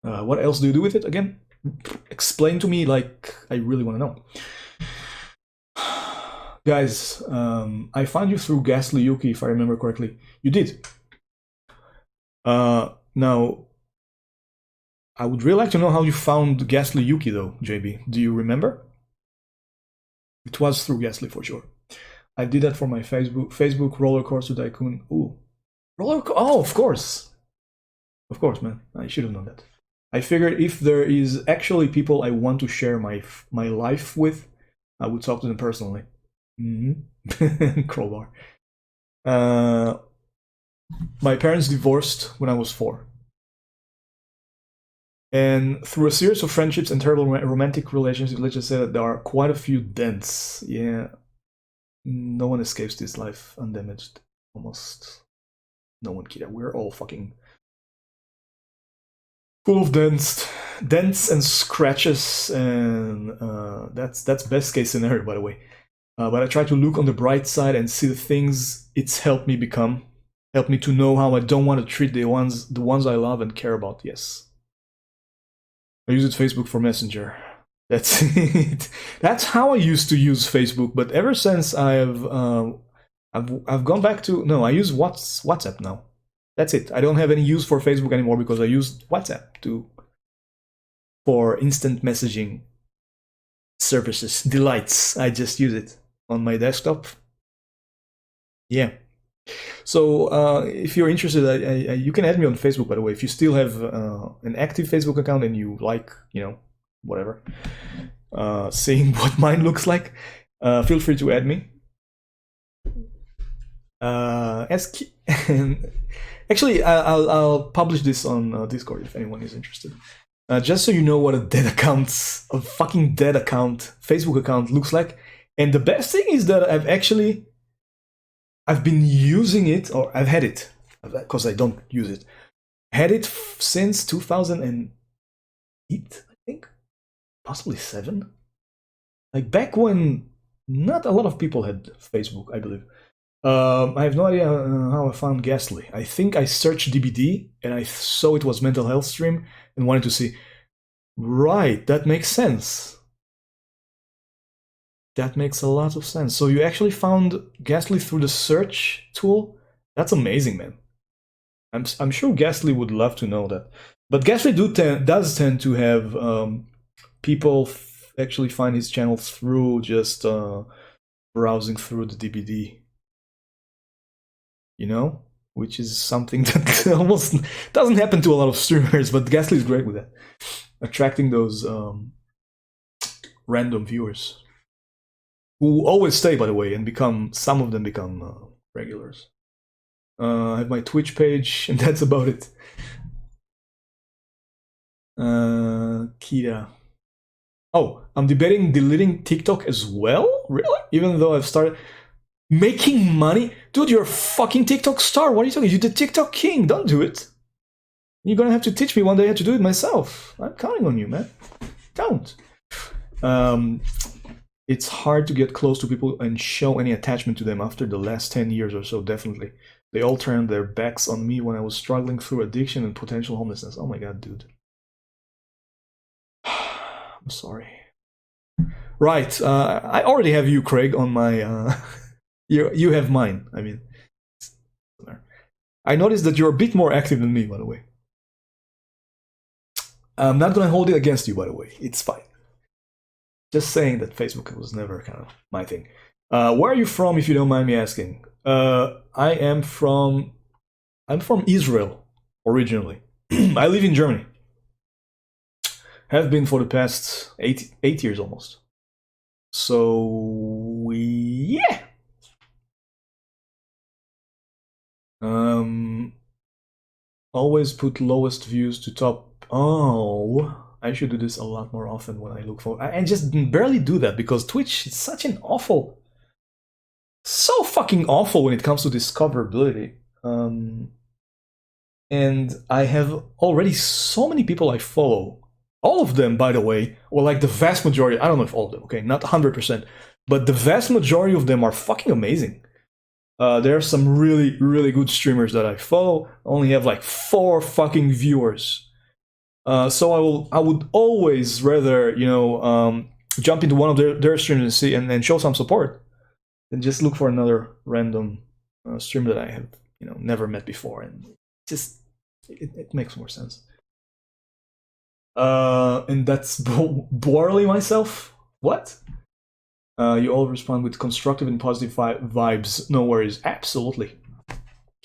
What else do you do with it again? Explain to me, like, I really want to know. Guys, I found you through Ghastly Yuki, if I remember correctly. You did. Now, I would really like to know how you found Ghastly Yuki, though, JB. Do you remember? It was through Ghastly for sure. I did that for my Facebook Roller Coaster Tycoon. Ooh, oh, of course, man. I should have known that. I figured if there is actually people I want to share my life with, I would talk to them personally. Crowbar. My parents divorced when I was 4. And through a series of friendships and terrible romantic relationships, let's just say that there are quite a few dents. Yeah, no one escapes this life undamaged. Almost no one, Kira. We're all fucking full of dents and scratches, and that's best case scenario, by the way. But I try to look on the bright side and see the things it's helped me become, helped me to know how I don't want to treat the ones I love and care about. Yes. I use Facebook for Messenger. That's it. That's how I used to use Facebook, but ever since I've gone back to no, I use WhatsApp now. That's it. I don't have any use for Facebook anymore because I use WhatsApp for instant messaging services, delights. I just use it on my desktop. Yeah. So if you're interested, you can add me on Facebook, by the way. If you still have an active Facebook account and you like, whatever, seeing what mine looks like, feel free to add me. Actually, I'll publish this on Discord if anyone is interested. Just so you know what a fucking dead account, Facebook account looks like. And the best thing is that I've been using it, or I've had it, because I don't use it. Had it since 2008, I think, possibly 7. Like back when not a lot of people had Facebook, I believe. I have no idea how I found Ghastly. I think I searched DBD and I saw it was mental health stream and wanted to see. Right, that makes sense. That makes a lot of sense. So you actually found Ghastly through the search tool? That's amazing, man. I'm sure Ghastly would love to know that. But Ghastly does tend to have people actually find his channel through just browsing through the DBD. Which is something that almost doesn't happen to a lot of streamers, but Ghastly is great with that. Attracting those random viewers. Who always stay, by the way, and some of them become regulars. I have my Twitch page, and that's about it. Kira. Oh, I'm debating deleting TikTok as well? Really? Even though I've started making money? Dude, you're a fucking TikTok star. What are you talking? You're the TikTok king. Don't do it. You're gonna have to teach me one day how to do it myself. I'm counting on you, man. Don't. It's hard to get close to people and show any attachment to them after the last 10 years or so, definitely. They all turned their backs on me when I was struggling through addiction and potential homelessness. Oh my god, dude. I'm sorry. Right, I already have you, Craig, on my... You have mine, I mean. I noticed that you're a bit more active than me, by the way. I'm not gonna hold it against you, by the way. It's fine. Just saying that Facebook was never kind of my thing. Where are you from, if you don't mind me asking? I'm from Israel, originally. I live in Germany. Have been for the past 8 years almost. So, yeah. Always put lowest views to top. Oh, I should do this a lot more often when I look for. I just barely do that because Twitch is such an awful, so fucking awful when it comes to discoverability. And I have already so many people I follow. All of them, by the way, or like the vast majority. I don't know if all of them. Okay, not 100%, but the vast majority of them are fucking amazing. There are some really, really good streamers that I follow. I only have like 4 fucking viewers. So I would always rather, jump into one of their streams and see and show some support. then just look for another random streamer that I have, never met before, and just it makes more sense. And that's Borley myself. What? You all respond with constructive and positive vibes. No worries. Absolutely.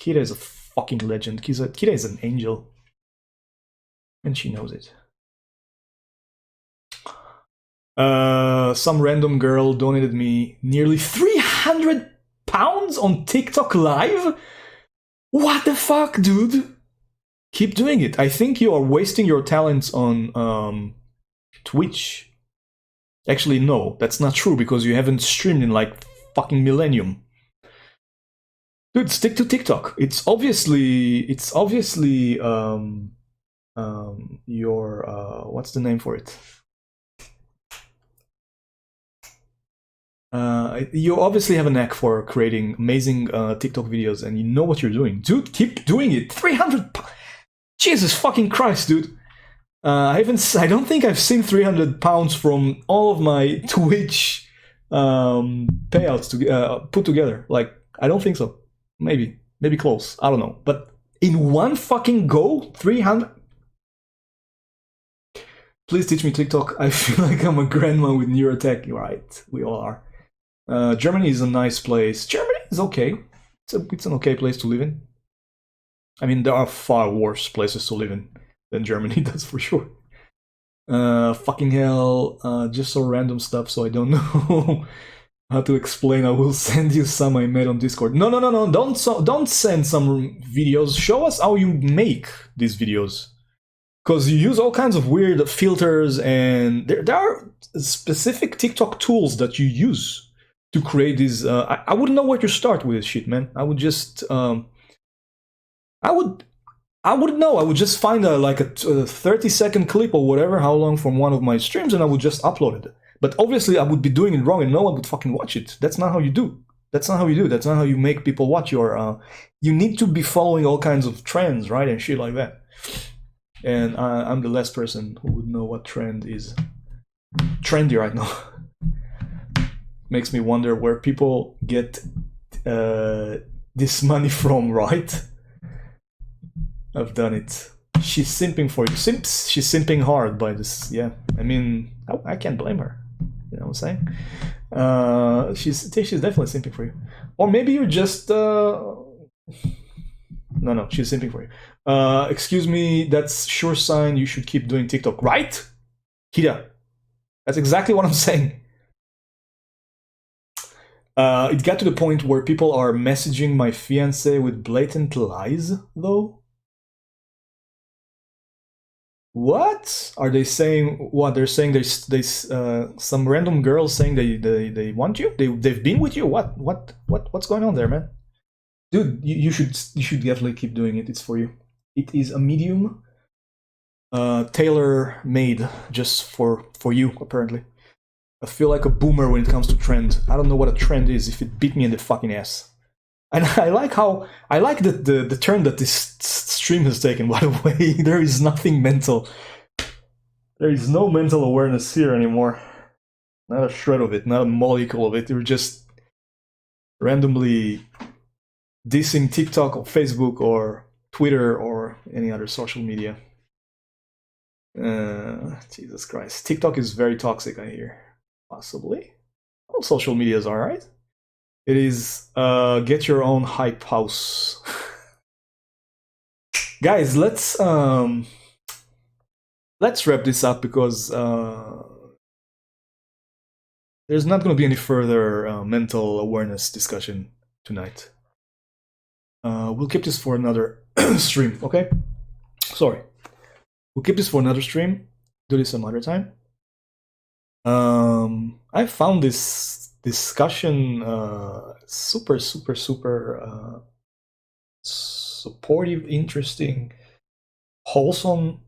Kira is a fucking legend. Kira is an angel. And she knows it. Some random girl donated me nearly £300 on TikTok Live? What the fuck, dude? Keep doing it. I think you are wasting your talents on Twitch. Actually, no, that's not true because you haven't streamed in like fucking millennium. Dude, stick to TikTok. It's obviously your what's the name for it? You obviously have a knack for creating amazing TikTok videos, and you know what you're doing. Dude, keep doing it. 300. Jesus fucking Christ, dude. I don't think I've seen £300 from all of my Twitch payouts put together. Like, I don't think so. Maybe close. I don't know. But in one fucking go, 300. Please teach me TikTok. I feel like I'm a grandma with neurotech. Right, we all are. Germany is a nice place. Germany is okay. It's an okay place to live in. I mean, there are far worse places to live in than Germany, that's for sure. Fucking hell, just so random stuff, so I don't know how to explain. I will send you some I made on Discord. No, don't send some videos. Show us how you make these videos. Because you use all kinds of weird filters, and there are specific TikTok tools that you use to create these. I wouldn't know where to start with this shit, man. I would just... I wouldn't know. I would just find a 30-second clip or whatever, how long, from one of my streams, and I would just upload it. But obviously I would be doing it wrong and no one would fucking watch it. That's not how you do. That's not how you do. That's not how you make people watch your... you need to be following all kinds of trends, right? And shit like that. And I'm the last person who would know what trend is trendy right now. Makes me wonder where people get this money from, right? I've done it. She's simping for you. She's simping hard by this. Yeah, I mean, I can't blame her. You know what I'm saying? She's definitely simping for you. Or maybe you're just... No, she's simping for you. Excuse me, that's sure sign you should keep doing TikTok. Right? Kira, that's exactly what I'm saying. It got to the point where people are messaging my fiancé with blatant lies, though. What are they saying? What they're saying? There's some random girls saying they want you. They've been with you. What's going on there, man? Dude, you should definitely keep doing it. It's for you. It is a medium, tailor made just for you. Apparently, I feel like a boomer when it comes to trend. I don't know what a trend is. If it beat me in the fucking ass. And I like the turn that this stream has taken, by the way. There is nothing mental. There is no mental awareness here anymore. Not a shred of it, not a molecule of it. You're just randomly dissing TikTok or Facebook or Twitter or any other social media. Jesus Christ. TikTok is very toxic, I hear. Possibly. All social medias are, right? It is get your own hype house. Guys, let's wrap this up because there's not going to be any further mental awareness discussion tonight. We'll keep this for another stream, okay? Sorry. We'll keep this for another stream. Do this some other time. I found this discussion super supportive, interesting, wholesome.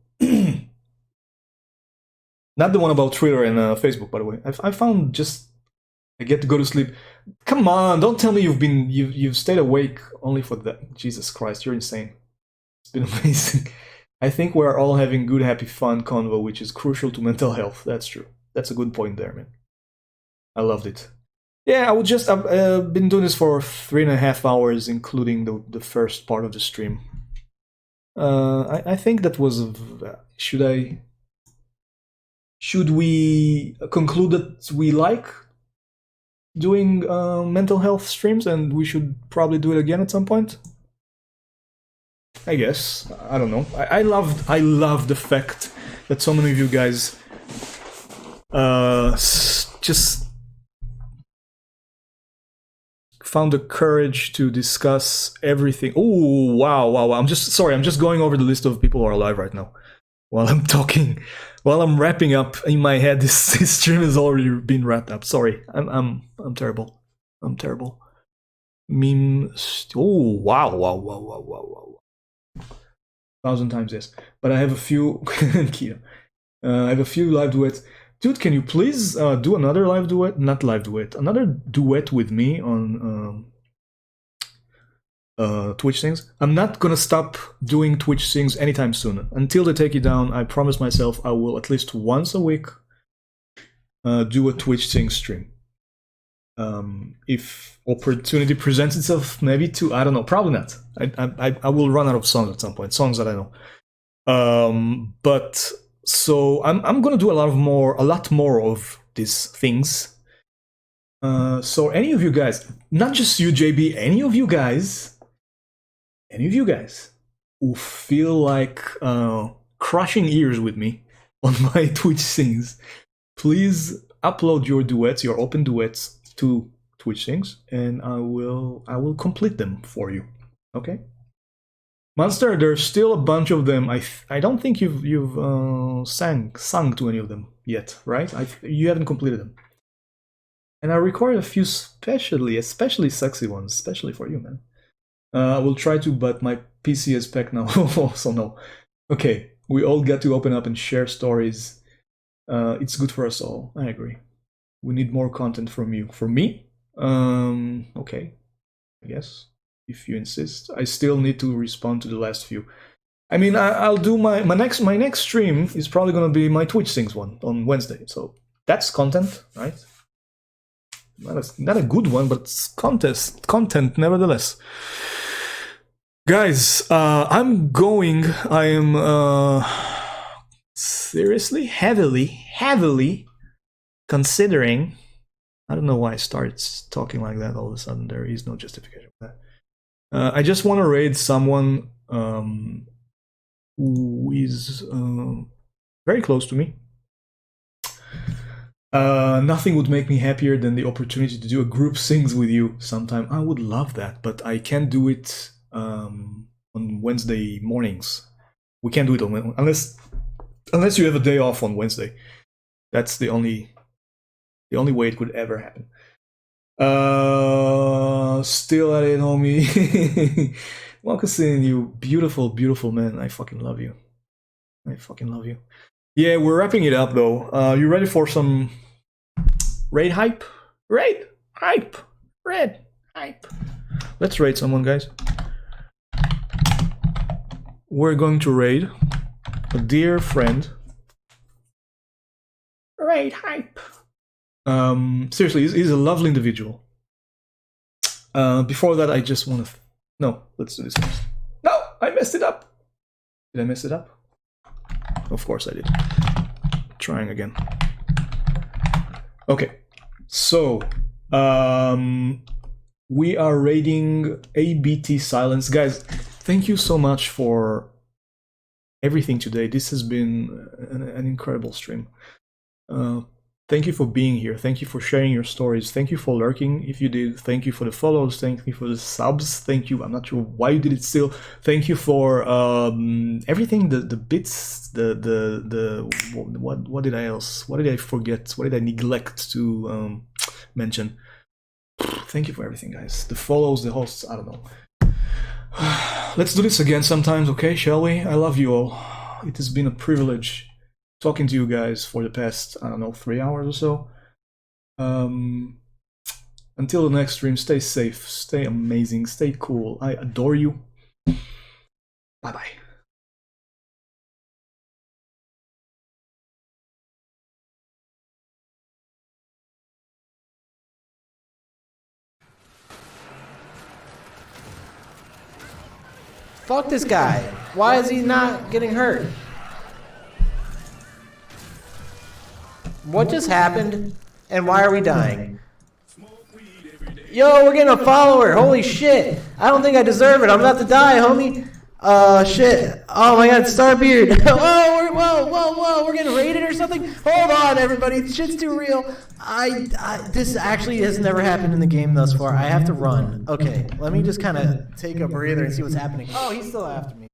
Not the one about Twitter and Facebook, by the way. I found just I get to go to sleep. Come on, don't tell me you've stayed awake only for that. Jesus Christ, you're insane. It's been amazing. I think we're all having good, happy, fun convo, which is crucial to mental health. That's true. That's a good point there, man. I loved it. Yeah, I would just. I've been doing this for 3.5 hours, including the first part of the stream. I think that was. Should we conclude that we like doing mental health streams, and we should probably do it again at some point? I guess. I don't know. I love the fact that so many of you guys just found the courage to discuss everything. Oh, wow. I'm just going over the list of people who are alive right now while I'm talking. While I'm wrapping up in my head, this stream has already been wrapped up. Sorry. I'm terrible. I'm terrible. Memes. Oh, wow. 1,000 times yes. But I have a few Keto. I have a few live duets. Dude, can you please do another live duet? Not live duet. Another duet with me on Twitch things. I'm not gonna stop doing Twitch things anytime soon. Until they take it down, I promise myself I will at least once a week do a Twitch thing stream. If opportunity presents itself, maybe to, I don't know, probably not. I will run out of songs at some point, songs that I know. But so I'm gonna do a lot more of these things. So any of you guys, not just you, JB, any of you guys who feel like crushing ears with me on my Twitch things, please upload your duets, your open duets to Twitch things, and I will complete them for you. Okay. Monster, there's still a bunch of them. I don't think you've sung to any of them yet, right? You haven't completed them. And I recorded a few especially sexy ones, especially for you, man. I will try to, but my PC is packed now, so no. Okay, we all get to open up and share stories. It's good for us all. I agree. We need more content from you. From me? Okay, I guess. If you insist. I still need to respond to the last few. I mean, I'll do my next stream is probably gonna be my Twitch things one on Wednesday. So that's content, right? Not a good one, but it's content nevertheless. Guys, I am seriously heavily considering. I don't know why I started talking like that all of a sudden. There is no justification for that. I just want to raid someone who is very close to me. Nothing would make me happier than the opportunity to do a group sings with you sometime. I would love that, but I can't do it on Wednesday mornings. We can't do it unless you have a day off on Wednesday. That's the only way it could ever happen. Still at it, homie. Moccasin, you beautiful, beautiful man. I fucking love you. Yeah, we're wrapping it up though. You ready for some raid hype? Raid hype. Let's raid someone, guys. We're going to raid a dear friend. Raid hype. Seriously, he's a lovely individual. Before that, I just want to. No, let's do this first. No, I messed it up. Did I mess it up? Of course I did. Trying again. Okay, so we are raiding ABT Silence, guys. Thank you so much for everything today. This has been an incredible stream. Thank you for being here. Thank you for sharing your stories. Thank you for lurking if you did. Thank you for the follows. Thank you for the subs. Thank you. I'm not sure why you did it still. Thank you for everything. The bits. What did I forget? What did I neglect to mention? Thank you for everything, guys. The follows, the hosts. I don't know. Let's do this again sometimes, okay? Shall we? I love you all. It has been a privilege talking to you guys for the past, I don't know, 3 hours or so. Until the next stream, stay safe, stay amazing, stay cool. I adore you. Bye-bye. Fuck this guy. Why is he not getting hurt? What just happened? And why are we dying? Yo, we're getting a follower. Holy shit. I don't think I deserve it. I'm about to die, homie. Shit. Oh my god, Starbeard. Whoa, we're getting raided or something? Hold on, everybody. Shit's too real. This actually has never happened in the game thus far. I have to run. Okay, let me just kind of take a breather and see what's happening. Oh, he's still after me.